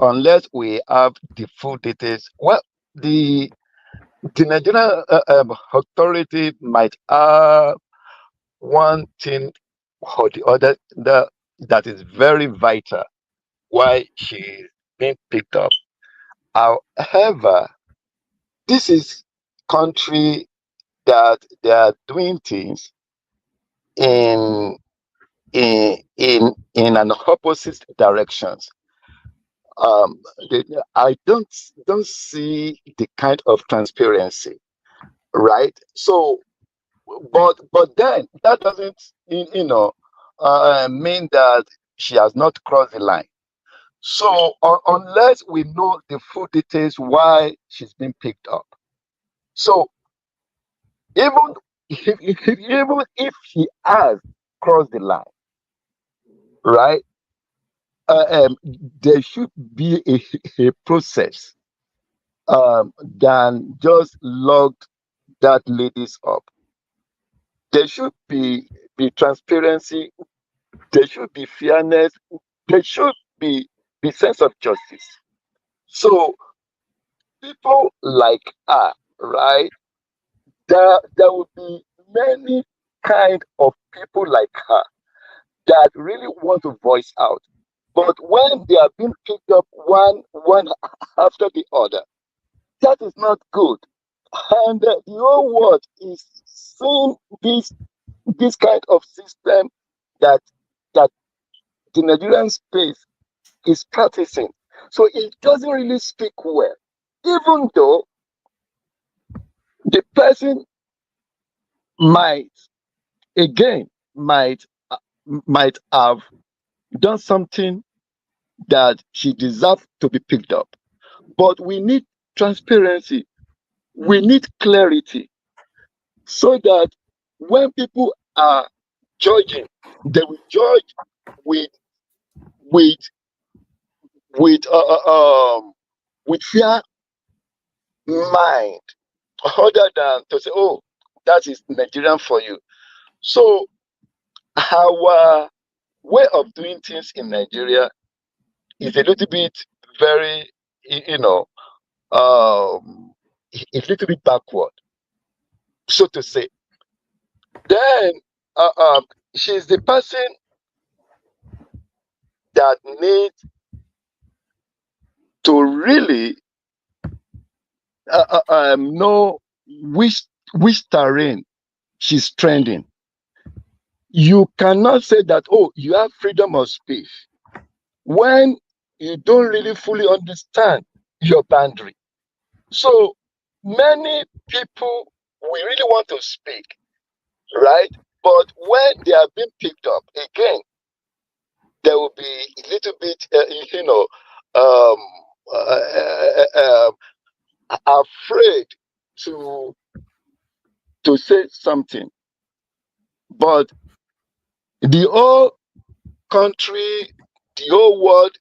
unless we have the full details. Well, the Nigerian authority might have one thing or the other that is very vital why she's being picked up. However, this is country that they are doing things in an opposite directions. I don't see the kind of transparency, right? So, but then that doesn't mean that she has not crossed the line. So unless we know the full details why she's been picked up, so even if she has crossed the line, right? There should be a process than just locked that ladies up. There should be transparency. There should be fairness. There should be the sense of justice. So people like her, right? There will be many kind of people like her that really want to voice out. But when they are being picked up one after the other, that is not good. And the whole world is seeing this kind of system that the Nigerian space is practicing. So it doesn't really speak well, even though the person might have done something that she deserves to be picked up. But we need transparency. We need clarity, so that when people are judging, they will judge with fair mind, other than to say, "Oh, that is Nigerian for you." So our way of doing things in Nigeria is a little bit very, a little bit backward, so to say. Then she's the person that needs to really know which terrain she's trending. You cannot say that, oh, you have freedom of speech when you don't really fully understand your boundary. So many people, we really want to speak, right? But when they are being picked up, again, there will be a little bit, afraid to say something. But the whole country, the whole world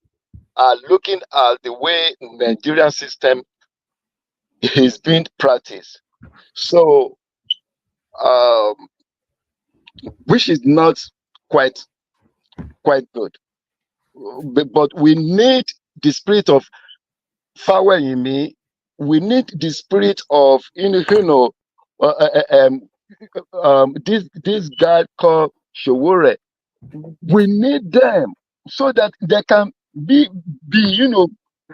are looking at the way Nigerian system is being practiced. So, which is not quite good. But we need the spirit of Fawayimi. We need the spirit of this guy called Showore. We need them so that they can be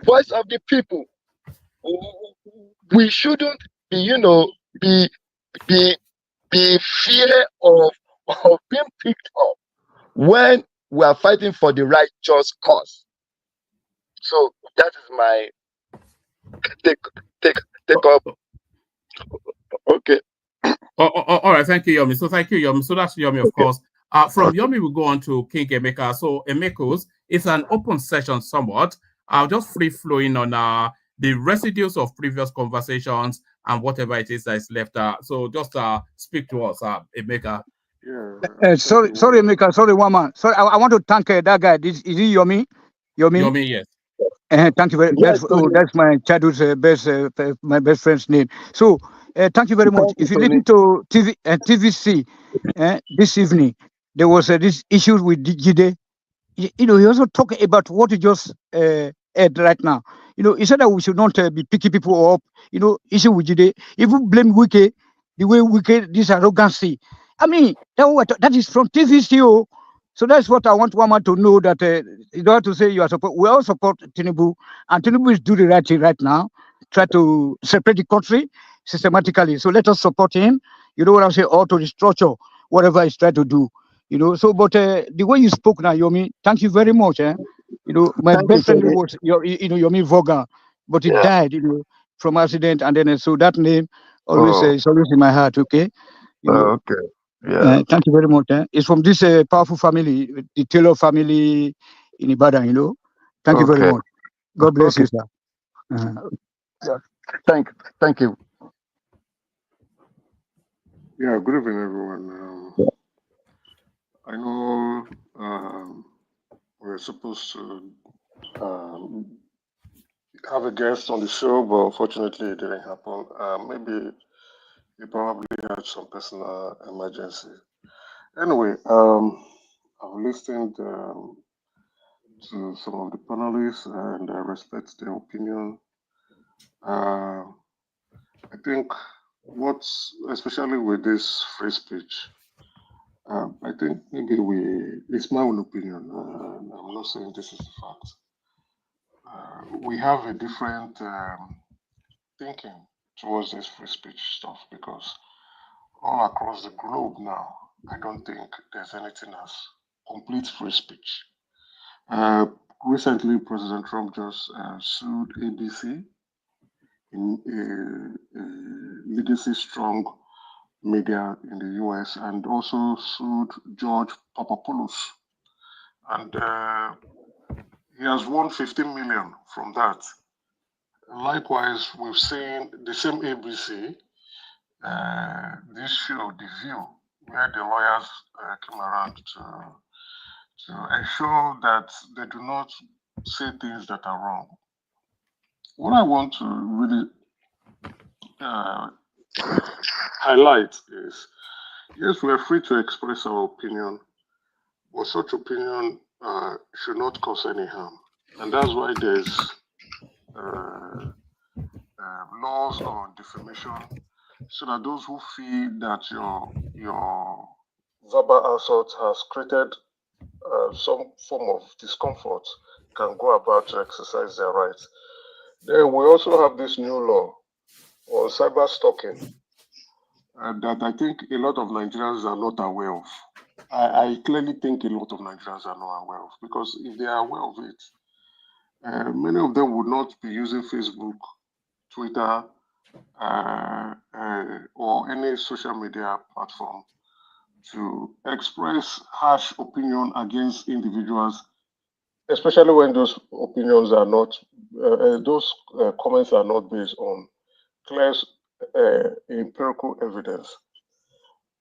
voice of the people. We shouldn't be fear of being picked up when we are fighting for the right just cause. So that is my take up. Okay. All right, thank you, Yomi. So thank you, Yomi. So that's Yomi, of course. From Yomi, we'll go on to King Emeka. So Emekos, it's an open session somewhat. I'll just free flowing on the residues of previous conversations and whatever it is that is left. So just speak to us, Emeka. Yeah. Sorry, Emeka. Sorry, one man. Sorry, I want to thank that guy. Is he Yomi? Yomi, yes. Thank you very much. That's my childhood's my best friend's name. So thank you very much. If you listen to TVC this evening, there was this issue with Jide. He also talked about what you just aired right now. He said that we should not be picking people up. Issue with Jide. Even blame Wike, the way Wike, this arrogancy. I mean, that is from TVC. So that's what I want Wama to know, that you don't have to say you are support. We all support Tinubu, and Tinubu is doing the right thing right now, try to separate the country systematically. So let us support him. You know what I'm saying? Or to restructure whatever he's trying to do. So but the way you spoke now, Yomi, thank you very much. My best friend was Yomi Voga, but he died, from accident, and then so that name always is always in my heart. Okay. Okay. Yeah. Thank you very much. It's from this powerful family, the Taylor family in Ibadan. Thank you very much. God bless you, sir. Thank you. Yeah, good evening, everyone. I know we're supposed to have a guest on the show, but unfortunately it didn't happen. Maybe he probably had some personal emergency. Anyway, I've listened to some of the panelists and I respect their opinion. I think especially with this free speech, I think maybe it's my own opinion. I'm not saying this is the fact. We have a different thinking towards this free speech stuff because all across the globe now, I don't think there's anything as complete free speech. Recently, President Trump just sued ABC in a legacy strong media in the US and also sued George Papadopoulos. And he has won 15 million from that. Likewise, we've seen the same ABC, this show, The View, where the lawyers came around to ensure that they do not say things that are wrong. What I want to really highlight is, yes, we are free to express our opinion, but such opinion should not cause any harm. And that's why there's laws on defamation, so that those who feel that your verbal assault has created some form of discomfort can go about to exercise their rights. Then we also have this new law on cyber stalking that I think a lot of Nigerians are not aware of. I clearly think a lot of Nigerians are not aware of, because if they are aware of it, many of them would not be using Facebook, Twitter, or any social media platform to express harsh opinion against individuals, especially when those opinions are not, those comments are not based on clear empirical evidence.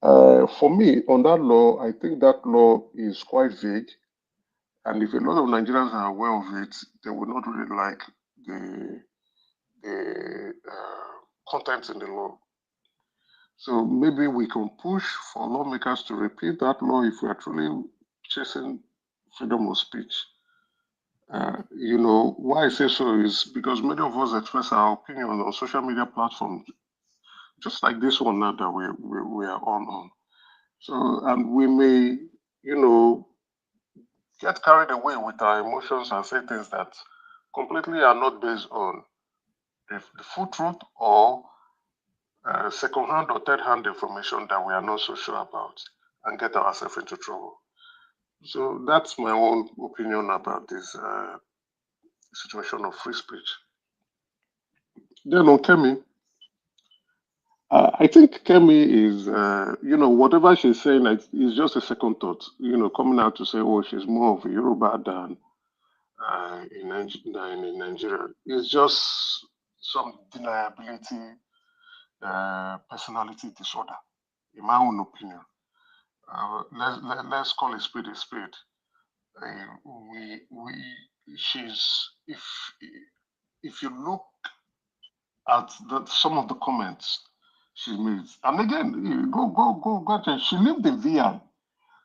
For me, on that law, I think that law is quite vague. And if a lot of Nigerians are aware of it, they would not really like the content in the law. So maybe we can push for lawmakers to repeal that law if we are truly chasing freedom of speech. Why I say so is because many of us express our opinion on social media platforms, just like this one now that we are on. So, and we may, get carried away with our emotions and say things that completely are not based on the full truth or second-hand or third-hand information that we are not so sure about, and get ourselves into trouble. So that's my own opinion about this situation of free speech. Then on Kemi, I think Kemi is, whatever she's saying is just a second thought. Coming out to say, oh, she's more of a Yoruba than in Nigeria. It's just some deniability, personality disorder, in my own opinion. Let's call a spade a spade. If you look at some of the comments she made, and again, go. She lived in VI,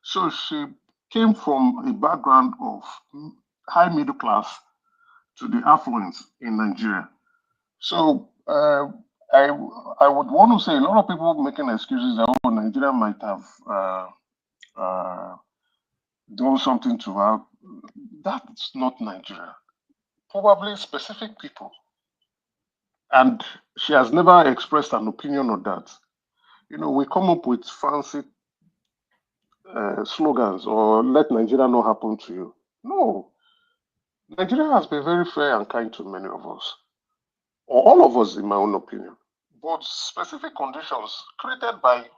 so she came from a background of high middle class to the affluence in Nigeria. So I would want to say a lot of people making excuses that Nigeria might have done something to her. That's not Nigeria. Probably specific people. And she has never expressed an opinion on that. We come up with fancy slogans or let Nigeria not happen to you. No. Nigeria has been very fair and kind to many of us, or all of us, in my own opinion. But specific conditions created by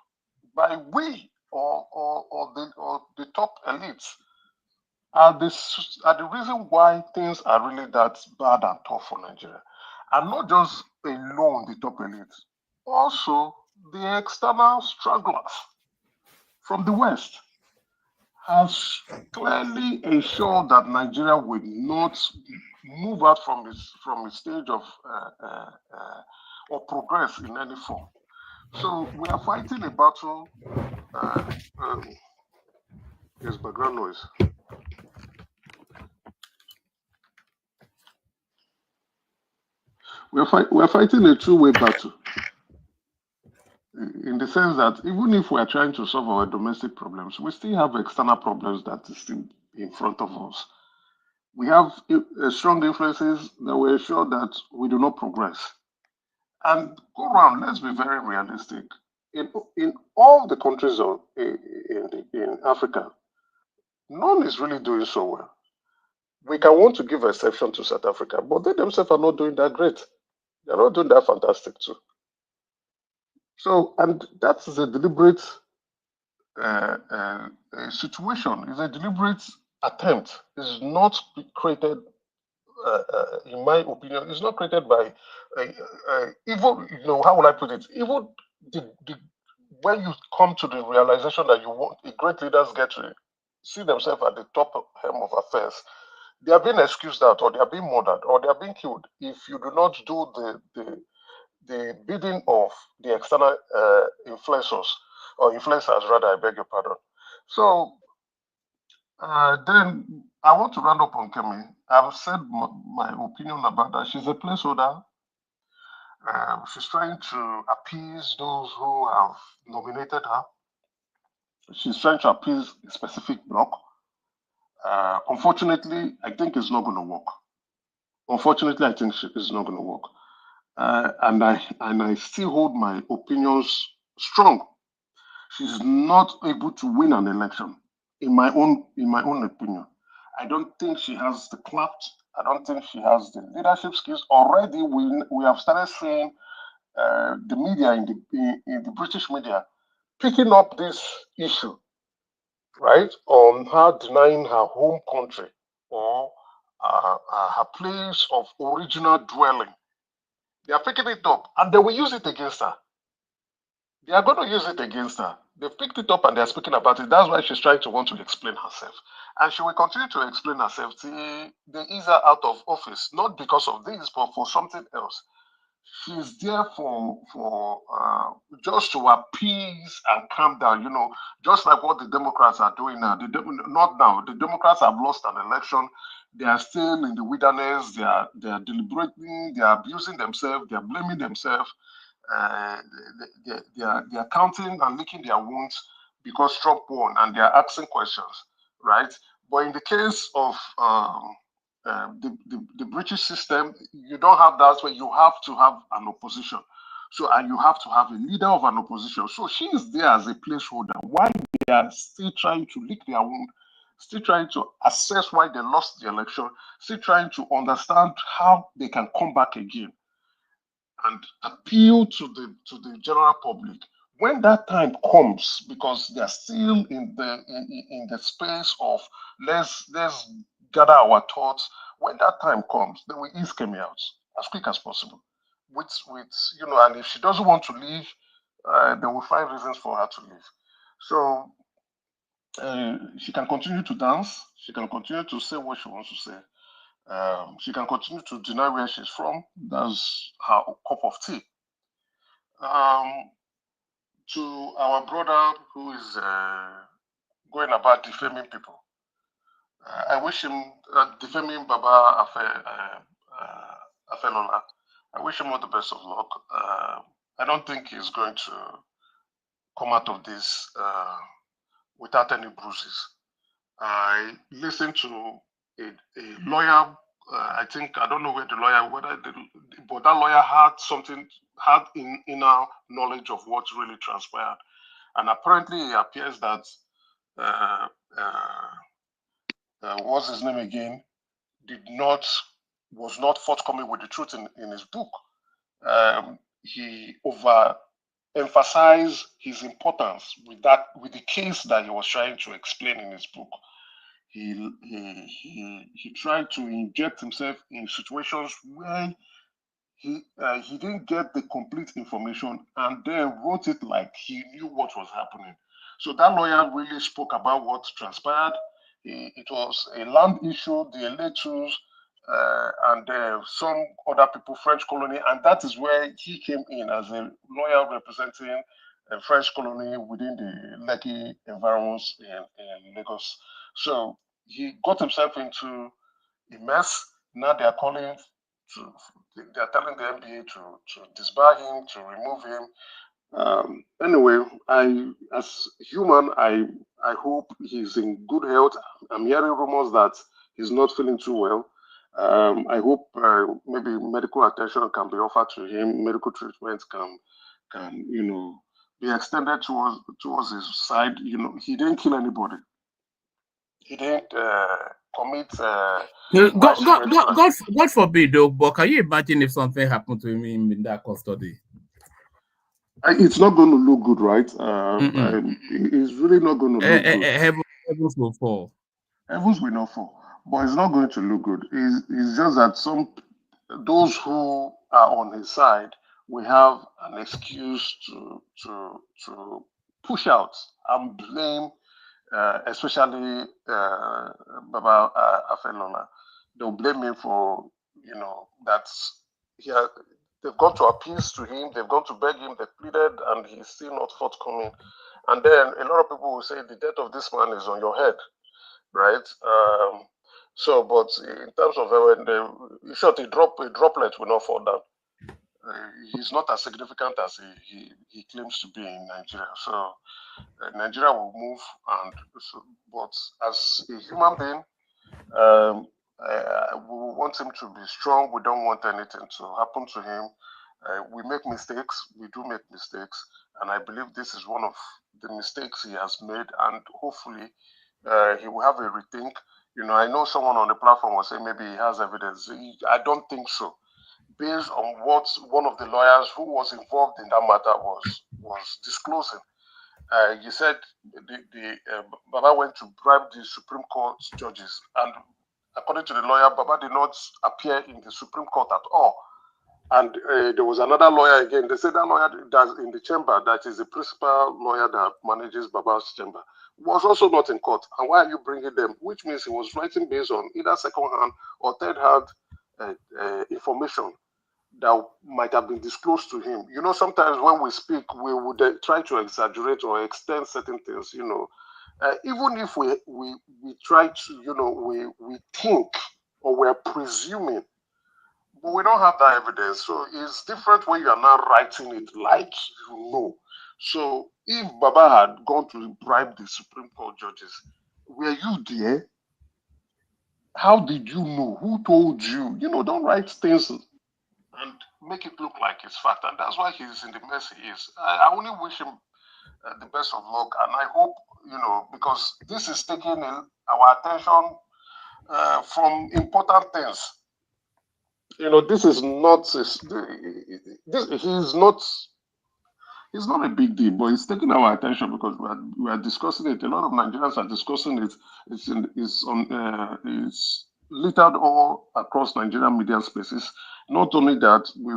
we or the top elites are the reason why things are really that bad and tough for Nigeria. And not just alone the top elites, also the external stragglers from the West has clearly ensured that Nigeria will not move out from its stage of or progress in any form. So we are fighting a battle. Yes, background noise. We're fighting a two-way battle. In the sense sense that even if we are trying to solve our domestic problems, we still have external problems that is still in front of us. We have strong influences that will ensure that we do not progress. And go around, let's be very realistic. In all the countries in Africa, none is really doing so well. We can want to give exception to South Africa, but they themselves are not doing that great. They're not doing that fantastic too. So, and that is a deliberate situation. It's a deliberate attempt. It's not created, in my opinion, it's not created by even, how will I put it? Even when you come to the realization that you want great leaders get to see themselves at the top hem of affairs, they are being excused out, or they are being murdered, or they are being killed if you do not do the bidding of the external influencers, or influencers rather, I beg your pardon. So then I want to round up on Kemi. I've said my opinion about that. She's a placeholder. She's trying to appease those who have nominated her. She's trying to appease a specific bloc. Unfortunately, I think it's not going to work. Unfortunately, I think it's not going to work. And I still hold my opinions strong. She's not able to win an election, in my own opinion. I don't think she has the clout. I don't think she has the leadership skills. Already, we have started seeing the media in the British media picking up this issue, right, on her denying her home country or her place of original dwelling. They are picking it up, and they will use it against her. They are going to use it against her. They've picked it up and they're speaking about it. That's why she's trying to want to explain herself. And she will continue to explain herself till they ease her out of office, not because of this, but for something else. She's there for just to appease and calm down, just like what the Democrats are doing now. Not now. The Democrats have lost an election. They are still in the wilderness. They are deliberating. They are abusing themselves. They are blaming themselves. They are counting and licking their wounds because Trump won, and they are asking questions, right? But in the case of the British system, you don't have that where you have to have an opposition. So, and you have to have a leader of an opposition. So she is there as a placeholder. Why they are still trying to lick their wound, still trying to assess why they lost the election, still trying to understand how they can come back again and appeal to the general public. When that time comes, because they're still in the space of let's gather our thoughts. When that time comes, then we ease Kemi out as quick as possible. With and if she doesn't want to leave, they will find reasons for her to leave. So she can continue to dance. She can continue to say what she wants to say. She can continue to deny where she's from. That's her cup of tea. To our brother who is going about defaming people, I wish him defaming Baba Afelola. I wish him all the best of luck. I don't think he's going to come out of this without any bruises. I listened to a lawyer. I don't know where the lawyer, but that lawyer had inner knowledge of what really transpired, and apparently it appears that what's his name again, was not forthcoming with the truth in his book. He overemphasized his importance with the case that he was trying to explain in his book. He tried to inject himself in situations where he didn't get the complete information, and then wrote it like he knew what was happening. So that lawyer really spoke about what transpired. It was a land issue, the Eletus, and some other people, French colony, and that is where he came in as a lawyer representing a French colony within the Lekki environs in Lagos. So he got himself into a mess. Now they are telling the NBA to disbar him, to remove him. Anyway, as human, I hope he's in good health. I'm hearing rumors that he's not feeling too well. I hope maybe medical attention can be offered to him. Medical treatment can be extended towards his side. He didn't kill anybody. He didn't commit widespread crime. God forbid, though. But can you imagine if something happened to him in that custody? It's not going to look good, right? It's really not going to look good. Heavens will fall. Heavens will not fall, but it's not going to look good. It's just that those who are on his side will have an excuse to push out and blame, especially Baba Afelola. They'll blame him for that's yeah. They've gone to appeals to him, they've gone to beg him, they've pleaded, and he's still not forthcoming. And then a lot of people will say the death of this man is on your head, right? But in terms of when a droplet will not fall down. He's not as significant as he claims to be in Nigeria. So Nigeria will move, but as a human being, we want him to be strong. We don't want anything to happen to him. We make mistakes. We do make mistakes, and I believe this is one of the mistakes he has made. And hopefully, he will have a rethink. I know someone on the platform was saying maybe he has evidence. I don't think so. Based on what one of the lawyers who was involved in that matter was disclosing. You said Baba went to bribe the Supreme Court judges, and according to the lawyer, Baba did not appear in the Supreme Court at all. And there was another lawyer again. They said that lawyer that's in the chamber, that is the principal lawyer that manages Baba's chamber, was also not in court. And why are you bringing them? Which means he was writing based on either second-hand or third-hand information that might have been disclosed to him. Sometimes when we speak, we would try to exaggerate or extend certain things. Even if we try to, we think or we're presuming, but we don't have that evidence. So it's different when you are now writing it like you know. So if Baba had gone to bribe the Supreme Court judges, were you there? How did you know? Who told you? Don't write things and make it look like it's fact. And that's why he's in the mess he is. I only wish him the best of luck. And I hope, because this is taking our attention from important things. This is not, he's not a big deal, but it's taking our attention because we are discussing it. A lot of Nigerians are discussing it. It's littered all across Nigerian media spaces. Not only that, we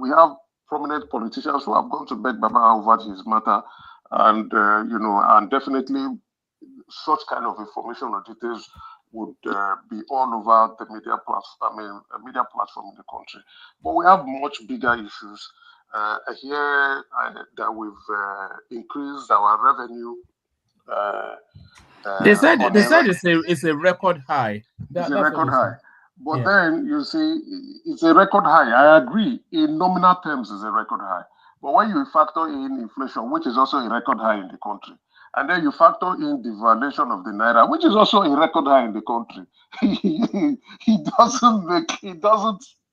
have prominent politicians who have gone to beg Baba over his matter, and and definitely such kind of information or details would be all over the media platform. A media platform in the country. But we have much bigger issues. Here that we've increased our revenue. They said it's a record high. It's a record high. But then you see, it's a record high. I agree. In nominal terms, it's a record high. But when you factor in inflation, which is also a record high in the country, and then you factor in the valuation of the naira, which is also a record high in the country,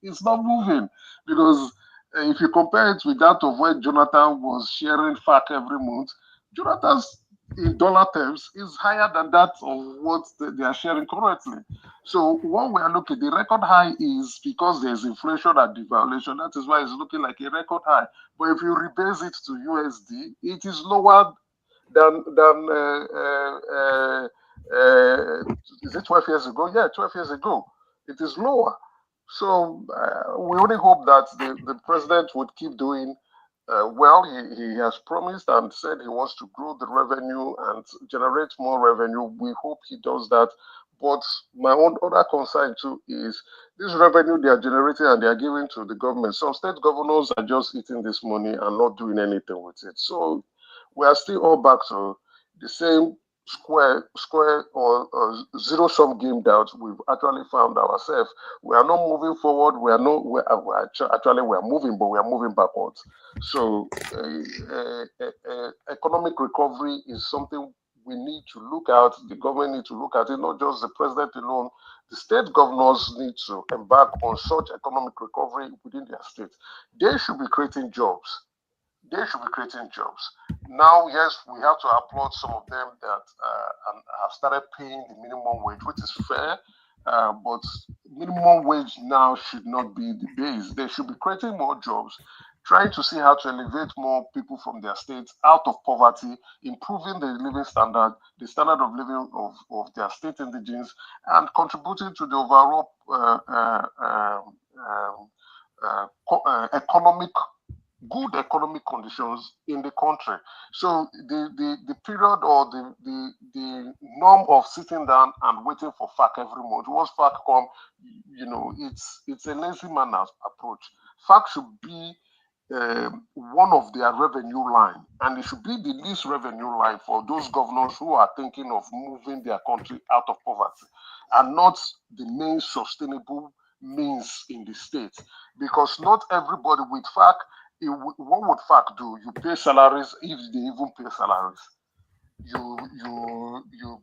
it's not moving. Because if you compare it with that of when Jonathan was sharing FAC every month, Jonathan's in dollar terms is higher than that of what they are sharing currently. So when we are looking, the record high is because there's inflation and devaluation. That is why it's looking like a record high. But if you rebase it to USD, it is lower than is it 12 years ago? Yeah, 12 years ago. It is lower. So we only hope that the president would keep doing well. He has promised and said he wants to grow the revenue and generate more revenue. We hope he does that. But my own other concern too is this revenue they are generating and they are giving to the government. Some state governors are just eating this money and not doing anything with it. So we are still all back to the same square or zero-sum game that we've actually found ourselves. We are not moving forward. We are moving, but we are moving backwards. So economic recovery is something we need to look at. The government need to look at it, not just the president alone. The state governors need to embark on such economic recovery within their state. They should be creating jobs. They should be creating jobs. Now, yes, we have to applaud some of them that have started paying the minimum wage, which is fair. But minimum wage now should not be the base. They should be creating more jobs, trying to see how to elevate more people from their states out of poverty, improving the living standard, the standard of living of their state indigents, and contributing to the overall good economic conditions in the country. So the period or the norm of sitting down and waiting for FAC every month, once FAC come, it's a lazy man's approach. FAC should be one of their revenue line, and it should be the least revenue line for those governors who are thinking of moving their country out of poverty, and not the main sustainable means in the state. Because not everybody with FAC, what would FAC do? You pay salaries, if they even pay salaries. You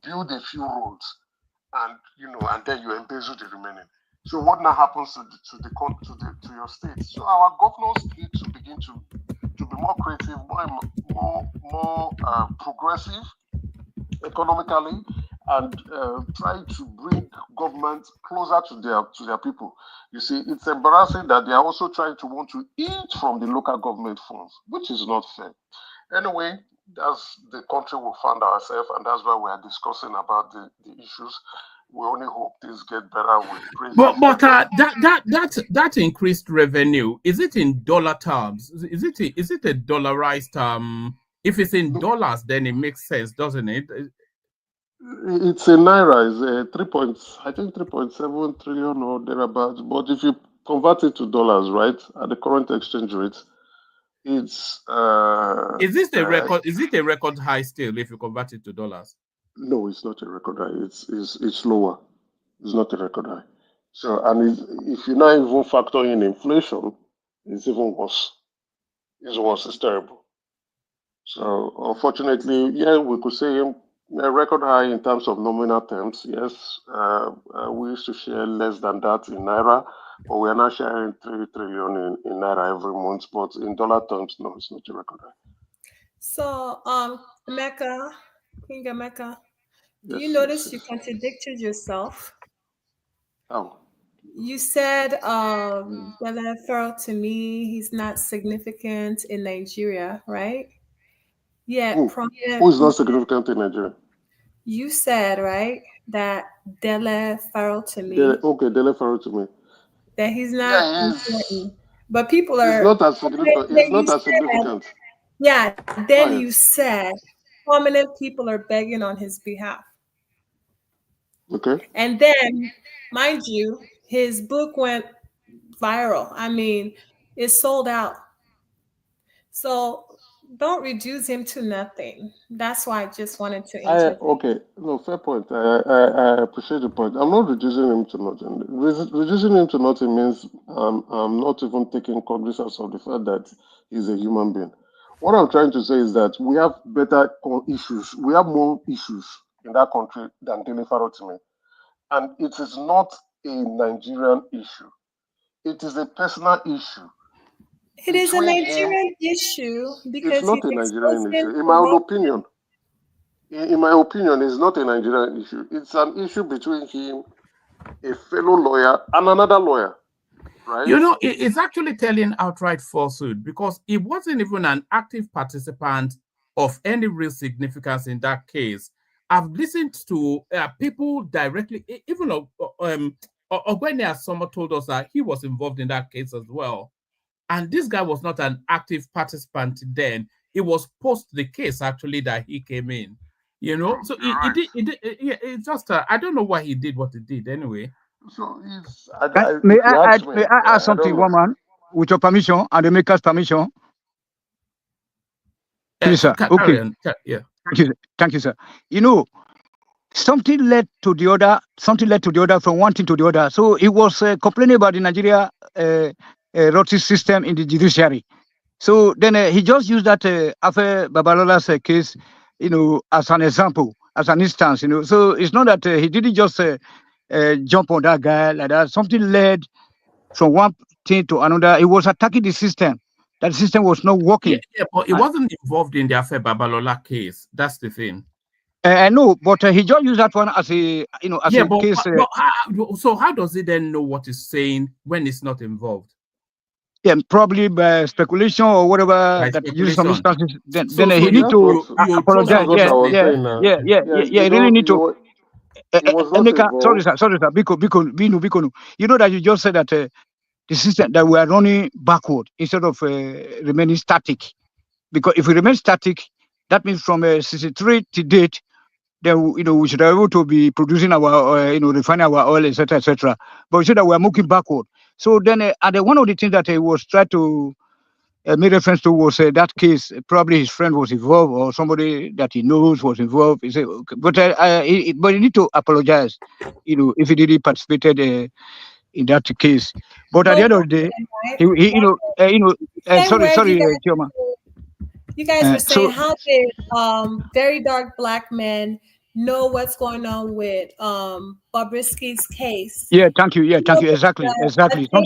build a few roads, and then you embezzle the remaining. So what now happens to your state? So our governors need to begin to be more creative, more progressive economically, and try to bring government closer to their people. You see, it's embarrassing that they are also trying to want to eat from the local government funds, which is not fair. Anyway, that's the country we found ourselves, and that's why we are discussing about the issues. We only hope things get better with great. But that increased revenue, is it in dollar terms? Is it a dollarized if it's in dollars, then it makes sense, doesn't it? It's in naira, it's 3.7 trillion or thereabouts. But if you convert it to dollars, right, at the current exchange rate, it's is this a record? Is it a record high still if you convert it to dollars? No, it's not a record high. It's lower. It's not a record high. So, and if you now even factor in inflation, it's even worse. It's terrible. So, unfortunately, yeah, we could say a record high in terms of nominal terms. Yes, we used to share less than that in naira, but we are now sharing 3 trillion in naira every month. But in dollar terms, no, it's not a record high. So, Emeka, King Emeka, do you notice you contradicted yourself? Oh. You said Dele Ferro, to me, he's not significant in Nigeria, right? Yeah. Who is not significant in Nigeria? You said, right, that Dele Ferro to me. Dele Ferro to me. That he's not important. But people are... He's not as significant. He's not as significant. Yeah, then you said prominent people are begging on his behalf. Okay. And then, mind you, his book went viral. I mean, it sold out. So don't reduce him to nothing. That's why I just wanted to interject. Okay, no, fair point. I appreciate the point. I'm not reducing him to nothing. Reducing him to nothing means I'm not even taking cognizance of the fact that he's a human being. What I'm trying to say is that we have better issues. We have more issues in that country than Dele Ferro to me. And it is not a Nigerian issue. It is a personal issue. It is a Nigerian issue because it's not a Nigerian issue. In my own opinion, it's not a Nigerian issue. It's an issue between him, a fellow lawyer, and another lawyer. Right? You know, it's actually telling outright falsehood because he wasn't even an active participant of any real significance in that case. I've listened to people directly, even Ogwene Asoma told us that he was involved in that case as well. And this guy was not an active participant then. It was post the case actually that he came in. You know, so it's just I don't know why he did what he did anyway. So may I add something, woman, with your permission and the maker's permission? Please, sir. Okay. Thank you, sir. You know, something led to the other. Something led to the other from one thing to the other. So he was complaining about the Nigeria rotten system in the judiciary. So then he just used that Afe Babalola's case, you know, as an example, as an instance, you know. So it's not that he didn't just jump on that guy like that. Something led from one thing to another. He was attacking the system. That system was not working. Yeah, but he wasn't involved in the Afe Babalola case. That's the thing. I know, but he just used that one as a, you know, as a case. So how does he then know what he's saying when he's not involved? Yeah, probably by speculation or whatever that use some instances. Then he need to apologize. Yeah. He really need to. Emeka, sorry, sir. Biko. You know that you just said that the system that we are running backward instead of remaining static. Because if we remain static, that means from 63 to date, then you know we should be able to be producing our you know, refining our oil, etc. But we said that we are moving backward. So then and one of the things that he was trying to made reference to was that case. Probably his friend was involved or somebody that he knows was involved. He said, okay, but he need to apologize, you know, if he didn't participated in that case. But at the end of the day, sorry, Chioma. You guys were saying, how did very dark black men know what's going on with Bobrisky's case? Yeah, thank you. Exactly. Something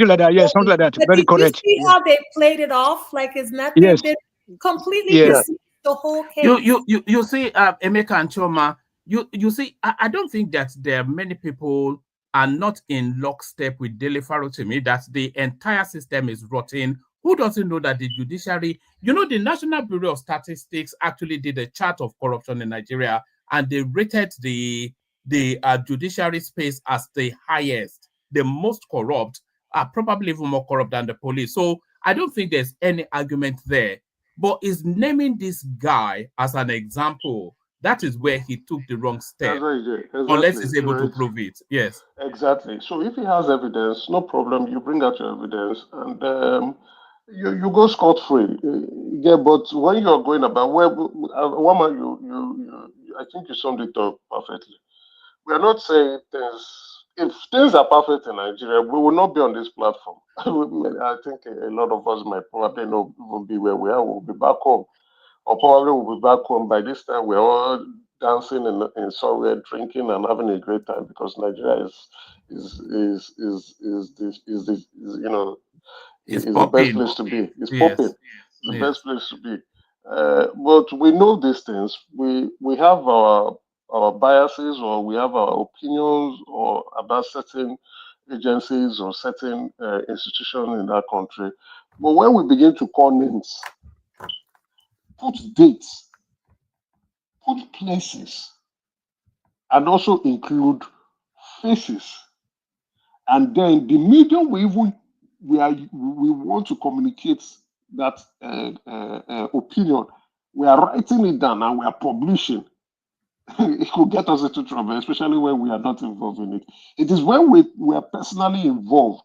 like that. Yeah, something like that. Very correct. You see how they played it off like it's nothing. Yes. They completely deceived the whole case. You see, Emeka and Choma, you see, I don't think that there are many people are not in lockstep with Dele Farotimi, that the entire system is rotten. Who doesn't know that the judiciary, you know, the National Bureau of Statistics actually did a chart of corruption in Nigeria, and they rated the judiciary space as the highest, the most corrupt, probably even more corrupt than the police. So I don't think there's any argument there. But is naming this guy as an example, that is where he took the wrong step. Exactly. Unless he's able to prove it. Yes. Exactly. So if he has evidence, no problem. You bring out your evidence, and you go scot-free. Yeah, but when you're going about, Wama, I think you summed it up perfectly. We are not saying things. If things are perfect in Nigeria, we will not be on this platform. I think a lot of us might probably not even be where we are. We'll be back home, or probably we'll be back home by this time. We're all dancing in somewhere, drinking and having a great time, because Nigeria is you know, is the best place to be. It's popping. It's the best place to be. But we know these things. We have our biases, or we have our opinions, or about certain agencies or certain institutions in that country. But when we begin to call names, put dates, put places, and also include faces, and then the medium we want to communicate that opinion, we are writing it down and we are publishing. It could get us into trouble, especially when we are not involved in it. It is when we are personally involved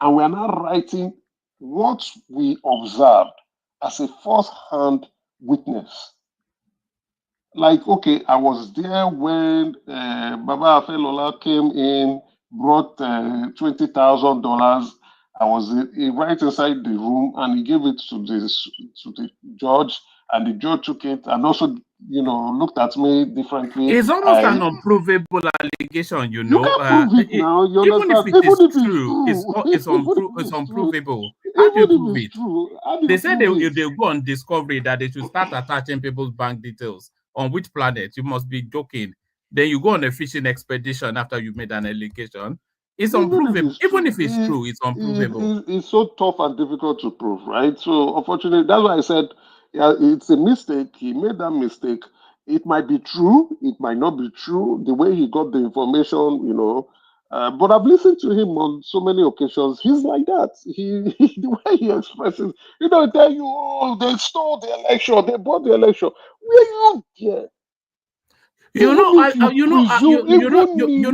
and we are not writing what we observed as a first-hand witness. Like, okay, I was there when Baba Afelola came in, brought $20,000. I was right inside the room, and he gave it to the judge, and the judge took it, and also, you know, looked at me differently. It's almost an unprovable allegation, you know. You can't prove it now. You even if understand? it is true, it's unprovable. How do you prove it? They said they go on discovery that they should start attaching people's bank details. On which planet? You must be joking. Then you go on a fishing expedition after you made an allegation. It's unprovable. Even if it's true, it's unprovable. It's so tough and difficult to prove, right? So unfortunately, that's why I said, yeah, it's a mistake. He made that mistake. It might be true. It might not be true. The way he got the information, you know. But I've listened to him on so many occasions. He's like that. The way he expresses, you know, tell you, oh, they stole the election, they bought the election. Were you there? You know,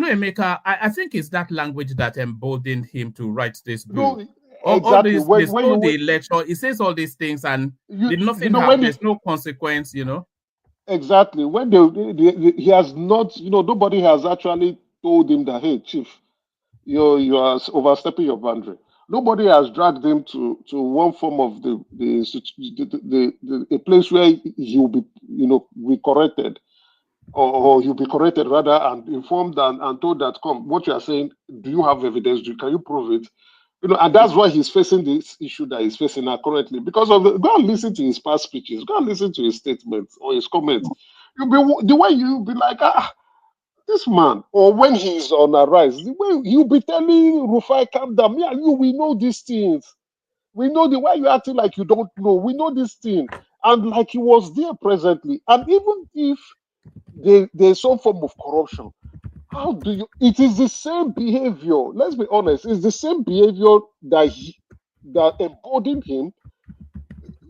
Emeka, I think it's that language that emboldened him to write this book. All this, they stole the election. He says all these things, and did nothing happen. There's no consequence, you know. Exactly. When he has not, nobody has actually told him that, hey, chief, you are overstepping your boundary. Nobody has dragged him to one form of a place where he will be, be corrected, or he'll be corrected rather, and informed and told that, come, what you are saying, do you have evidence? Can you prove it? And that's why he's facing this issue that he's facing now currently. Because of go and listen to his past speeches, go and listen to his statements or his comments. You'll be the way you'll be like, this man, or when he's on a rise, the way you'll be telling Rufai, calm down. Me and you, we know these things. We know the way you're acting like you don't know. We know this thing. And like he was there presently. And even if there's some form of corruption, how do you? It is the same behavior. Let's be honest. It's the same behavior that emboldened him.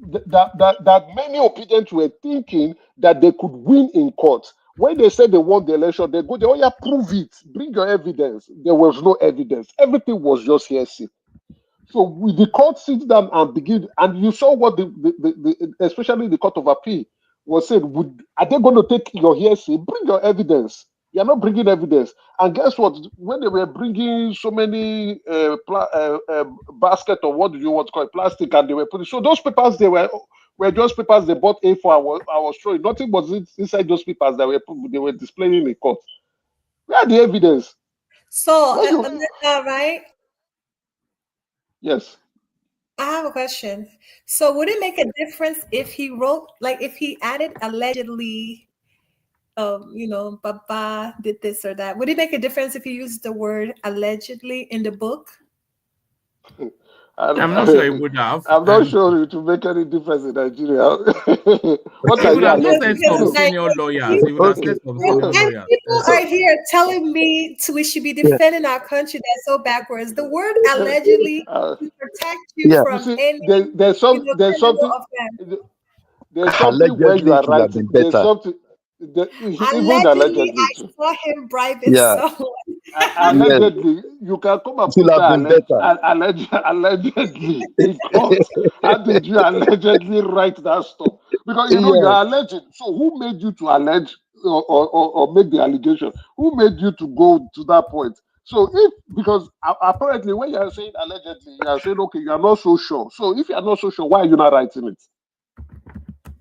That many opponents were thinking that they could win in court. When they said they won the election, they go, oh yeah, prove it, bring your evidence. There was no evidence. Everything was just hearsay. So with the court sits down and begin, and you saw what especially the Court of Appeal was said, are they going to take your hearsay? Bring your evidence. You're not bringing evidence. And guess what? When they were bringing so many basket, or what do you want to call it, plastic, and they were putting, so those papers, they were just papers they bought for. I was showing. Nothing was inside those papers that they were displaying in court. Where are the evidence? So, right? Yes. I have a question. So would it make a difference if he wrote, like if he added allegedly, Baba did this or that? Would it make a difference if he used the word allegedly in the book? I'm not sure it would have. I'm not sure it will make any difference in Nigeria. What he would have said some senior lawyers. He would have said some senior lawyers. People are here telling me we should be defending our country that's so backwards. The word allegedly to protect you from any there's something where you are writing. There's something even allegedly. I saw him bribing someone. Allegedly, you can come and put that allegedly in court. How did you allegedly write that stuff? Because you're alleging. So who made you to allege or make the allegation? Who made you to go to that point? So because apparently when you are saying allegedly, you are saying, okay, you are not so sure. So if you are not so sure, why are you not writing it?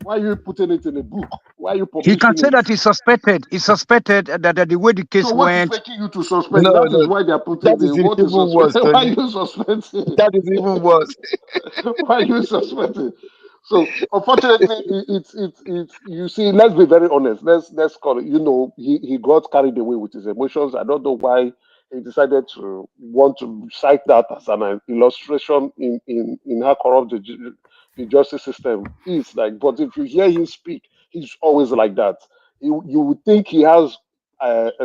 Why are you putting it in a book? Why are you publishing it? He can say that he's suspected. He's suspected that the way the case so what went. Is making you to suspect? That is why they are putting the what is suspected. Why are you suspecting? That is even worse. Why are you suspecting? So unfortunately, it's you see. Let's be very honest. Let's call it. He got carried away with his emotions. I don't know why he decided to want to cite that as an illustration in how corrupt the justice system is. Like, but if you hear him speak, he's always like that. You would think he has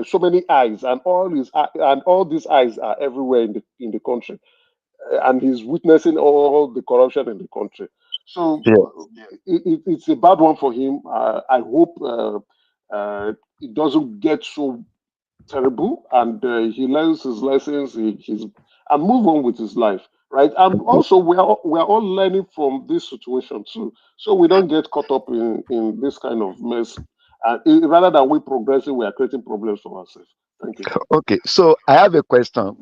so many eyes, and all these eyes are everywhere in the country, and he's witnessing all the corruption in the country. So it's a bad one for him. I hope it doesn't get so terrible, and he learns his lessons. And move on with his life, right? And also, we're all learning from this situation too, so we don't get caught up in this kind of mess. Rather than we progressing, we are creating problems for ourselves. Thank you. Okay, so I have a question.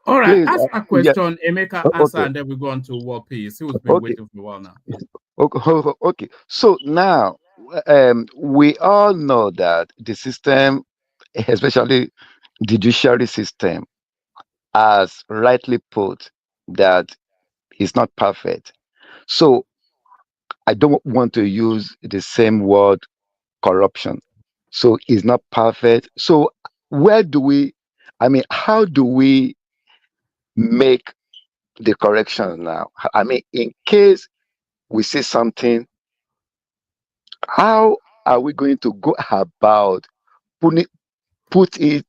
All right, ask a question, Emeka answer, and then we go on to War Peace. He was been waiting for a while now. Okay. So now, we all know that the system, especially the judiciary system, as rightly put, that is not perfect. So I don't want to use the same word corruption. So it's not perfect. So how do we make the correction now? I mean, in case we see something, how are we going to go about put it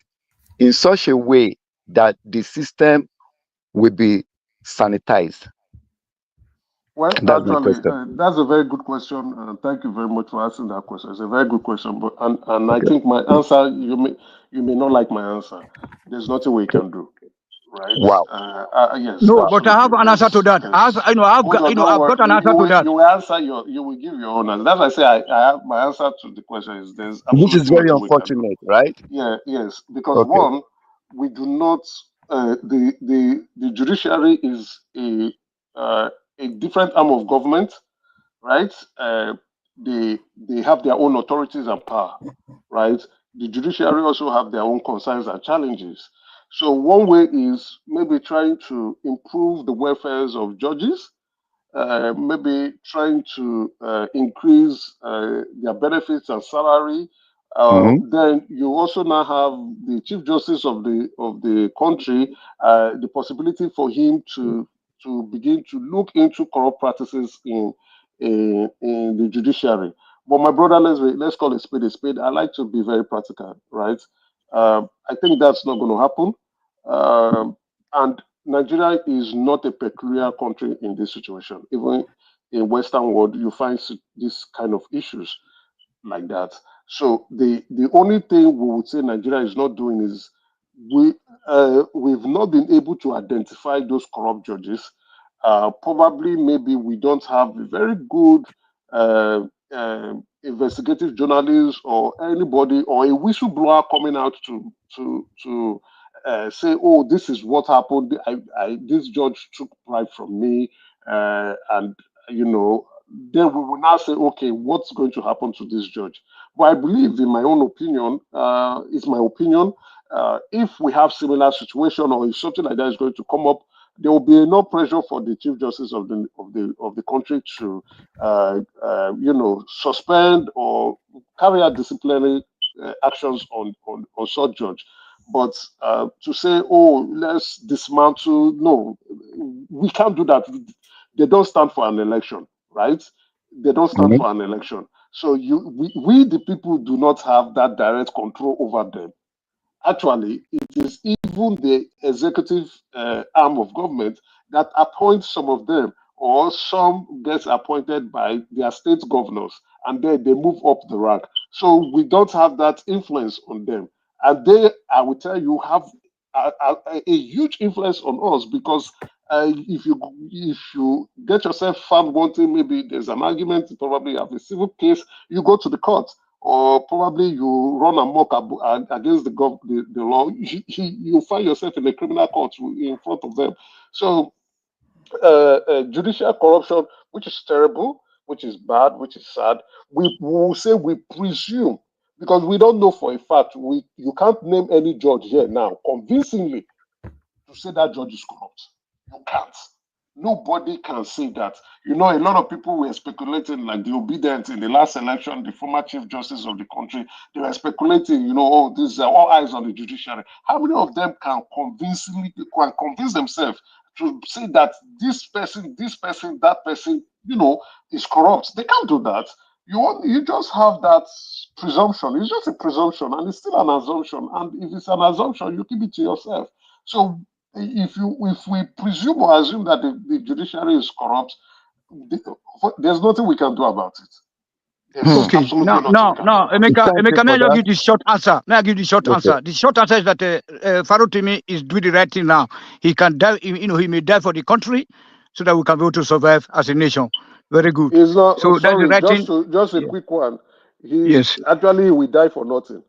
in such a way that the system will be sanitized? Well, actually, that's a very good question. Thank you very much for asking that question. It's a very good question, but I think my answer, you may not like my answer. There's nothing we can do. right? Wow. Yes, No, but I have absolutely. an answer to that. I've Hold on, don't I've worry. got an answer to that. You will answer you will give your own answer. That's why I say I have my answer to the question is there's Which is absolutely very nothing we can do. unfortunate, right? Yeah, yes, because Okay. one, we do not. The judiciary is a different arm of government, right? They have their own authorities and power, right? The judiciary also have their own concerns and challenges. So one way is maybe trying to improve the welfares of judges, maybe trying to increase their benefits and salary. Mm-hmm. Then you also now have the chief justice of the country, the possibility for him to begin to look into corrupt practices in the judiciary. But my brother, let's call it spade a spade. I like to be very practical, right? I think that's not going to happen. And Nigeria is not a peculiar country in this situation. Even in Western world, you find this kind of issues like that. So the only thing we would say Nigeria is not doing is we've not been able to identify those corrupt judges. Probably maybe we don't have a very good uh, investigative journalist or anybody or a whistleblower coming out to say, oh, this is what happened. This judge took bribe from me, and you know, then we will now say, okay, what's going to happen to this judge? But I believe, in my own opinion, it's my opinion. If we have similar situation or if something like that is going to come up, there will be enough pressure for the chief justice of the country to, suspend or carry out disciplinary actions on such judge. But to say, oh, let's dismantle, no, we can't do that. They don't stand for an election, right? They don't stand for an election. So we the people do not have that direct control over them. Actually, it is even the executive arm of government that appoints some of them, or some gets appointed by their state governors, and then they move up the rank. So we don't have that influence on them, and they, I will tell you, have a huge influence on us because if you get yourself found wanting, maybe there's an argument, you probably have a civil case, you go to the court or probably you run amok against the law, you find yourself in a criminal court in front of them. So judicial corruption, which is terrible, which is bad, which is sad, we will say we presume because we don't know for a fact. You can't name any judge here now convincingly to say that judge is corrupt. You can't. Nobody can say that. You know, a lot of people were speculating, like the obedient in the last election, the former chief justice of the country, they were speculating, you know, oh, these are all eyes on the judiciary. How many of them can convince themselves to say that this person, that person, you know, is corrupt? They can't do that. You just have that presumption. It's just a presumption, and it's still an assumption. And if it's an assumption, you keep it to yourself. So if we presume or assume that the judiciary is corrupt, there's nothing we can do about it. There's Okay. absolutely Now, nothing we can do about it. Emeka, may I just give the short answer? May I give the short Okay. answer? The short answer is that Farotimi is doing the right thing now. He can die. You know, he may die for the country, so that we can be able to survive as a nation. Very good. It's not. So that's the Sorry, right thing. just a Yeah. quick one. Yes. He will die for nothing.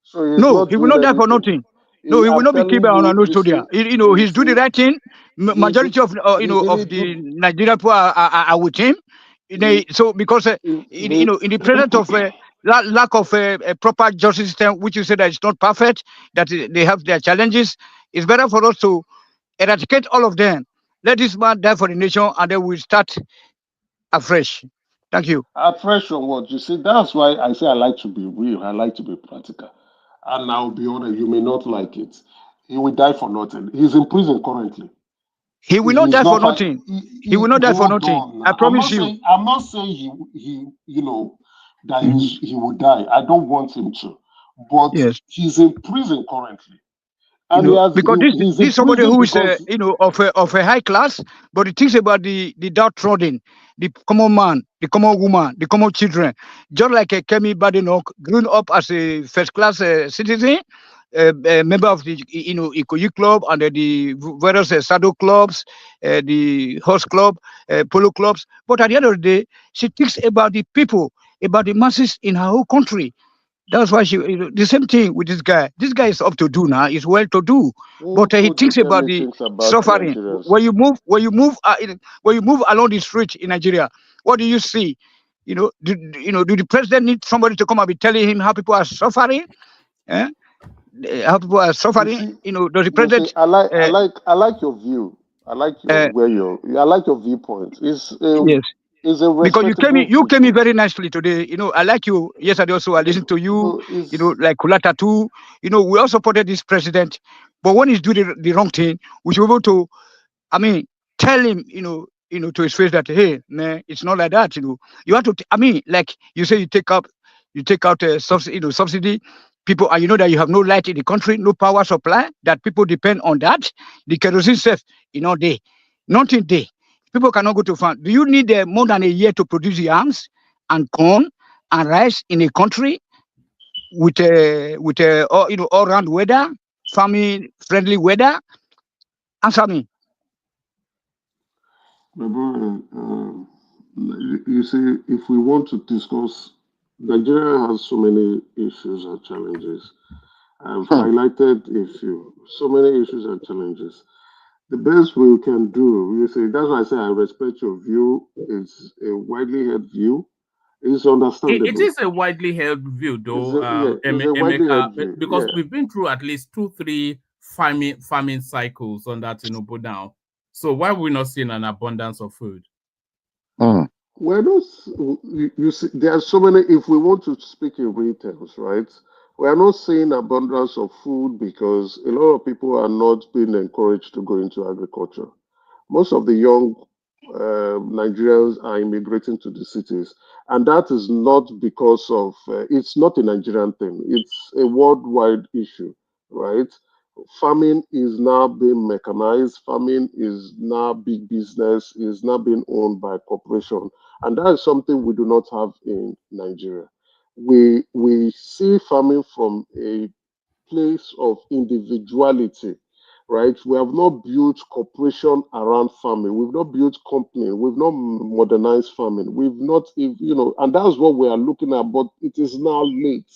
So he's No, not he will doing not die for anything. nothing. No, he will I'm not be killed telling by you, an soldier. you He's doing the see, right thing. he Majority did, of he of didn't the do. Nigerian people are with him. So because in the presence of lack of a proper justice system, which you said that it's not perfect, that they have their challenges, it's better for us to eradicate all of them. Let this man die for the nation, and then we'll start afresh. Thank you. Afresh on what? You see, that's why I say I like to be real. I like to be practical. And I'll be honest, you may not like it. He will die for nothing. He's in prison currently. He will If not he's die for not, nothing. He will not die for hold nothing. on. I promise you. I'm not saying he that he will die. I don't want him to, but Yes. he's in prison currently, and Because he's this in somebody prison who is because of a high class, but he thinks about the downtrodden, the common man, the common woman, the common children. Just like Kemi Badenoch, grown up as a first class citizen, member of the Ikoyi club and the various saddle clubs, the horse club, polo clubs. But at the end of the day, she thinks about the people, about the masses in her whole country. That's why she the same thing with this guy. This guy is up to do now. He's well to do, but he thinks about the suffering. When you move along the street in Nigeria, what do you see? Do the president need somebody to come and be telling him how people are suffering? Eh? How people are suffering? Does the president? I like your view. I like your I like your viewpoint. Yes. Is a because you came respectable in very nicely today. I like you. Yesterday also I listened to you. Like Kulata too. We all supported this president, but when he's doing the wrong thing, we should be able to, tell him, to his face that, hey man, it's not like that. You have to. Like you say, you take out subsidy. People, and you know that you have no light in the country, no power supply. That people depend on that. The kerosene self, day, nothing day. People cannot go to farm. Do you need more than a year to produce yams and corn and rice in a country with all round weather, farming friendly weather? Answer me. My brother, you see, if we want to discuss, Nigeria has so many issues and challenges. I've highlighted a few. So many issues and challenges. The best we can do, you see, that's why I say I respect your view. It's a widely held view. It's understandable. It is a widely held view, though, it's a widely held view. because we've been through at least 2-3 farming cycles on that Tinubu now. So why are we not seeing an abundance of food? We're not. You see, there are so many. If we want to speak in retails, right? We are not seeing abundance of food because a lot of people are not being encouraged to go into agriculture. Most of the young Nigerians are immigrating to the cities, and that is not because of. It's not a Nigerian thing. It's a worldwide issue, right? Farming is now being mechanized. Farming is now big business. Is now being owned by corporation, and that is something we do not have in Nigeria. We see farming from a place of individuality, right? We have not built corporation around farming. We've not built company. We've not modernized farming. We've not, and that's what we are looking at. But it is now late,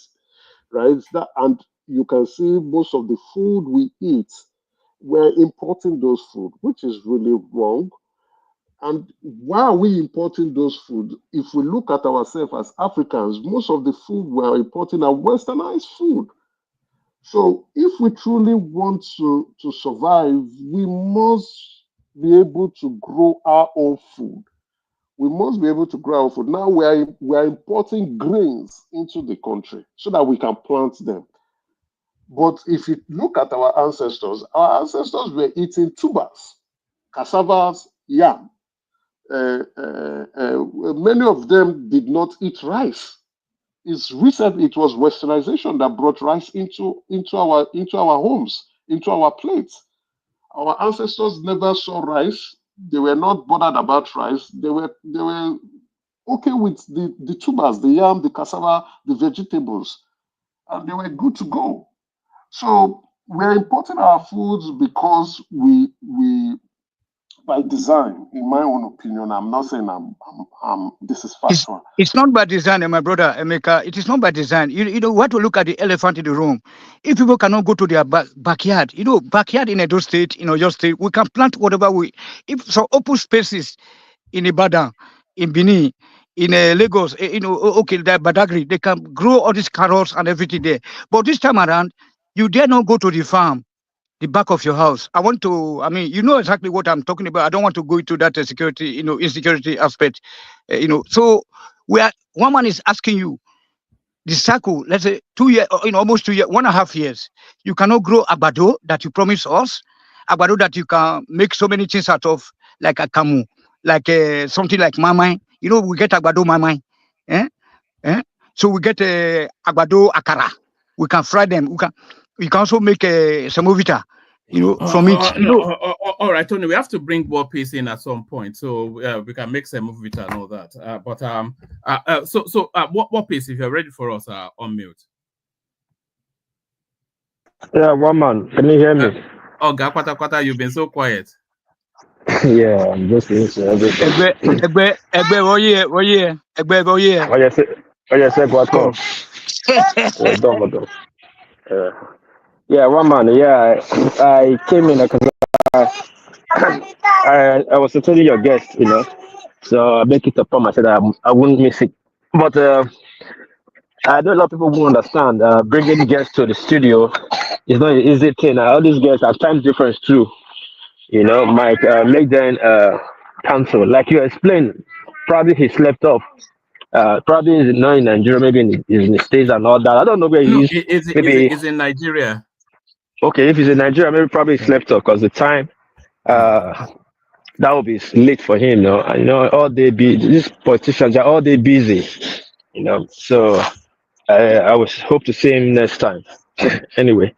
right? And you can see most of the food we eat, we're importing those food, which is really wrong. And why are we importing those food? If we look at ourselves as Africans, most of the food we are importing are westernized food. So if we truly want to survive, we must be able to grow our own food. We must be able to grow our own food. Now we are importing grains into the country so that we can plant them. But if you look at our ancestors were eating tubers, cassavas, yam. Many of them did not eat rice. It's recent. It was westernization that brought rice into our homes, into our plates. Our ancestors never saw rice. They were not bothered about rice. They were okay with the tubers, the yam, the cassava, the vegetables, and they were good to go. So we're importing our foods because we by design, in my own opinion. I'm not saying this is factual. It's not by design, my brother Emeka. It is not by design. You know what to look at the elephant in the room. If people cannot go to their backyard, backyard in Edo State, in Oyo State, we can plant whatever if some open spaces in Ibadan, in Benin, in Lagos, okay, that Badagry, they can grow all these carrots and everything there. But this time around, you dare not go to the farm, the back of your house. You know exactly what I'm talking about. I don't want to go into that security, insecurity aspect, So one man is asking you, the cycle, let's say 2 years, almost 2 years, 1.5 years, you cannot grow agbado that you promised us, agbado that you can make so many things out of, like a kamu, like something like mamai. We get agbado mamai. So we get agbado akara. We can fry them. We can also make semovita, from it. All right, Tony, we have to bring more peace in at some point, so we can make semovita and all that. So what piece, if you're ready for us, on mute? Yeah, one man. Can you hear me? Oh, Gakwata, you've been so quiet. Yeah, I'm just listening to everything. Oh, yes, yeah, one man. Yeah, I came in because I was attending your guest, you know. So I make it upon myself that I wouldn't miss it. But I know a lot of people won't understand. Bringing guests to the studio is not an easy thing. All these guests have time difference too. You know, Mike, make them cancel. Like you explained, probably he slept off. Probably is not in Nigeria, maybe in the States and all that. I don't know where No, he is. Maybe it's in Nigeria. okay, if he's in Nigeria, maybe probably he slept off because the time that would be late for him. No, and, you know, all day these politicians are all day busy. You know, so I was hope to see him next time. Anyway,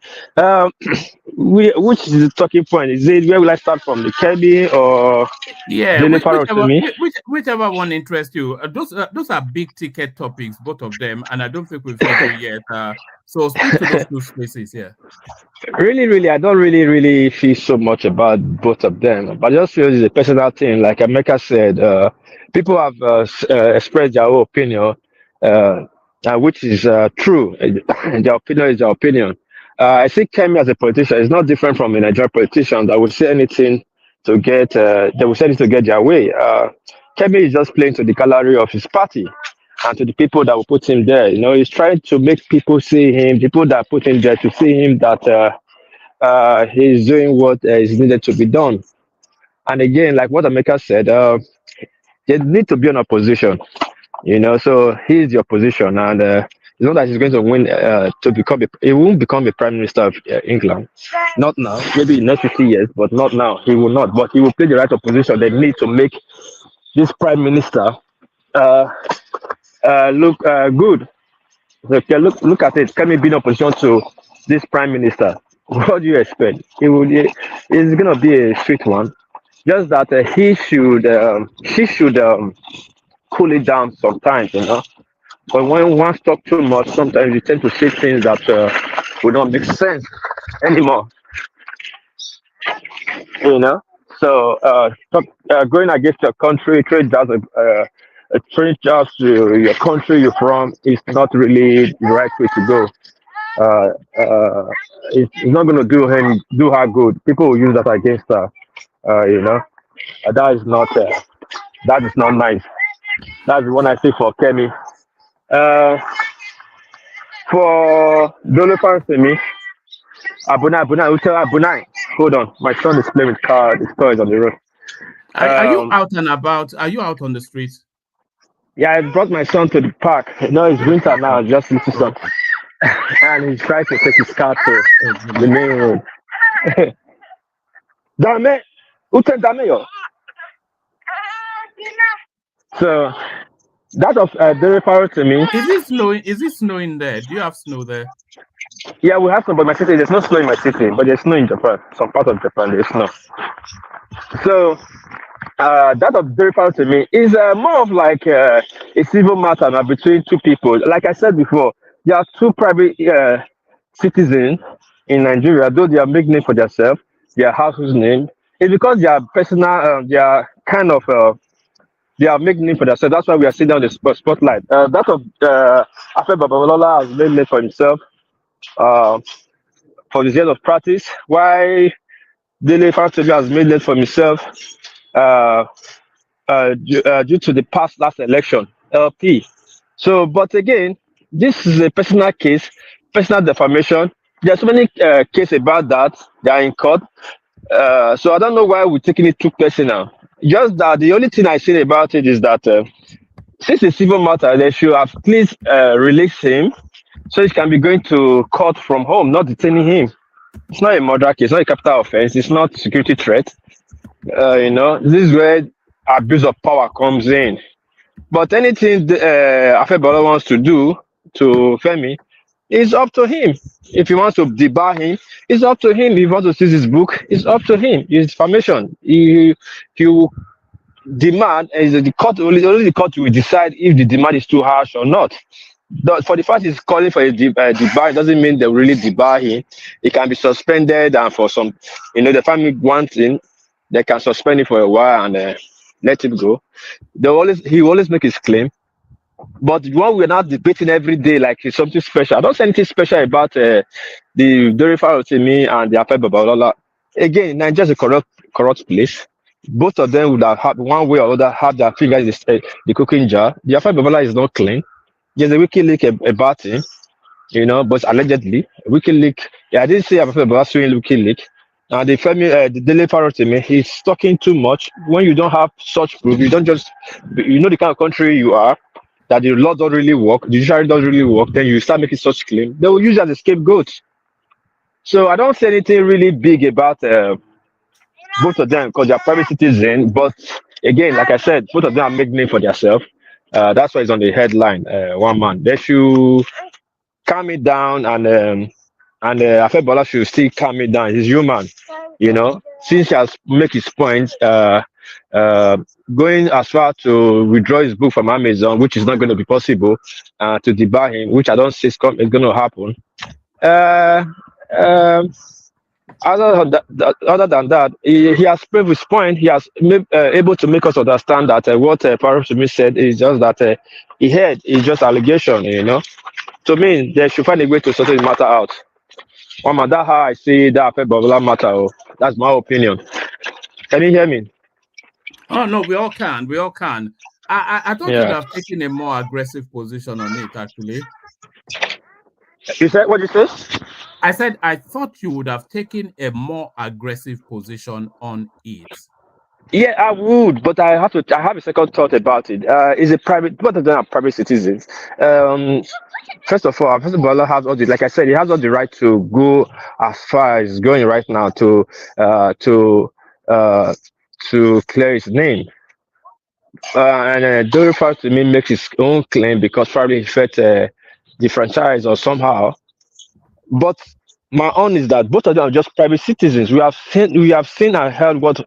which is the talking point? Is it where will I start from, the Kirby or Yeah, Daily Parrot to me? whichever one interests you. Those are big ticket topics, both of them, and I don't think we've heard you yet. So speak to those two spaces here. Really, I don't really feel so much about both of them, but I just feel it's a personal thing. Like America said, people have expressed their own opinion, which is true. Their opinion is their opinion. I see Kemi as a politician is not different from a Nigerian politician that would say anything to get, they will say anything to get their way. Kemi is just playing to the gallery of his party and to the people that will put him there. You know, he's trying to make people see him, people that put him there to see him that he's doing what is needed to be done. And again, like what America said, they need to be in opposition. You know, so he's the opposition, and it's not that he's going to win to become. He won't become a prime minister of England. Not now. Maybe in next 50 years, but not now. He will not. But he will play the right opposition. They need to make this prime minister look good. Okay, look at it. Can we be in opposition to this prime minister? What do you expect? It's gonna be a sweet one. Just that she should cool it down sometimes, you know. But when one talk too much, sometimes you tend to say things that will not make sense anymore. You know. So going against your country, trade does a trade just to your country you're from is not really the right way to go. It's not going to do her good. People will use that against her. You know, that is not nice. That's the one I say for Kemi. For Dolopan Semi, Abunai. Hold on, my son is playing with the toys on the road. Are you out and about? Are you out on the streets? Yeah, I brought my son to the park. You know, it's winter now, just little son. And he's trying to take his car to the main road. Dame, Dame yo. So that of very far to me. Is it snowing? Is it snowing there? Do you have snow there? Yeah, we have some, but my city there's no snow in my city, but there's snow in Japan. Some part of Japan there's snow. So that of very far to me is more of like a civil matter now between two people. Like I said before, there are two private citizens in Nigeria, though they are making name for themselves, their house's name. It's because they are personal, they are kind of they are making name for themselves. That's why we are sitting on the spotlight. That of Afe Babalola has made name for himself for his years of practice. Why Dele Fantasia has made name for himself due to the last election, LP. So, but again, this is a personal case, personal defamation. There's so many cases about that. They are in court. So I don't know why we're taking it too personal. Just that the only thing I say about it is that since it's civil matter, they should have at least released him so he can be going to court from home, not detaining him. It's not a murder case, it's not a capital offense, it's not a security threat. You know, this is where abuse of power comes in. But anything Afe Balola wants to do to Femi, it's up to him. If he wants to debar him, it's up to him. If he wants to seize his book, it's up to him. It's information. If you demand, the court only the court will decide if the demand is too harsh or not. For the fact he's calling for a debar, it doesn't mean they really debar him. He can be suspended, and for some, the family wants him, they can suspend him for a while and let him go. He always make his claim. But what we're not debating every day like it's something special. I don't see anything special about the Dorifa Rotimi and the Afe Babalola. Again, Nigeria's a corrupt place. Both of them would have had one way or other had their fingers in the cooking jar. The Afe Babalola is not clean. There's a WikiLeaks about him, but allegedly WikiLeaks. Yeah, I didn't say Afe Babalola suing WikiLeaks. And the Daily Rotimi, he's talking too much. When you don't have such proof, you don't just, the kind of country you are, that the law don't really work, the judiciary doesn't really work, then you start making such claim. They will use it as a scapegoat. So I don't see anything really big about both of them because they're private citizens. But again, like I said, both of them are making name for themselves. That's why it's on the headline. One man, they should calm it down, and Afe Bola should still calm it down. He's human, Since he has make his point, going as far to withdraw his book from Amazon, which is not going to be possible, to debar him, which I don't see is going to happen. Other than that, he has proved his point. He has able to make us understand that what Parasumi said is just that he heard is just allegation. To me, they should find a way to sort the matter out. That's how I see that Afe Babalola matter. Oh, that's my opinion. Can you hear me? Oh no, we all can. We all can. I thought you'd have taken a more aggressive position on it, actually. You said what you said? I said I thought you would have taken a more aggressive position on it. Yeah, I would, but I have a second thought about it. Is a private, both of them are private citizens. First of all, Afe Babalola has all the, like I said, he has all the right to go as far as going right now to clear his name. And Dorifa to me makes his own claim because probably he felt the franchise or somehow. But my own is that both of them are just private citizens. We have seen and heard what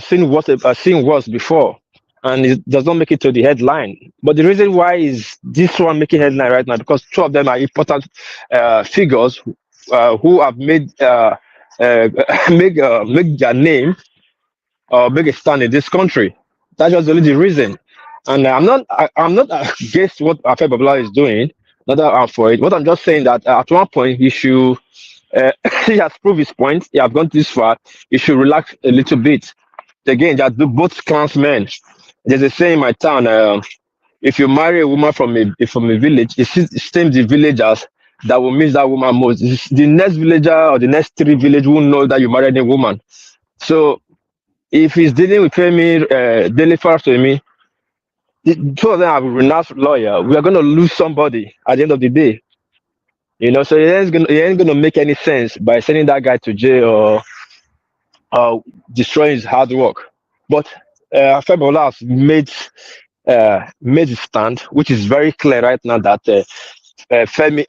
seen was before, and it does not make it to the headline. But the reason why is this one making headline right now because two of them are important figures who have made make their name or make a stand in this country. That's just only the reason. And I'm not against what Afe Babalola is doing. Not that I'm for it. What I'm just saying that at one point he should. He has proved his point. He has gone this far. He should relax a little bit. Again, that both clansmen. There's a saying in my town: if you marry a woman from a village, it's the villagers that will miss that woman most. It's the next villager or the next three village will know that you married a woman. So if he's dealing with Femi Daily Faratomi, the two of them are renowned lawyer. We are going to lose somebody at the end of the day. So it ain't gonna make any sense by sending that guy to jail or destroying his hard work. But Afe Babalola has made his stand, which is very clear right now that Femi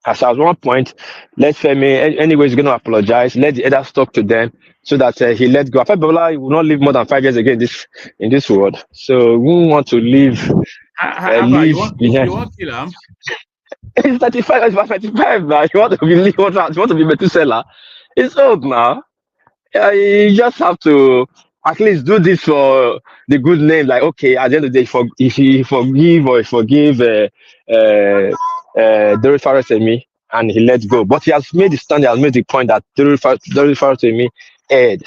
has at one point let Femi anyway he's gonna apologize, let the others talk to them so that he let go. Afe Babalola will not live more than 5 years again in this world. So we want to live You want to kill him? He's 35, he's about 35 now. You want to be Methuselah? It's old now. You just have to at least do this for the good name. Like, okay, at the end of the day, if he forgive Dorifa Rotimi and he let go. But he has made the stand, he has made the point that Dorifa Rotimi aired.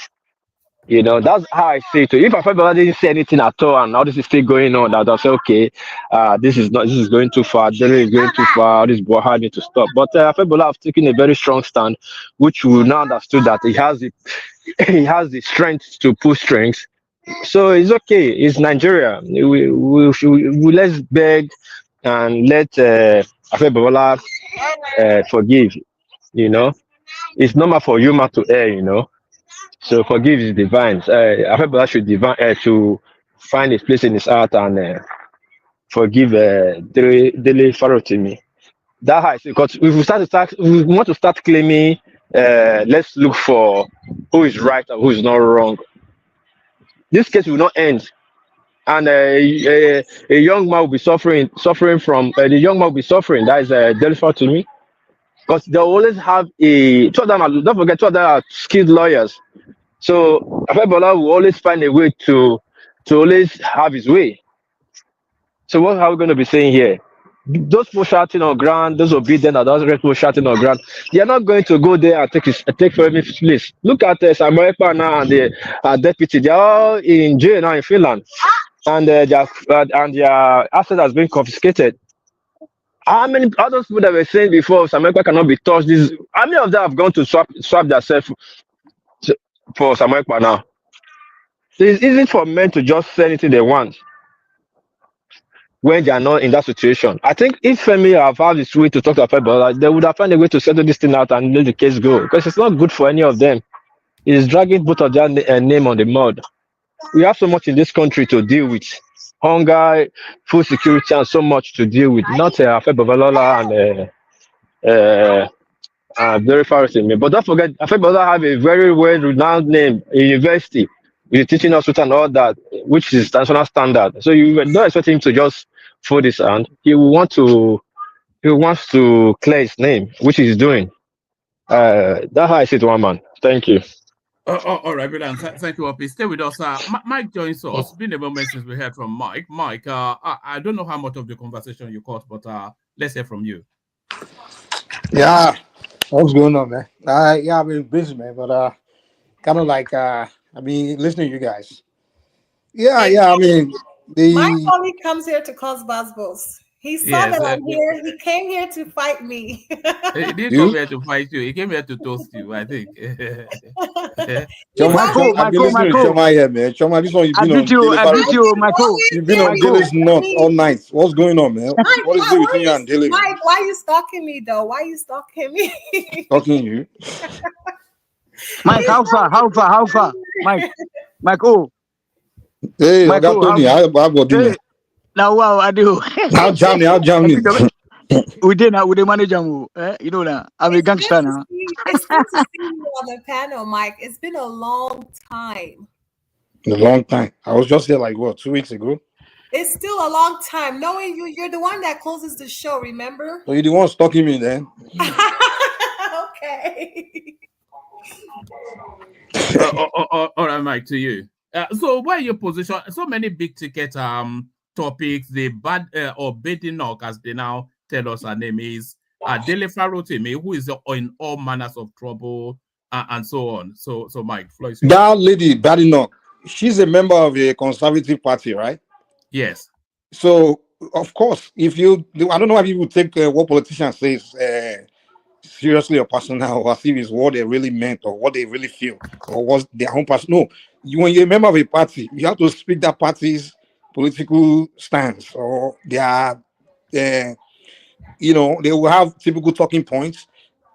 That's how I see it. If Afe Babalola didn't say anything at all and all this is still going on, I'll say, okay, this is going too far, Delhi is going too far, this boy need to stop. But Afe Babalola have taken a very strong stand, which we now understood that he has the strength to pull strings. So it's okay. It's Nigeria. We let's beg and let Afe Babalola forgive. It's normal for human to err. So forgive is divine. Afe Babalola should to find a place in his heart and forgive Daily Faratomi. That high, because if we want to start claiming, let's look for who is right and who is not wrong. This case will not end and a young man will be suffering from the young man will be suffering. That is delightful to me, because they always have two of them don't forget, two of them are skilled lawyers. So Afebola will always find a way to always have his way. So what are we going to be saying here? Those people shouting on ground, those obedient and those people shouting on ground, they are not going to go there and take for every place. Look at Samuel Ekpa now and the deputy. They are all in jail now in Finland, and their asset has been confiscated. How many others people that were saying before Samuel Ekpa cannot be touched? How many of them have gone to swap themselves for Samuel Ekpa now? It's easy for men to just say anything they want when they are not in that situation. I think if Femi have had his way to talk to Afebola, they would have found a way to settle this thing out and let the case go, because it's not good for any of them. It is dragging both of their name on the mud. We have so much in this country to deal with: hunger, food security, and so much to deal with. Not Afebola and very far away. But don't forget, Afebola have a very well-renowned name in university, with the teaching hospital and all that, which is national standard. So you don't expect him to just fold his hand. He wants to clear his name, which he's doing. That's how I see it, one man. Thank you. All right, brilliant. Thank you, Opi. Stay with us. Mike joins us. It's been a moment since we heard from Mike. Mike, I don't know how much of the conversation you caught, but let's hear from you. Yeah, what's going on, man? I've been busy, man, but kind of like I've been listening to you guys. Yeah, I mean, my colleague comes here to cause buzzballs. He saw that I'm here. He came here to fight me. He didn't come here to fight you. He came here to toast you, I think. Choma, I've been listening to Choma here, man. Choma, this one you've been You've been on Daily's North all night. What's going on, man? Mike, what is it with you and Daily? Mike, why are you stalking me, though? Why are you stalking me? Stalking you? Mike, how far? Mike, oh. Hey, I got Tony. How about you? Now, wow, I do. How Germany? We did not with the manager, you know that I'm a gangster now. It's good to see you on the panel, Mike. It's been a long time. A long time. I was just here like 2 weeks ago. It's still a long time. Knowing you, you're the one that closes the show, remember? So you're the one stalking me then? Okay. All right, Mike, to you. So where your position? So many big ticket topics. The bad or Badenoch, as they now tell us her name is Delefa Rotimi, who is in all manners of trouble and so on. So Mike, Floyd. That lady Badenoch, she's a member of a conservative party, right? Yes. So of course, I don't know why people take what politicians say seriously or personal, or as if it's what they really meant or what they really feel or what's their own person. No, when you're a member of a party, you have to speak that party's political stance or their, they will have typical talking points.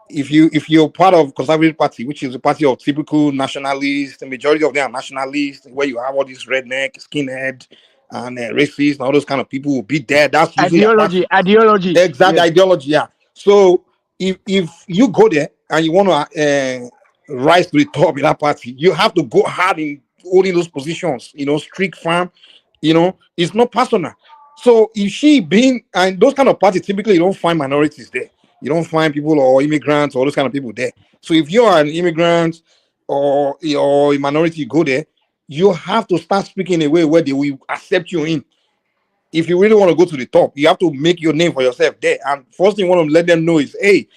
If you're part of Conservative Party, which is a party of typical nationalists, the majority of them are nationalists, where you have all these redneck, skinhead, and racist, and all those kind of people will be there. That's ideology. Exactly, yes. Ideology, yeah. So if you go there and you want to rise to the top in that party, you have to go hard in holding those positions, strict firm, it's not personal. So if she being, and those kind of parties, typically you don't find minorities there. You don't find people or immigrants or those kind of people there. So if you're an immigrant or a minority, you go there, you have to start speaking in a way where they will accept you in. If you really want to go to the top, you have to make your name for yourself there. And first thing you want to let them know is, hey,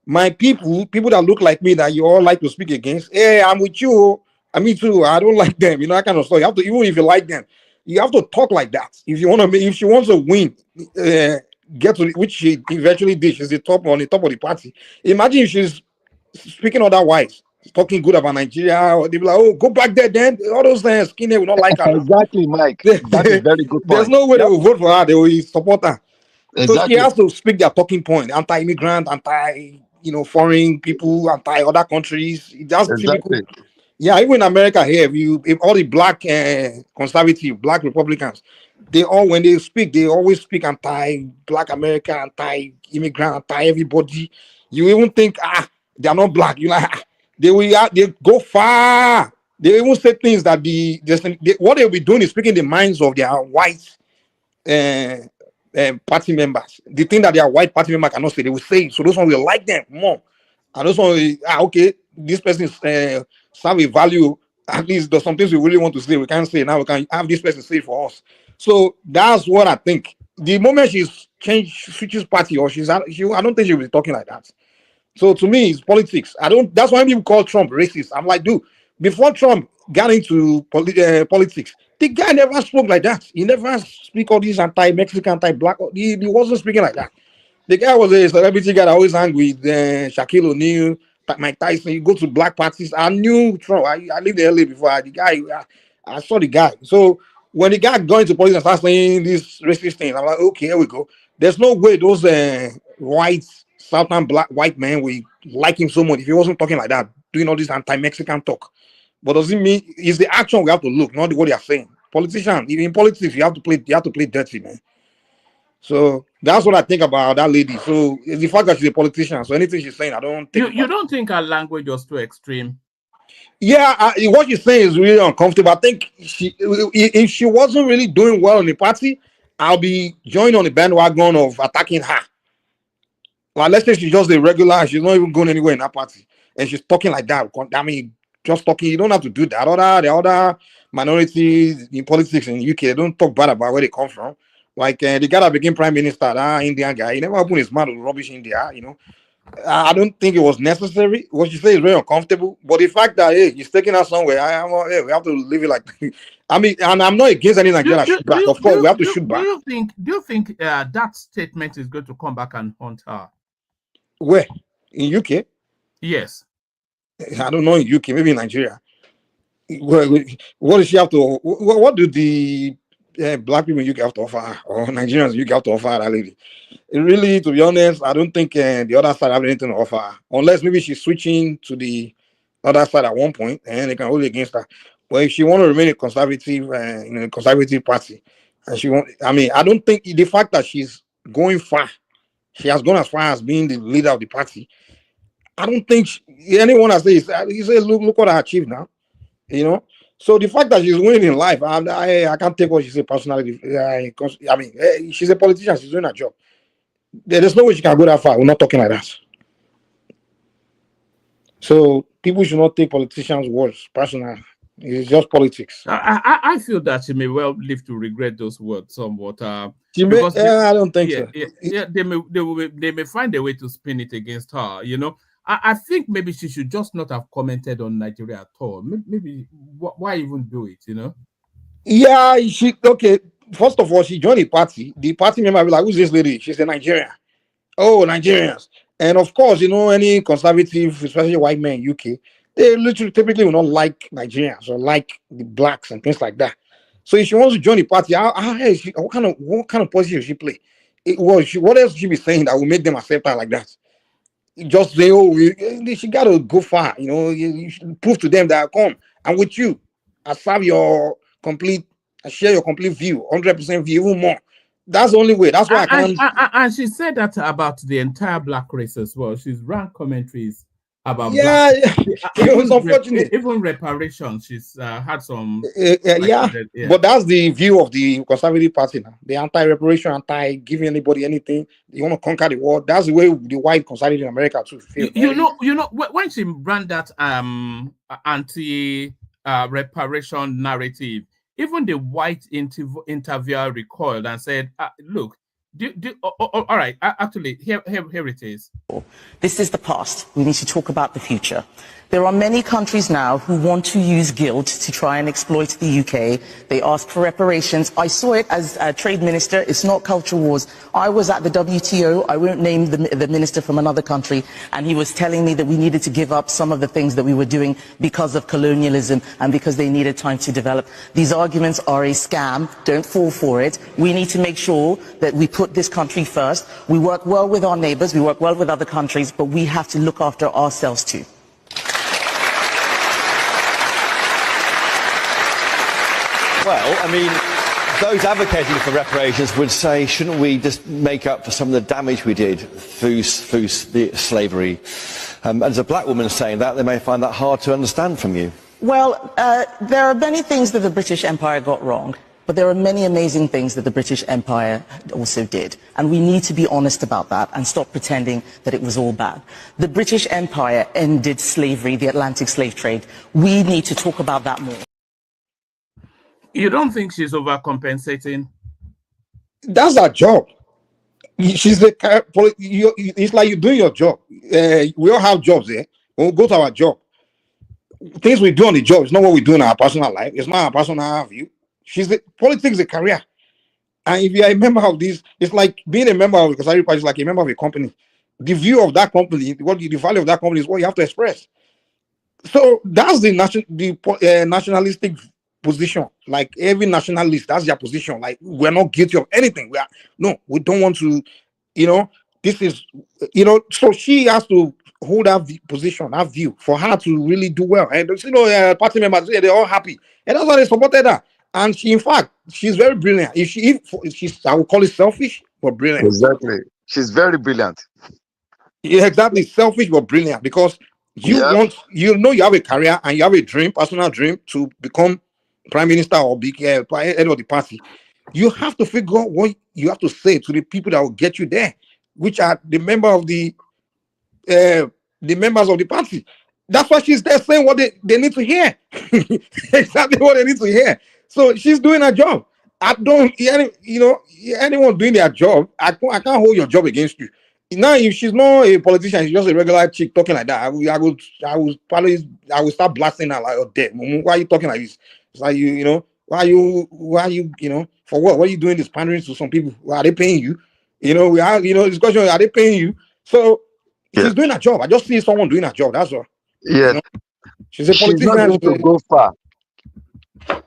my people that look like me that you all like to speak against, hey, I'm with you. Me too. I don't like them. That kind of stuff. You have to, even if you like them, you have to talk like that. If she wants to win, get to which she eventually did. She's on the top of the party. Imagine if she's speaking otherwise, talking good about Nigeria, or they'll be like, oh, go back there then. All those things, skinhead will not like her. Exactly, Mike. That is very good point. There's no way they will vote for her. They will support her. Exactly. So she has to speak their talking point. Anti-immigrant, foreign people, anti-other countries. That's typical. Yeah, even in America here, if all the black conservative, black Republicans, when they speak, they always speak anti-black America, anti-immigrant, anti-everybody. You even think, they are not black. They go far. They even say things that what they'll be doing is speaking the minds of their white party members. The thing that their white party member cannot say, they will say it. So those ones will like them more. And those ones, okay, this person serve a value. At least there's some things we really want to say. We can't say now. We can have this person say it for us. So that's what I think. The moment switches party, or I don't think she'll be talking like that. So to me, it's politics. That's why people call Trump racist. I'm like, dude, before Trump got into politics, the guy never spoke like that. He never speak all these anti-Mexican, anti-black. He wasn't speaking like that. The guy was a celebrity guy that always hang with Shaquille O'Neal, Mike Tyson. You go to black parties. I knew Trump. I lived in LA before. I saw the guy. So when the guy got into politics and started saying these racist things, I'm like, okay, here we go. There's no way those white, Southern black white men will like him so much if he wasn't talking like that, doing all this anti-Mexican talk. But does it mean it's the action we have to look, not what they are saying? Politicians, even in politics, you have to play dirty, man. So that's what I think about that lady. So it's the fact that she's a politician. So anything she's saying, I don't think. You don't think her language was too extreme? Yeah, what she's saying is really uncomfortable. I think if she wasn't really doing well in the party, I'll be joining on the bandwagon of attacking her. Like, let's say she's just a regular, she's not even going anywhere in that party, and she's talking like that. I mean, just talking. You don't have to do that. The other minorities in politics in the UK, they don't talk bad about where they come from. Like the guy that became prime minister, that Indian guy, he never opened his mouth to rubbish India, you know. I don't think it was necessary. What you say is very uncomfortable. But the fact that he's taking us somewhere, we have to leave it like. I mean, and I'm not against any Nigerian shoot back. Of course, we have to shoot back. Do you think that statement is going to come back and haunt her? Where? In UK? Yes. I don't know in UK, maybe in Nigeria. What does she have to? What do the black people in UK have to offer her, or Nigerians in UK have to offer her, that lady? Really, to be honest, I don't think the other side have anything to offer her, unless maybe she's switching to the other side at one point, and they can hold it against her. But if she want to remain a conservative in a conservative party, and she want, I mean, I don't think the fact that she's going far, she has gone as far as being the leader of the party. I don't think anyone has said, you say, look what I achieved now, you know. So the fact that she's winning in life, I can't take what she said personally. I mean, she's a politician, she's doing her job. There's no way she can go that far. We're not talking like that. So people should not take politicians' words personal. It's just politics. I feel that she may well live to regret those words somewhat. I don't think so. Yeah, they may find a way to spin it against her. You know, I think maybe she should just not have commented on Nigeria at all. Maybe why even do it? You know? Yeah, okay. First of all, she joined the party. The party member will be like, "Who's this lady?" She's a Nigerian. Oh, Nigerians. And of course, you know, any conservative, especially white men in UK, they literally typically will not like Nigerians or like the blacks and things like that. So if she wants to join the party, what kind of position should she play? What else should she be saying that will make them accept her like that? Just say, she got to go far. You know, you should prove to them that come, I'm with you. I share your complete view, 100% view, even more. That's the only way. That's why I can't. And she said that about the entire black race as well. She's ran commentaries about it was unfortunate. Even reparations. She's had some. But that's the view of the Conservative Party now. The anti-reparation, anti-giving anybody anything. They want to conquer the world. That's the way the white conservative in America too feel. You know, when she ran that anti-reparation narrative, even the white interviewer recoiled and said, look, all right, actually, here it is. This is the past. We need to talk about the future. There are many countries now who want to use guilt to try and exploit the UK. They ask for reparations. I saw it as a trade minister. It's not culture wars. I was at the WTO. I won't name the minister from another country. And he was telling me that we needed to give up some of the things that we were doing because of colonialism and because they needed time to develop. These arguments are a scam. Don't fall for it. We need to make sure that we put this country first. We work well with our neighbors. We work well with other countries. But we have to look after ourselves too. Well, I mean, those advocating for reparations would say, shouldn't we just make up for some of the damage we did through the slavery? As a black woman saying that, they may find that hard to understand from you. Well, there are many things that the British Empire got wrong, but there are many amazing things that the British Empire also did. And we need to be honest about that and stop pretending that it was all bad. The British Empire ended slavery, the Atlantic slave trade. We need to talk about that more. You don't think she's overcompensating? That's her job. She's it's like you're doing your job. We all have jobs here. When we go to our job, things we do on the job is not what we do in our personal life. It's not our personal view. Politics is a career. And if you're a member of this, it's like being a member of the Conservative Party is like a member of a company. The view of that company, the value of that company is what you have to express. So that's the nationalistic position. Like every nationalist, that's their position. Like we're not guilty of anything. We don't want to, this is, so she has to hold that position, that view for her to really do well. And party members, they're all happy. And that's why they supported her. And she, in fact, she's very brilliant. If she's, I would call it selfish, but brilliant. Exactly. She's very brilliant. Yeah, exactly. Selfish, but brilliant. Because you have a career and you have a dream, personal dream to become prime minister or be head of the party. You have to figure out what you have to say to the people that will get you there, which are the members of the party. That's why she's there saying what they need to hear. Exactly what they need to hear. So she's doing her job. Anyone doing their job, I can't hold your job against you. Now, if she's not a politician, she's just a regular chick talking like that, I will start blasting her like, oh, damn, why are you talking like this? It's like, why are you, for what? What are you doing this pandering to some people? Are they paying you? We have, this question, are they paying you? So she's doing her job. I just see someone doing her job. That's all. Yeah. She's a politician. She's not going to go far.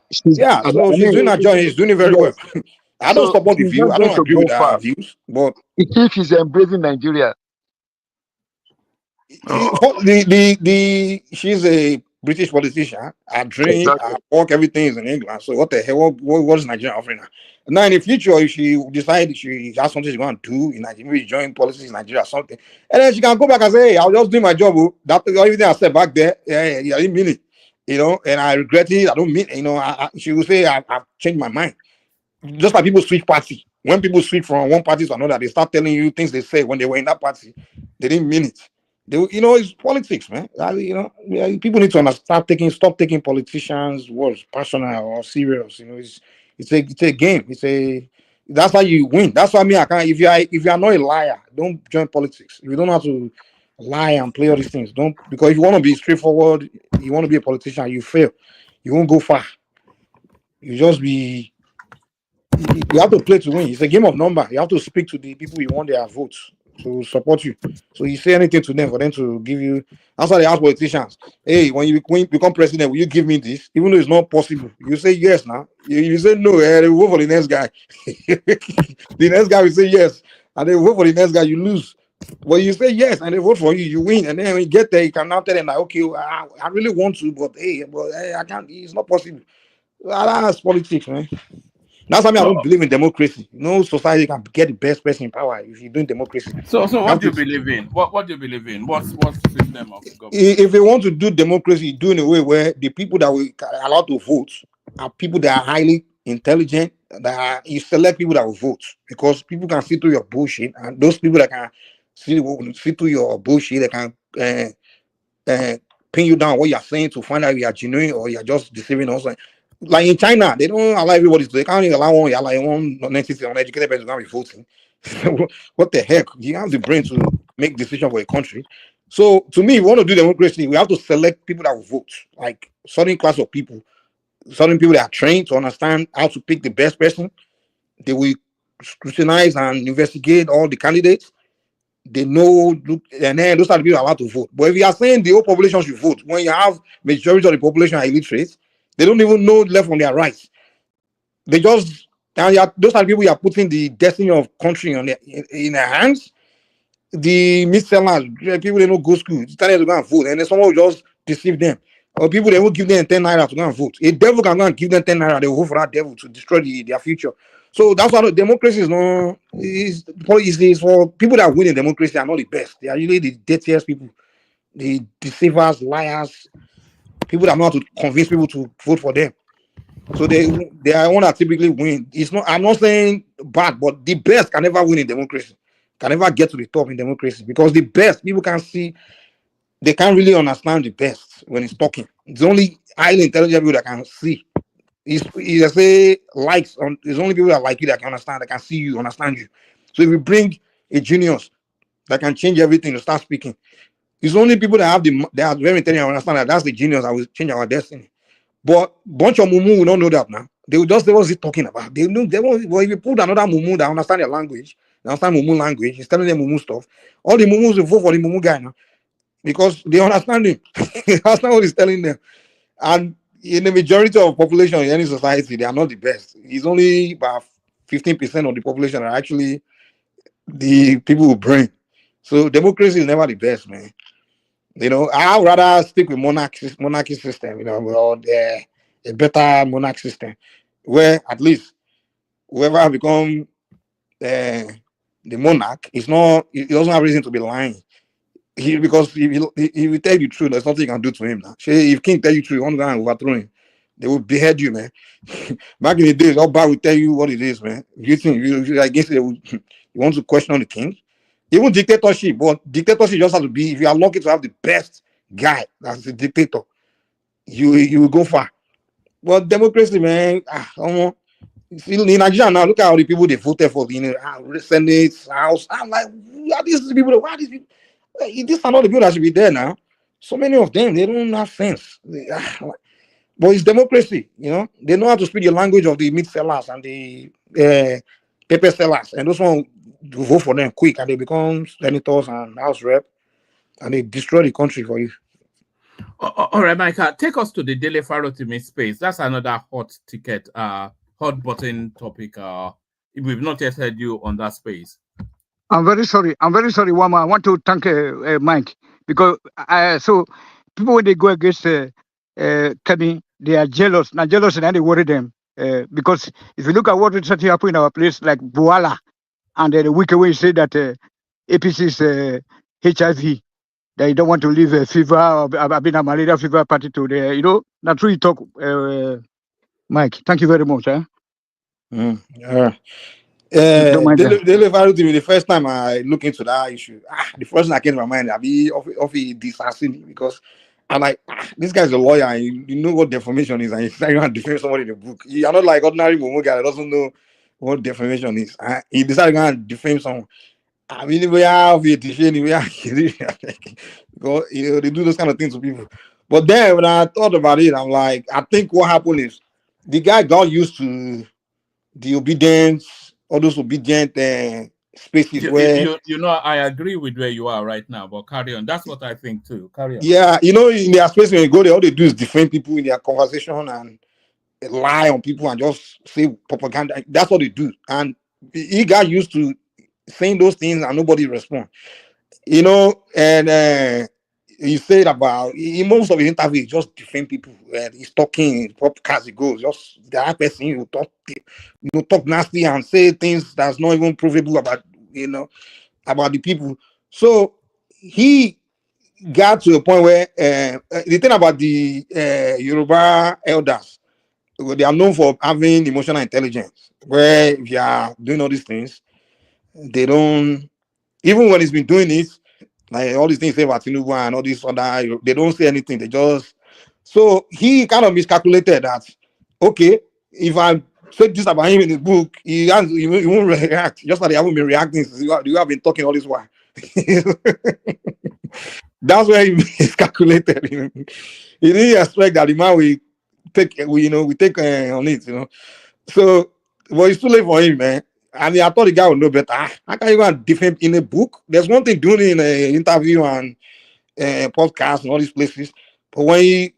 She's doing her job and she's doing it very well. I don't support the view. I don't agree with her views, but if she's embracing Nigeria, she's a British politician. Her dream, her work, everything is in England. So what the hell? What is Nigeria offering her? Now in the future, if she decides she has something she's going to do in Nigeria, maybe join politics in Nigeria or something, and then she can go back and say, "Hey, I'll just do my job." That everything I said back there, I didn't mean it, and I regret it. I don't mean, she will say, "I've changed my mind." Just like people switch party. When people switch from one party to another, they start telling you things they say when they were in that party. They didn't mean it. It's politics, man. People need to stop taking politicians words personal or serious. It's a game. That's how you win. That's why I can't. If you are not a liar, don't join politics. If you don't have to lie and play all these things, don't. Because if you want to be straightforward, you want to be a politician, you fail. You won't go far. You just be. You have to play to win. It's a game of number. You have to speak to the people you want their votes to support you. So you say anything to them for them to give you. That's why they ask politicians, hey, when you become president, will you give me this? Even though it's not possible. You say yes now. You say no, they will vote for the next guy. The next guy will say yes. And they vote for the next guy, you lose. But you say yes and they vote for you, you win. And then when you get there, you can now tell them like, okay, I really want to, but I can't, it's not possible. That's politics, man. That's why I don't believe in democracy. No society can get the best person in power if you're doing democracy. So what do you believe in? What do you believe in? What's the system of government? If they want to do democracy, do in a way where the people that we are allowed to vote are people that are highly intelligent. You select people that will vote because people can see through your bullshit, and those people that can see through your bullshit, they can pin you down what you're saying to find out if you are genuine or you're just deceiving us. Like in China, they don't allow everybody to. They can't even allow one uneducated person to be voting. What the heck? You have the brain to make decisions for a country. So to me, if we want to do democracy, we have to select people that will vote. Like certain class of people, certain people that are trained to understand how to pick the best person. They will scrutinize and investigate all the candidates. They know, and then those are the people allowed to vote. But if you are saying the whole population should vote, when you have majority of the population are illiterate, they don't even know left from their right. They just, those are the people you are putting the destiny of country in their hands. The mid-sellers, people they don't go to school, tell them to go and vote, and then someone will just deceive them. Or people they will give them 10 naira to go and vote. A devil can go and give them 10 naira, they will vote for that devil to destroy their future. So that's why democracy is for people that win in democracy are not the best. They are usually the dirtiest people, the deceivers, liars. People that know how to convince people to vote for them. So they are one that typically win. It's not. I'm not saying bad, but the best can never win in democracy. Can never get to the top in democracy because the best people can see. They can't really understand the best when it's talking. It's only highly intelligent people that can see. It's say likes on. It's only people that like you that can understand, that can see you, understand you. So if we bring a genius that can change everything to start speaking, it's only people that have they are very intelligent and understand that that's the genius that will change our destiny. But bunch of mumu will not know that now. They will just say what's he talking about. They know they won't. Well, if you put another mumu that understand their language, they understand mumu language, he's telling them mumu stuff. All the mumus will vote for the mumu guy now because they understand him. They understand what he's telling them. And in the majority of population in any society, they are not the best. It's only about 15% of the population are actually the people who bring. So democracy is never the best, man. You know, I'd rather stick with monarchy system, you know, or a better monarch system, where at least whoever become the monarch is not, he doesn't have reason to be lying. Because if he tell you the truth, there's nothing you can do to him now. If king tell you the truth, you want to go and overthrow him, they will behead you, man. Back in the days, all bad will tell you what it is, man. You think you against it, you want to question the king? Even dictatorship, but dictatorship just has to be, if you are lucky to have the best guy that's a dictator, you will go far. But democracy, man, in Nigeria now, look at all the people they voted for, you know, Senate, House. I'm like, why are these people? Why are these people? These are not the people that should be there now. So many of them, they don't have sense. But it's democracy, you know. They know how to speak the language of the meat sellers and the pepper sellers, and those ones vote for them quick, and they become senators and house rep, and they destroy the country for you. All right, Micah, take us to the Dele Farotimi space. That's another hot ticket, hot button topic. We've not yet heard you on that space. I'm very sorry, Wama. I want to thank Mike because so people when they go against Kemi, they are jealous. Not jealous, and they worry them because if you look at what recently happened in our place, like Buala, and the week away say that APC is HIV, they don't want to leave a fever or I've been a malaria fever party to the, you know, that's true you talk, Mike. Thank you very much. Dele Farotimi, the first time I look into that issue, the first thing that came to my mind, I'll be of this assassin because I'm like, this guy's a lawyer and you know what defamation is, and he's trying to defame somebody in the book. You're not like ordinary Momo guy that doesn't know what defamation is. He decided to go and defame someone. I mean, we have because you know they do those kind of things to people. But then when I thought about it, I'm like, I think what happened is the guy got used to the obedience, all those obedient spaces where you know, I agree with where you are right now, but carry on. That's what I think too. Carry on. Yeah, you know, in their space when you go there, all they do is defend people in their conversation and lie on people and just say propaganda. That's what they do. And he got used to saying those things and nobody respond. You know, and he said about in most of his interviews, just defend people. He's talking podcast, he goes, just that person you talk nasty and say things that's not even provable about, you know, about the people. So he got to a point where the thing about the Yoruba elders, they are known for having emotional intelligence, where if you are doing all these things, they don't, even when he's been doing it, like all these things say about Tinubu and all these other, they don't say anything. They just, so he kind of miscalculated that, okay, if I say this about him in the book, he won't react, just like they haven't been reacting since you have been talking all this while. That's where he miscalculated. He didn't expect that the man we take on it, you know. So, but it's too late for him, man. I mean, I thought the guy would know better. How can you go and defend in a book? There's one thing doing it in an interview and podcast and all these places, but when you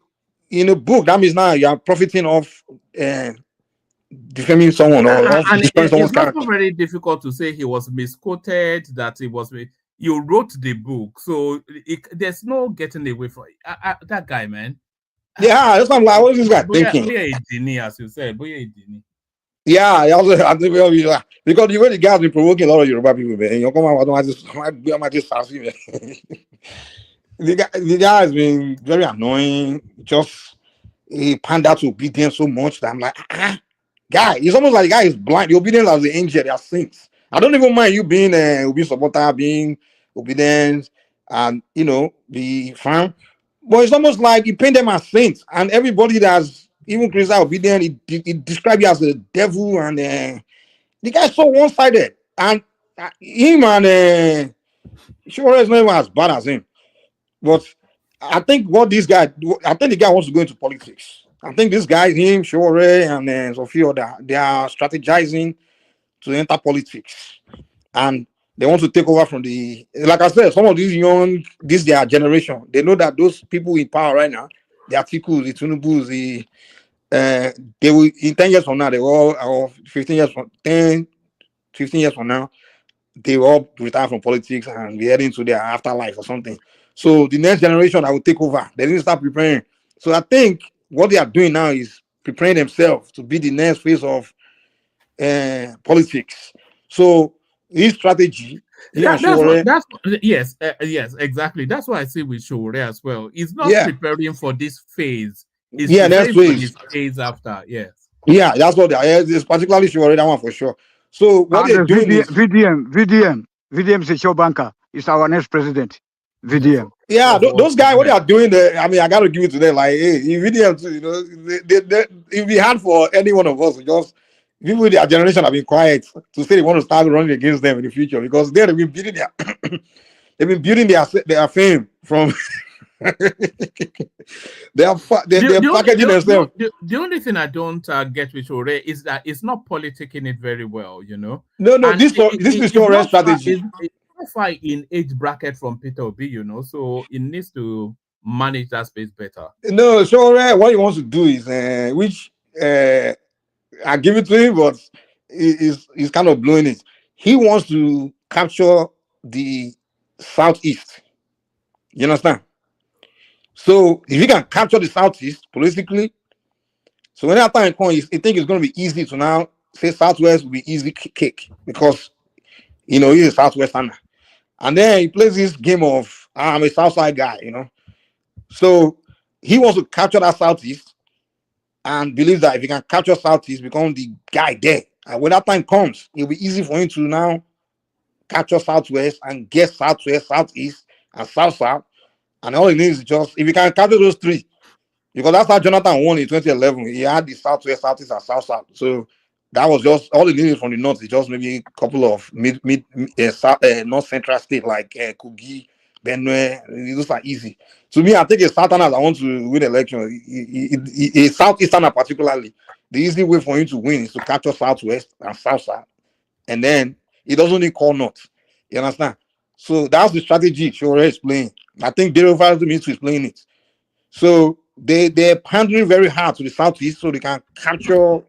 in a book, that means now you are profiting off defaming someone or destroying someone's character. It's also very difficult to say he was misquoted, that it was you wrote the book, so there's no getting away from it. That guy, man. Yeah, that's what I'm like. What is this guy thinking? As you said, yeah, I think because the way the guy's been provoking a lot of Yoruba people, man. You come out, I might just sassy, man. the guy has been very annoying. Just he panned out to obedience so much that I'm like, guy, it's almost like the guy is blind. The obedience as the angel, they are saints. I don't even mind you being a supporter, being obedient, and be firm. But it's almost like you paint them as saints, and everybody that's even criticized obedient, it describes you as the devil, and the guy's so one-sided. And him and sure is not even as bad as him. But I think I think the guy wants to go into politics. I think this guy, him, Shore, and Sophia, they are strategizing to enter politics. And they want to take over from like I said, some of these their generation, they know that those people in power right now, the Atiku, the Tunubus, they will, in 10 years from now, they will all, or 15 years from 15 years from now, they will all retire from politics and be heading to their afterlife or something. So the next generation that will take over, they need to start preparing. So I think what they are doing now is preparing themselves to be the next phase of politics. So his strategy, yes, exactly. That's why I say with Shore as well. He's not preparing for this phase. He's preparing for his phase after. Yes. Yeah, that's what they are. It's particularly Shore, that one for sure. So what they're doing is VDM is a show banker. It's our next president. VDM. Yeah, those guys, what they are doing there, I mean, I got to give it to them. Like, hey, VDM, if we had for any one of us, just people with their generation have been quiet to say they want to start running against them in the future because they've been building their fame from. they're packaging themselves. The only thing I don't get with Shore is that it's not politicking it very well, No, this is Shore's strategy. It's far in age bracket from Peter Obi, so it needs to manage that space better. No, Shore, what he wants to do is, which I give it to him, but he's kind of blowing it. He wants to capture the Southeast. You understand? So if he can capture the Southeast politically, so when that time comes, he think it's going to be easy to now say Southwest will be easy cake because he's a Southwesterner. And then he plays this game of I'm a Southside guy, So he wants to capture that Southeast and believes that if he can capture Southeast, become the guy there. And when that time comes, it'll be easy for him to now capture Southwest and get Southwest, Southeast, and South. And all he needs is just, if he can capture those three, because that's how Jonathan won in 2011. He had the Southwest, Southeast, and South. So that was just all he needed from the North. Is just maybe a couple of North Central states like Kogi, Benue. Those are easy. To me, I think a Southerner that wants to win the election, a Southeasterner particularly, the easy way for him to win is to capture Southwest and South. And then he doesn't need call North. You understand? So that's the strategy Shore is playing. I think Derivative Ministry is playing it. So they're pandering very hard to the Southeast so they can capture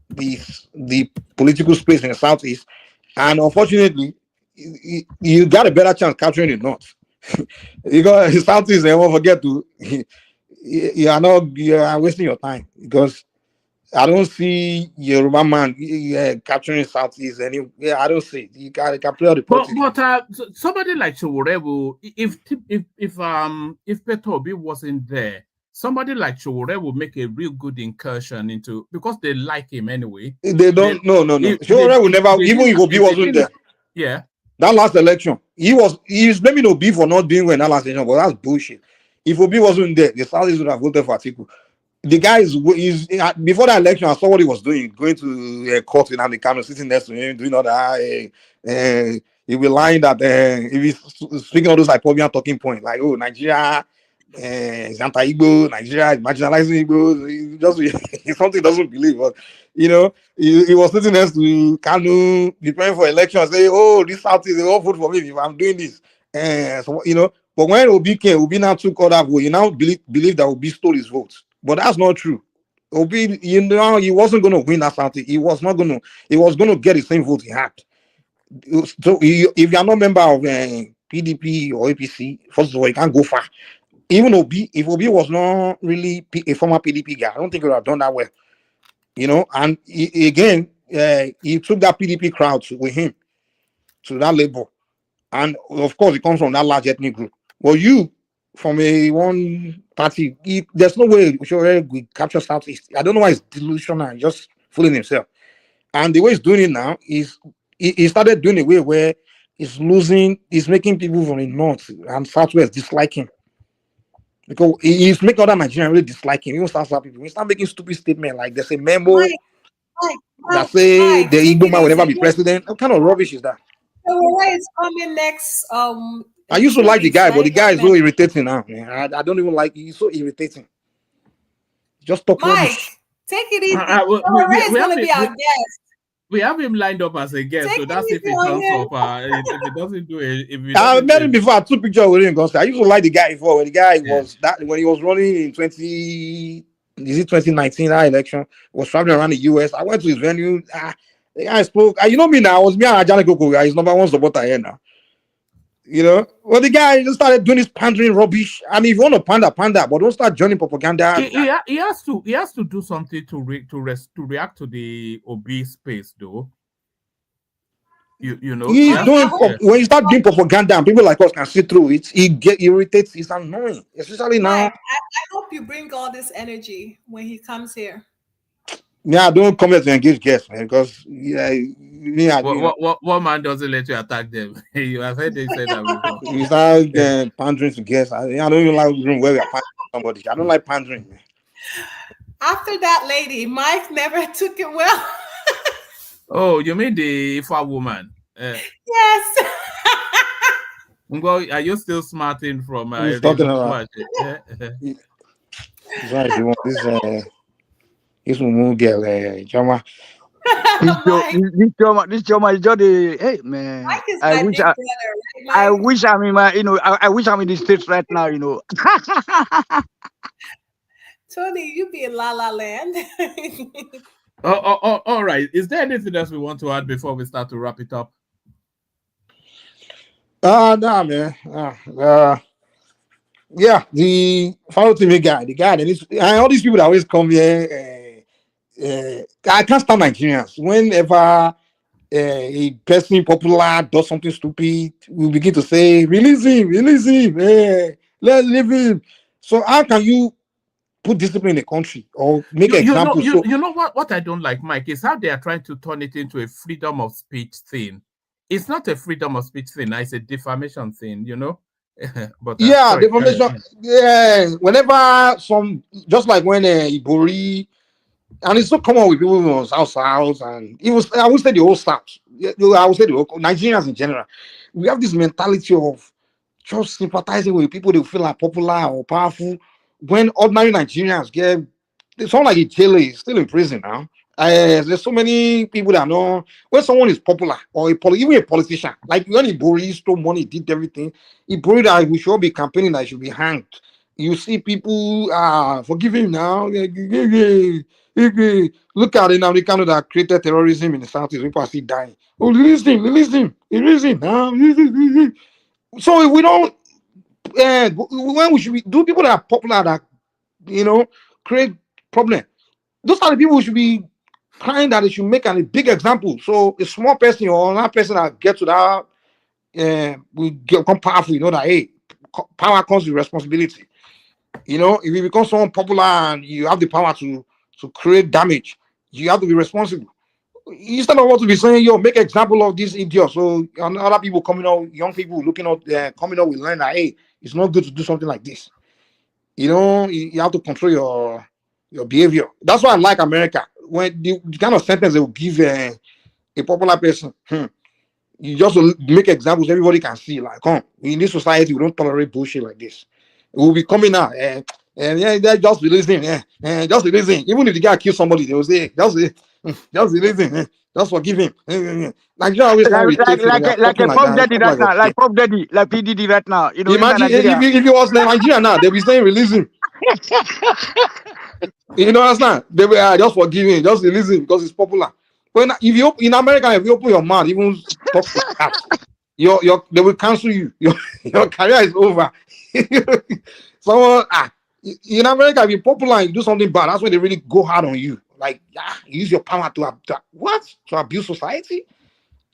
the political space in the Southeast. And unfortunately, you got a better chance capturing the North. Because the Southeast, they won't forget to you are wasting your time because I don't see Yoruba man capturing Southeast any. I don't see it. You can play all the politics. But somebody like Showore will, if Peter Obi wasn't there, somebody like Showore will make a real good incursion into, because they like him anyway. They don't. No. Showore will never, even if Obi wasn't there. Yeah. That last election, he's blaming Obi for not being in that last election, but that's bullshit. If Obi wasn't there, the Southeast would have voted for Atiku. The guy is before that election, I saw what he was doing, going to court in the camera, sitting next to him, doing all that. He will lying that if he's speaking all those hypothetical talking points, like, oh, Nigeria is anti-Igbo, Nigeria is marginalizing Igbo. Just something he doesn't believe. But he was sitting next to Kanu, preparing for election, say, oh, this Southeast, they all vote for me if I'm doing this. But when Obi came, Obi now took all that vote. You now believe that Obi stole his votes. But that's not true. Obi, he wasn't going to win that Southeast. He was going to get the same vote he had. So if you're not a member of PDP or APC, first of all, you can't go far. Even if Obi was not really a former PDP guy, I don't think he would have done that well. And he took that PDP crowd with him to that label. And of course, he comes from that large ethnic group. Well, you from a one party. There's no way Showunmi will capture Southeast. I don't know why he's delusional and just fooling himself. And the way he's doing it now is he started doing a way where he's making people from the north and southwest dislike him. Because he's making other Nigerians really dislike him. Even South people. He start making stupid statements like there's a memo that say the Igbo man will never be president. What kind of rubbish is that? Showunmi is coming next. I used to like the guy, but the guy is so irritating now. Man. I don't even like. He's so irritating. Just talk rubbish. Take it easy. Showunmi is going to be our guest. We have him lined up as a guest, so that's if he comes up. If he doesn't do it, I met him before. I took picture with him. I used to like the guy before. When the guy was when he was running in 2019 that election, was traveling around the US. I went to his venue. The guy spoke. You know me now. I was me and Ajani Koko. He's number one supporter here now. You know, well, the guy just started doing this pandering rubbish. I mean, if you want to panda, but don't start joining propaganda. He has to do something to react to the obese space, though. You know, when you start doing propaganda and people like us can see through it, it get irritates. It's annoying, especially now. I hope you bring all this energy when he comes here. Yeah, don't come here to engage guests, man, because what man doesn't let you attack them? You have heard they say that before. You start pandering to guests. I don't even like room where we are pandering somebody. I don't like pandering, man. After that lady, Mike never took it well. Oh, you mean the Ifa woman? Yes. Well, are you still smarting from? Who's talking about? This Mumu girl, Jama. This Jama is just hey man. Mike is my big brother, right, Mike? I wish I'm in my, I wish I'm in the States right now, Tony, you be in La La Land. All right. Is there anything else we want to add before we start to wrap it up? Nah, man. Yeah, the Follow TV guy, and all these people that always come here. I can't stand Nigerians. Whenever a person popular does something stupid, we begin to say, release him, let's leave him. So how can you put discipline in the country or make examples? You know what I don't like, Mike, is how they are trying to turn it into a freedom of speech thing. It's not a freedom of speech thing, it's a defamation thing, But defamation. Yeah, whenever just like when Ibori. And it's so common with people from South, and I would say the whole South. I would say the whole Nigerians in general. We have this mentality of just sympathizing with people they feel are popular or powerful. When ordinary Nigerians they sound like a jailer is still in prison now. There's so many people that know when someone is popular or even a politician, like when Ibori stole money, did everything. Ibori that we should all be campaigning that should be hanged. You see people forgive him now. Look at it now. The kind that created terrorism in the Southeast. People are still dying. Oh, release him. So if we don't, when we should do people that are popular that create problem. Those are the people who should be crying that they should make a big example. So a small person or another person that gets to that will become powerful. That hey, power comes with responsibility. If you become someone popular and you have the power to create damage, you have to be responsible. Instead of what to be saying, make example of this idiot. So other people coming out, young people looking out there, coming out with learn that hey, it's not good to do something like this. You have to control your behavior. That's why I like America. When the kind of sentence they will give a popular person, you just make examples everybody can see. Like, in this society, we don't tolerate bullshit like this. We'll be coming out and they're just releasing, just releasing. Even if the guy kills somebody, they will say, just releasing, just forgive him. Nigeria always like a Pop Daddy right now, like Pop Daddy, like PDD right now. Imagine if it was Nigeria now, they'll be saying release him. You understand? They will just forgive him, just release him because it's popular. When in America, if you open your mouth, even talk to that, they will cancel you. Your career is over. So in America, if you're popular and you do something bad, that's when they really go hard on you. Like, you use your power to abuse society.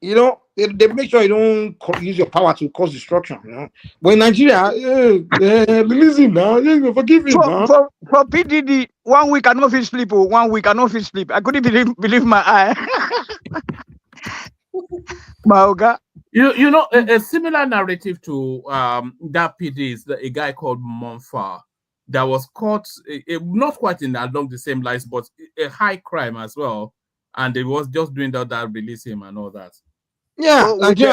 You know, they make sure you don't use your power to cause destruction. You know, but in Nigeria, release him now. Forgive him now. For PDD, 1 week I no fit sleep. 1 week I no fit sleep. I couldn't believe my eye. Maoga. You know, a similar narrative to that PD is a guy called Monfar that was caught, not quite along the same lines, but a high crime as well, and they was just doing that release him and all that. Yeah, with the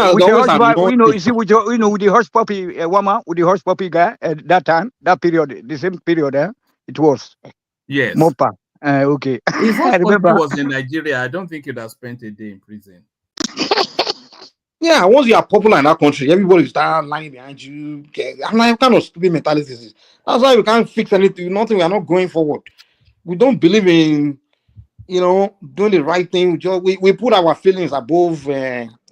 husband, you see, with the horse puppy woman, with the horse puppy guy at that time, that period, the same period, it was. Yes. Mopa. Okay. If I remember. he was in Nigeria, I don't think he'd have spent a day in prison. Yeah, once you are popular in that country, everybody start lying behind you. I'm like, what kind of stupid mentality is this? That's why we can't fix anything. Nothing. We are not going forward. We don't believe in, doing the right thing. We put our feelings above.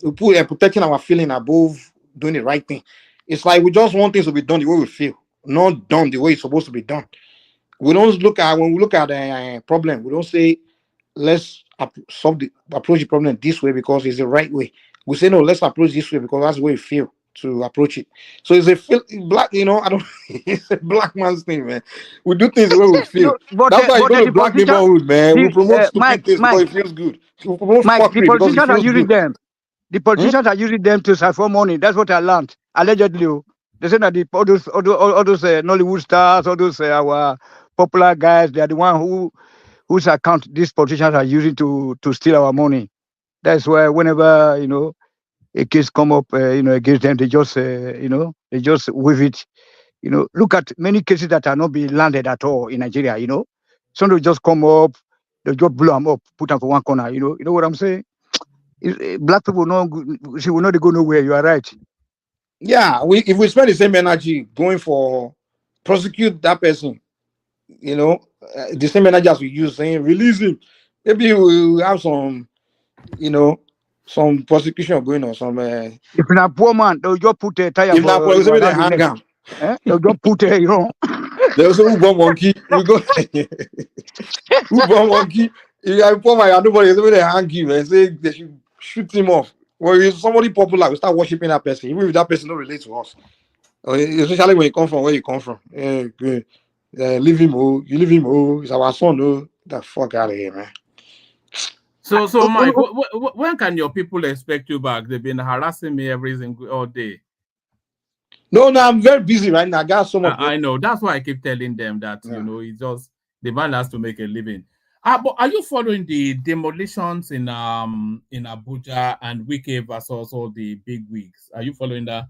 We put protecting our feeling above doing the right thing. It's like we just want things to be done the way we feel, not done the way it's supposed to be done. We don't look at when we look at a problem. We don't say let's approach the problem this way because it's the right way. We say no, let's approach this way because that's the way we feel to approach it. So it's a black, I don't. It's a black man's thing, man. We do things the way we feel. That's why you go to black neighborhood, man. We promote stupid things because it feels good. We promote fuckery because it feels good. Them. The politicians are using them to save for money. That's what I learned. Allegedly, they say that all those Nollywood stars, all those our popular guys, they are the one whose account these politicians are using to steal our money. That's why whenever a case come up, against them, they just they just wave it. Look at many cases that are not being landed at all in Nigeria. Some will just come up, they just blow them up, put them for one corner. You know what I'm saying? Black people will not go nowhere. You are right. Yeah, if we spend the same energy going for prosecute that person, the same energy as we use saying release him, maybe we'll have some, some prosecution going on. Some if you're a poor man, they'll just put a tire. If not, for example, they hang him. They'll just put a, They also who born monkey. We go. Who born monkey? If I poor man, nobody. They hang him and say they should shoot him off. Well, if somebody popular, we start worshiping that person, even if that person don't relate to us. Especially when you come from where you come from. Leave him, you leave him, it's our son, the fuck out of here, man. So Mike, when can your people expect you back? They've been harassing me all day. No, I'm very busy right now. I got so much. I know. That's why I keep telling them that it's just the man has to make a living. But are you following the demolitions in Abuja and Wike versus all the big wigs? Are you following that?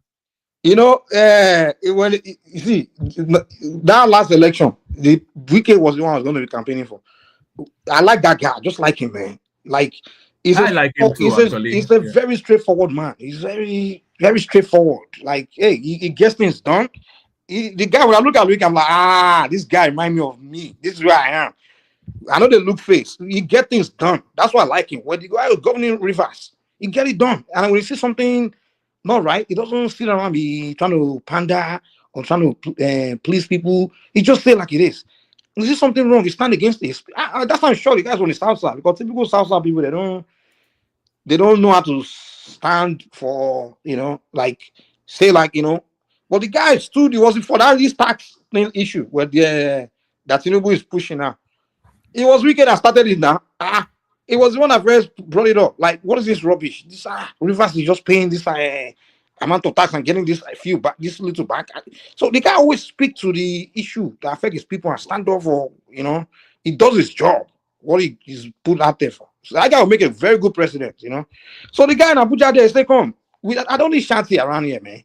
You see that last election, the Wike was the one I was going to be campaigning for. I like that guy, just like him, man. Like he's a very straightforward man. He's very, very straightforward. Like, hey, he gets things done. The guy, when I look at Wike, I'm like, this guy reminds me of me. This is where I am. I know they look face. He get things done. That's why I like him. When the guy was governing Rivers, he get it done. And when you see something not right, he doesn't sit around be trying to pander or trying to please people. He just say like it is. When you see something wrong, he stand against it. That's why I'm sure the guys on the South Side, because typical South Side people, they don't know how to stand for, like say like, but the guy stood, it wasn't for this tax issue where that Tinubu is pushing now. It was Wike that started it now. It was the one that first brought it up. Like, what is this rubbish? This Rivers is just paying this amount of tax and getting this this little back. So the guy always speak to the issue that affect his people and stand up for, he does his job, what he's put out there for. So that guy will make a very good president, So the guy in Abuja there say, come, I don't need shanty around here, man.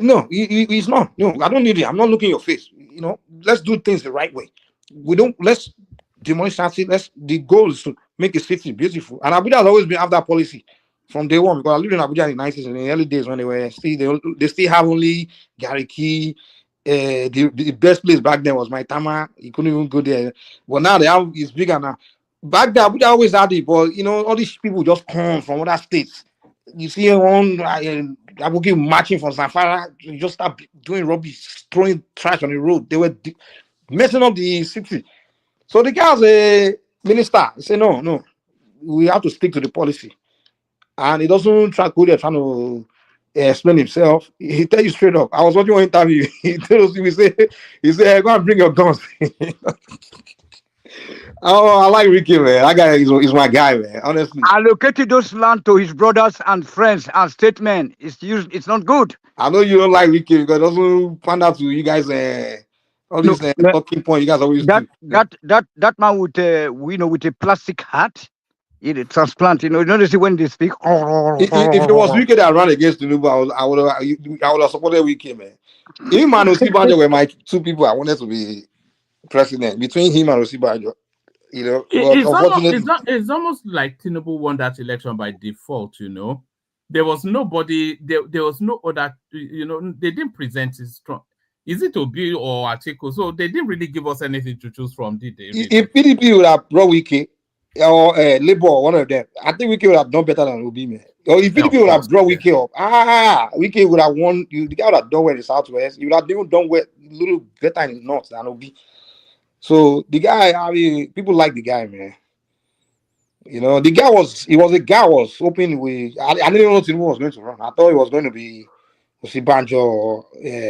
No, he's not. No, I don't need it. I'm not looking your face. Let's do things the right way. Let's demolish shanty. The goal is to make the city beautiful. And Abuja has always been after that policy from day one, because I lived in Abuja in the 90s and in the early days when they still have only Gariki. The best place back then was Maitama. You couldn't even go there. But now it's bigger now. Back then, Abuja always had it, but all these people just come from other states. You see one Abuja marching from Zamfara, just start doing rubbish, throwing trash on the road. They were messing up the city. So the guy was a minister. He said, no, we have to stick to the policy. and he doesn't try trying to explain himself. He tell you straight up. I was watching one interview. He tells you, he said, hey, go and bring your guns. Oh, I like Ricky, man. That guy is my guy, man. Honestly, allocated those land to his brothers and friends and statement. It's not good. I know you don't like Ricky because it doesn't pan out to you guys. All these talking point you guys always do. That man with with a plastic hat, a transplant. You notice when they speak. If it was Ricky that ran against Tinubu, I would have supported Ricky, man. Him and Osibanjo were my two people I wanted to be president. Between him and Osibanjo, it's almost like Tinubu won that election by default. There was nobody. There was no other. They didn't present it strong. Is it Obi or Atiku? So they didn't really give us anything to choose from, did they? Really? If PDP would have brought Wiki or Labour, one of them, I think Wiki would have done better than Obi, man. Or if PDP would have brought Wiki up, Wiki would have won. The guy would have done well in the Southwest. He would have even done well, a little better in the North than Obi. So the guy, I mean, people like the guy, man. The guy was hoping I didn't know Tinubu was going to run. I thought it was going to be Osibanjo.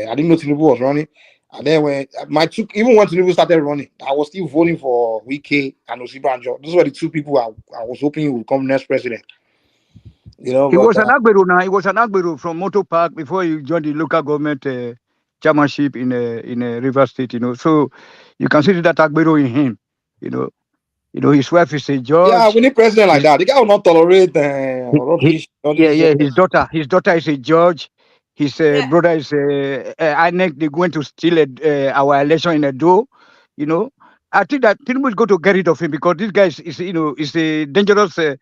I didn't know Tinubu was running. And then even when Tinubu started running, I was still voting for Wike and Osibanjo. Those were the two people I was hoping would become next president. He was an Agbero now. He was an Agbero from Motor Park before he joined the local government chairmanship in River State. So you can see that Agbero in him. His wife is a judge. Yeah, we need president like that. The guy will not tolerate rubbish. His daughter is a judge. His brother is INEC. They're going to steal our election in a door. I think that Tinubu is going to get rid of him because this guy is a dangerous no,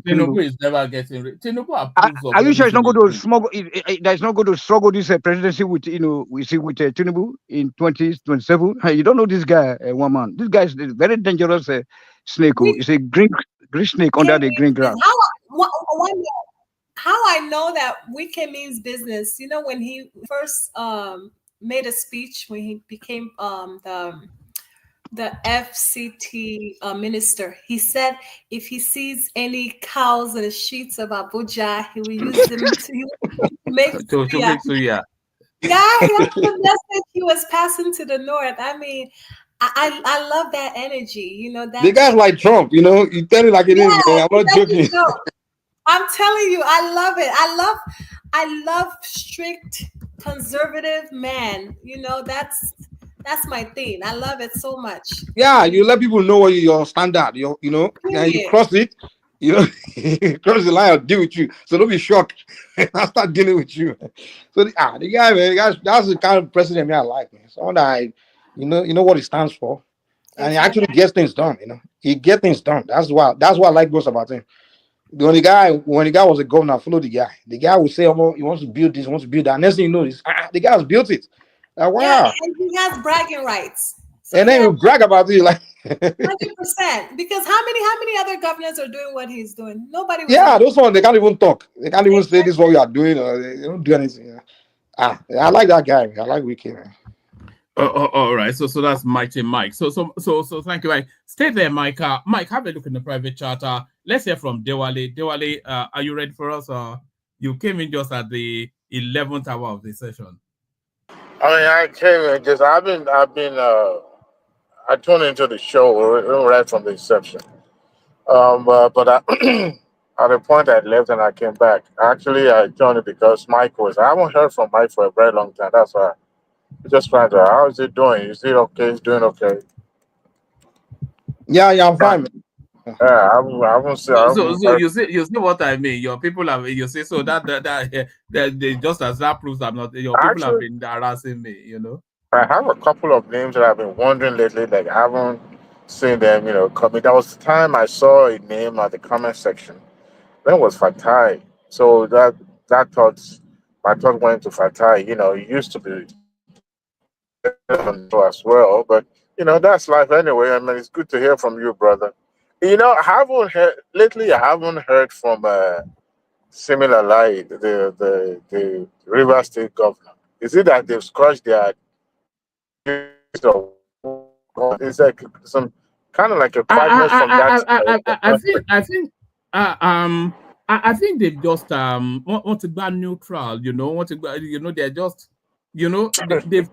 Tinubu is never getting rid. Tinubu approves of. Are you sure he's not going to smuggle? He's not going to struggle this presidency with with Tinubu in 2027. You don't know this guy, one man. This guy is a very dangerous snake. It's a green snake under the green grass. How I know that Wike means business? When he first made a speech when he became the FCT minister, he said if he sees any cows in the streets of Abuja, he will use them to make suya. Yeah, that's the message he was passing to the north. I mean, I love that energy. That the guy's like Trump. You tell it like it is. Man. I'm not joking. I'm telling you, I love it. I love strict conservative man. That's my thing. I love it so much. Yeah, you let people know what your standard. And you cross it. You cross the line, I'll deal with you. So don't be shocked. I'll start dealing with you. So the guy, man, that's the kind of president I like, man. Someone that you know what he stands for, and he actually gets things done. He gets things done. That's why I like most about him. When the guy was a governor, I followed the guy. The guy would say, "Oh, he wants to build this, he wants to build that." Next thing you know, the guy has built it. Like, wow. Yeah, and he has bragging rights. So and then you brag about it, like 100%. Because how many other governors are doing what he's doing? Nobody. Those ones they can't even talk. They can't even say this is what we are doing. Or they don't do anything. I like that guy. I like Wiki, man. All right. So that's Mighty Mike. So thank you, Mike. Stay there, Mike. Mike, have a look in the private chat. Let's hear from Dewale. Dewale, are you ready for us? You came in just at the 11th hour of the session. I came in because I tuned into the show right from the inception. But at the point I left and I came back. Actually, I joined it because I haven't heard from Mike for a very long time. That's why. Just find out how is he doing? Is he okay? He's doing okay. Yeah, I'm fine. Yeah, I won't say. So you see what I mean. Your people have so that they just as that proves I'm not. Your people have been harassing me. I have a couple of names that I've been wondering lately. Like I haven't seen them. Coming. That was the time I saw a name at the comment section. That was Fatai. So my thought went to Fatai. He used to be as well, but that's life anyway. I mean, it's good to hear from you, brother. I haven't heard from similar like the River State governor. Is it that they've scratched their? It's like some kind of like a quietness from that. I think I think they've just want to go neutral, want to go, they're just, they've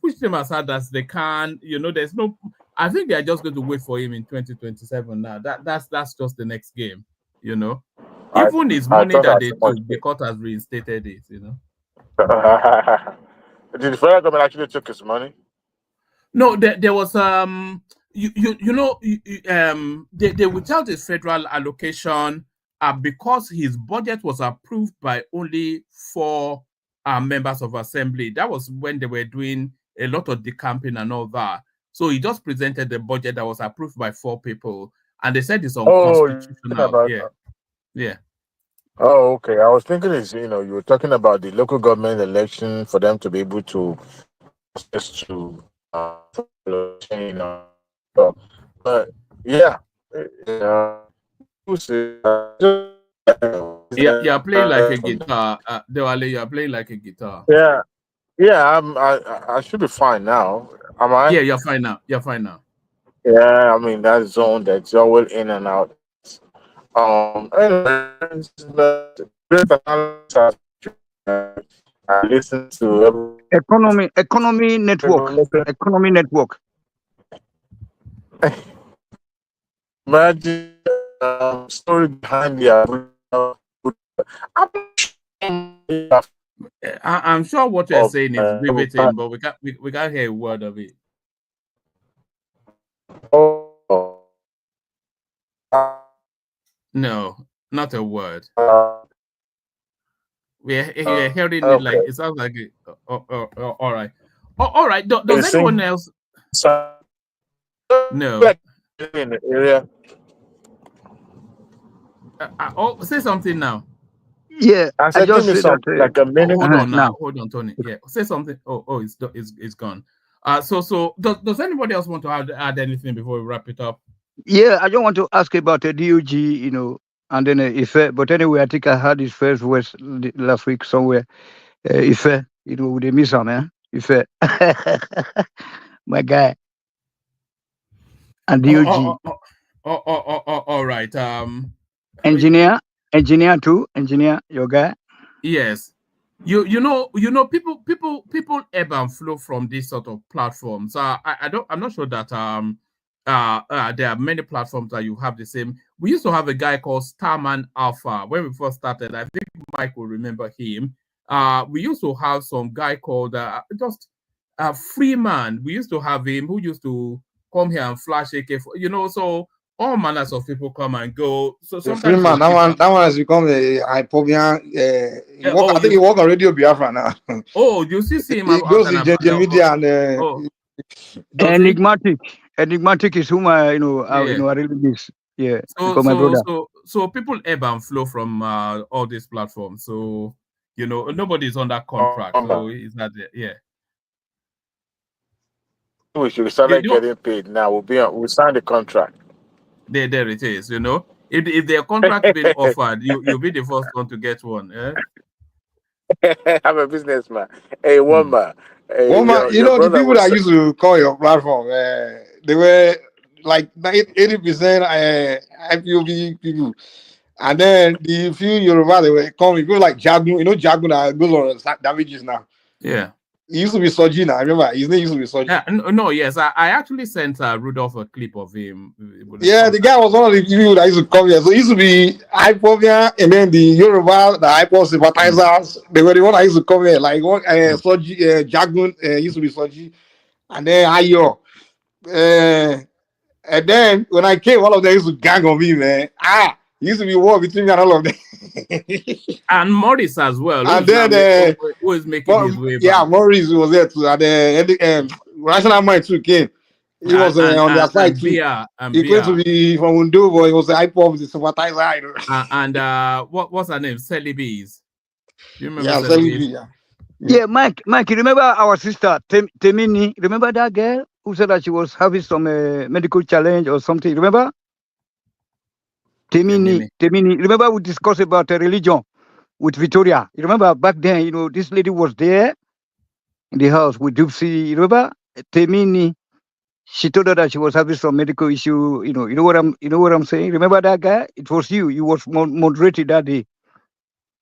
pushed him as hard as they can. There's no. I think they're just going to wait for him in 2027 now. That's just the next game. Even his I money thought that as they much. took, the court has reinstated it. Did the federal government actually took his money? No, there was they withheld his federal allocation because his budget was approved by only 4 members of assembly. That was when they were doing a lot of decamping and all that. So he just presented the budget that was approved by 4 people, and they said it's unconstitutional. Yeah. Oh, okay. I was thinking you were talking about the local government election for them to be able to access to but yeah. You're playing like a guitar. Dewale, you're playing like a guitar. Yeah, I should be fine now. Am I? Yeah, you're fine now. You're fine now. Yeah, I mean that zone that's always in and out. Anyways, I listen to economy network. Imagine story behind the. I'm sure what you're saying is riveting, but we can't hear a word of it. No, not a word. We're hearing it like it sounds like it. All right. All right. Does anyone else? No. In the area. Say something now. Yeah, I said, give me some like a minute. Hold on now. Hold on, Tony. Yeah, say something. It's gone. So does anybody else want to add anything before we wrap it up? Yeah, I don't want to ask about the DOG, and then Ife. But anyway, I think I heard his first voice last week somewhere. Ife, with the miss man. Ife, my guy. And DOG. All right. Engineer too. Engineer, your guy. Yes. You know, people ebb and flow from this sort of platforms. I'm not sure that there are many platforms that you have the same. We used to have a guy called Starman Alpha when we first started. I think Mike will remember him. We used to have some guy called Freeman. We used to have him who used to come here and flash AK. So all manners of people come and go. So sometimes Freeman, that one has become a hypobian. I think he works on Radio Biafra now. Oh, you see him? He goes in the media and. Enigmatic is whom I really miss. Yeah. So people ebb and flow from all these platforms. So nobody's on that contract. So is that yeah. We should start getting paid now. We'll sign the contract. There it is. If their contract been offered, you'll be the first one to get one. I'm a businessman. Hey, woman. The people that used to call your platform, they were like 80% IPOB people. And then the few Yoruba they were coming, people like Jagun, Jagun that goes on damages now. Yeah. He used to be Soji now. I remember his name used to be Soji. No, yes. I actually sent Rudolph a clip of him. Yeah, the guy was one of the people that used to come here. So he used to be Hypovia, and then the Yoruba, the Hypo sympathizers, they were the one that used to come here. Like Soji, Jagun used to be Soji, and then Ayo. And then when I came, all of them used to gang on me, man. It used to be war between me and all of them. And Morris as well. And then who is making his way back. Yeah, Morris was there too. And then Rational Mind too came. He was on their side too. He came to be from Undo, but he was the hype of the sympathizer. And what's her name? Celibes. Do you remember Celibes? Yeah, Mike, you remember our sister Temini? Remember that girl who said that she was having some medical challenge or something? Remember? Temini. Remember we discussed about religion with Victoria. You remember back then, this lady was there in the house with Dupsy. You remember? Temini. she told her that she was having some medical issue. You know what I'm saying. Remember that guy? It was you. You was moderated that day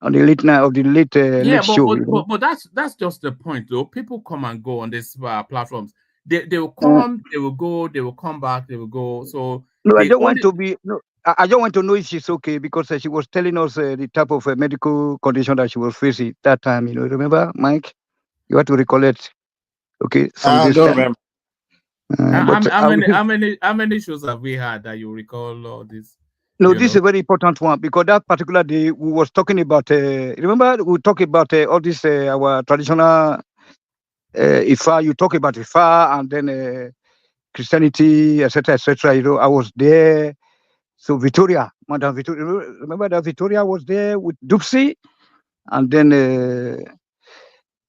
on the late night of the late Yeah, late show. but that's just the point, though. People come and go on these platforms. They will come, they will go, they will come back, they will go. So no, I the don't want only to be. No, I don't want to know if she's okay because she was telling us the type of medical condition that she was facing that time. You know, remember, Mike? You have to recollect. Okay, some I days don't time. remember. But how many shows have we had that you recall all this? no, this is a very important one because that particular day we was talking about. Remember, we talk about all this our traditional Ifa. You talk about Ifa and then Christianity, etc., etc. You know, I was there. So Victoria, Madam Victoria, remember that Victoria was there with Dupsy, and then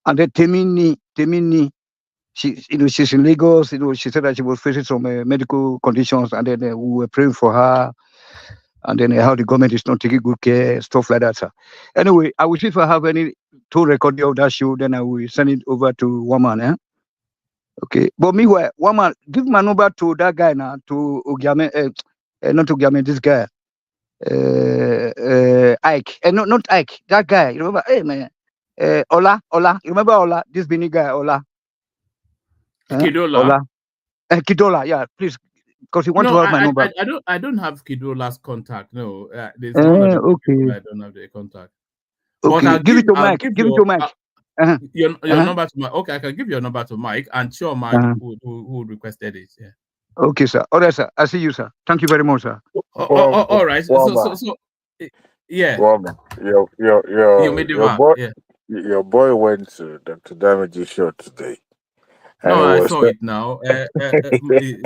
Temini. She's in Lagos. You know, she said that she was facing some medical conditions, and then we were praying for her. And then how the government is not taking good care, stuff like that, sir. Anyway, I will see if I have any two recording of that show, then I will send it over to Woman, eh? Okay. But meanwhile, Woman, give my number to that guy now, to Ogiame, not Ogiame, this guy, Ike. Not Ike, that guy. You remember? Hey, man. Ola. You remember Ola? This Bini guy, Ola. Kidola. Ola. Kidola, yeah, please. Because you want to have my number. I don't have Kidola's contact. No, there's one of the people I don't have the contact. Okay, But give it to Mike. Give it to Mike. Your number to Mike. Okay, I can give your number to Mike, and sure, Mike who requested it. Yeah. Okay, sir. All right, sir. I see you, sir. Thank you very much, sir. All right. So, yeah. Woman, your boy went to Dr. Damage's show today. No, I saw it now. I saw you.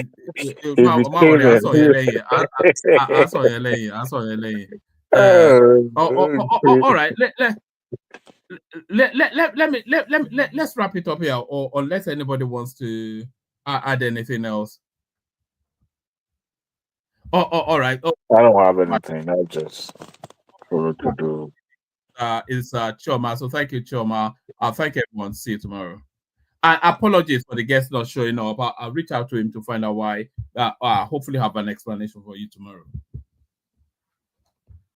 All right. Let's wrap it up here, or unless anybody wants to add anything else. All right. I don't have anything. I just for to do. Is Choma. So thank you, Choma. Thank everyone. See you tomorrow. Apologies for the guest not showing up. I'll reach out to him to find out why. Hopefully have an explanation for you tomorrow.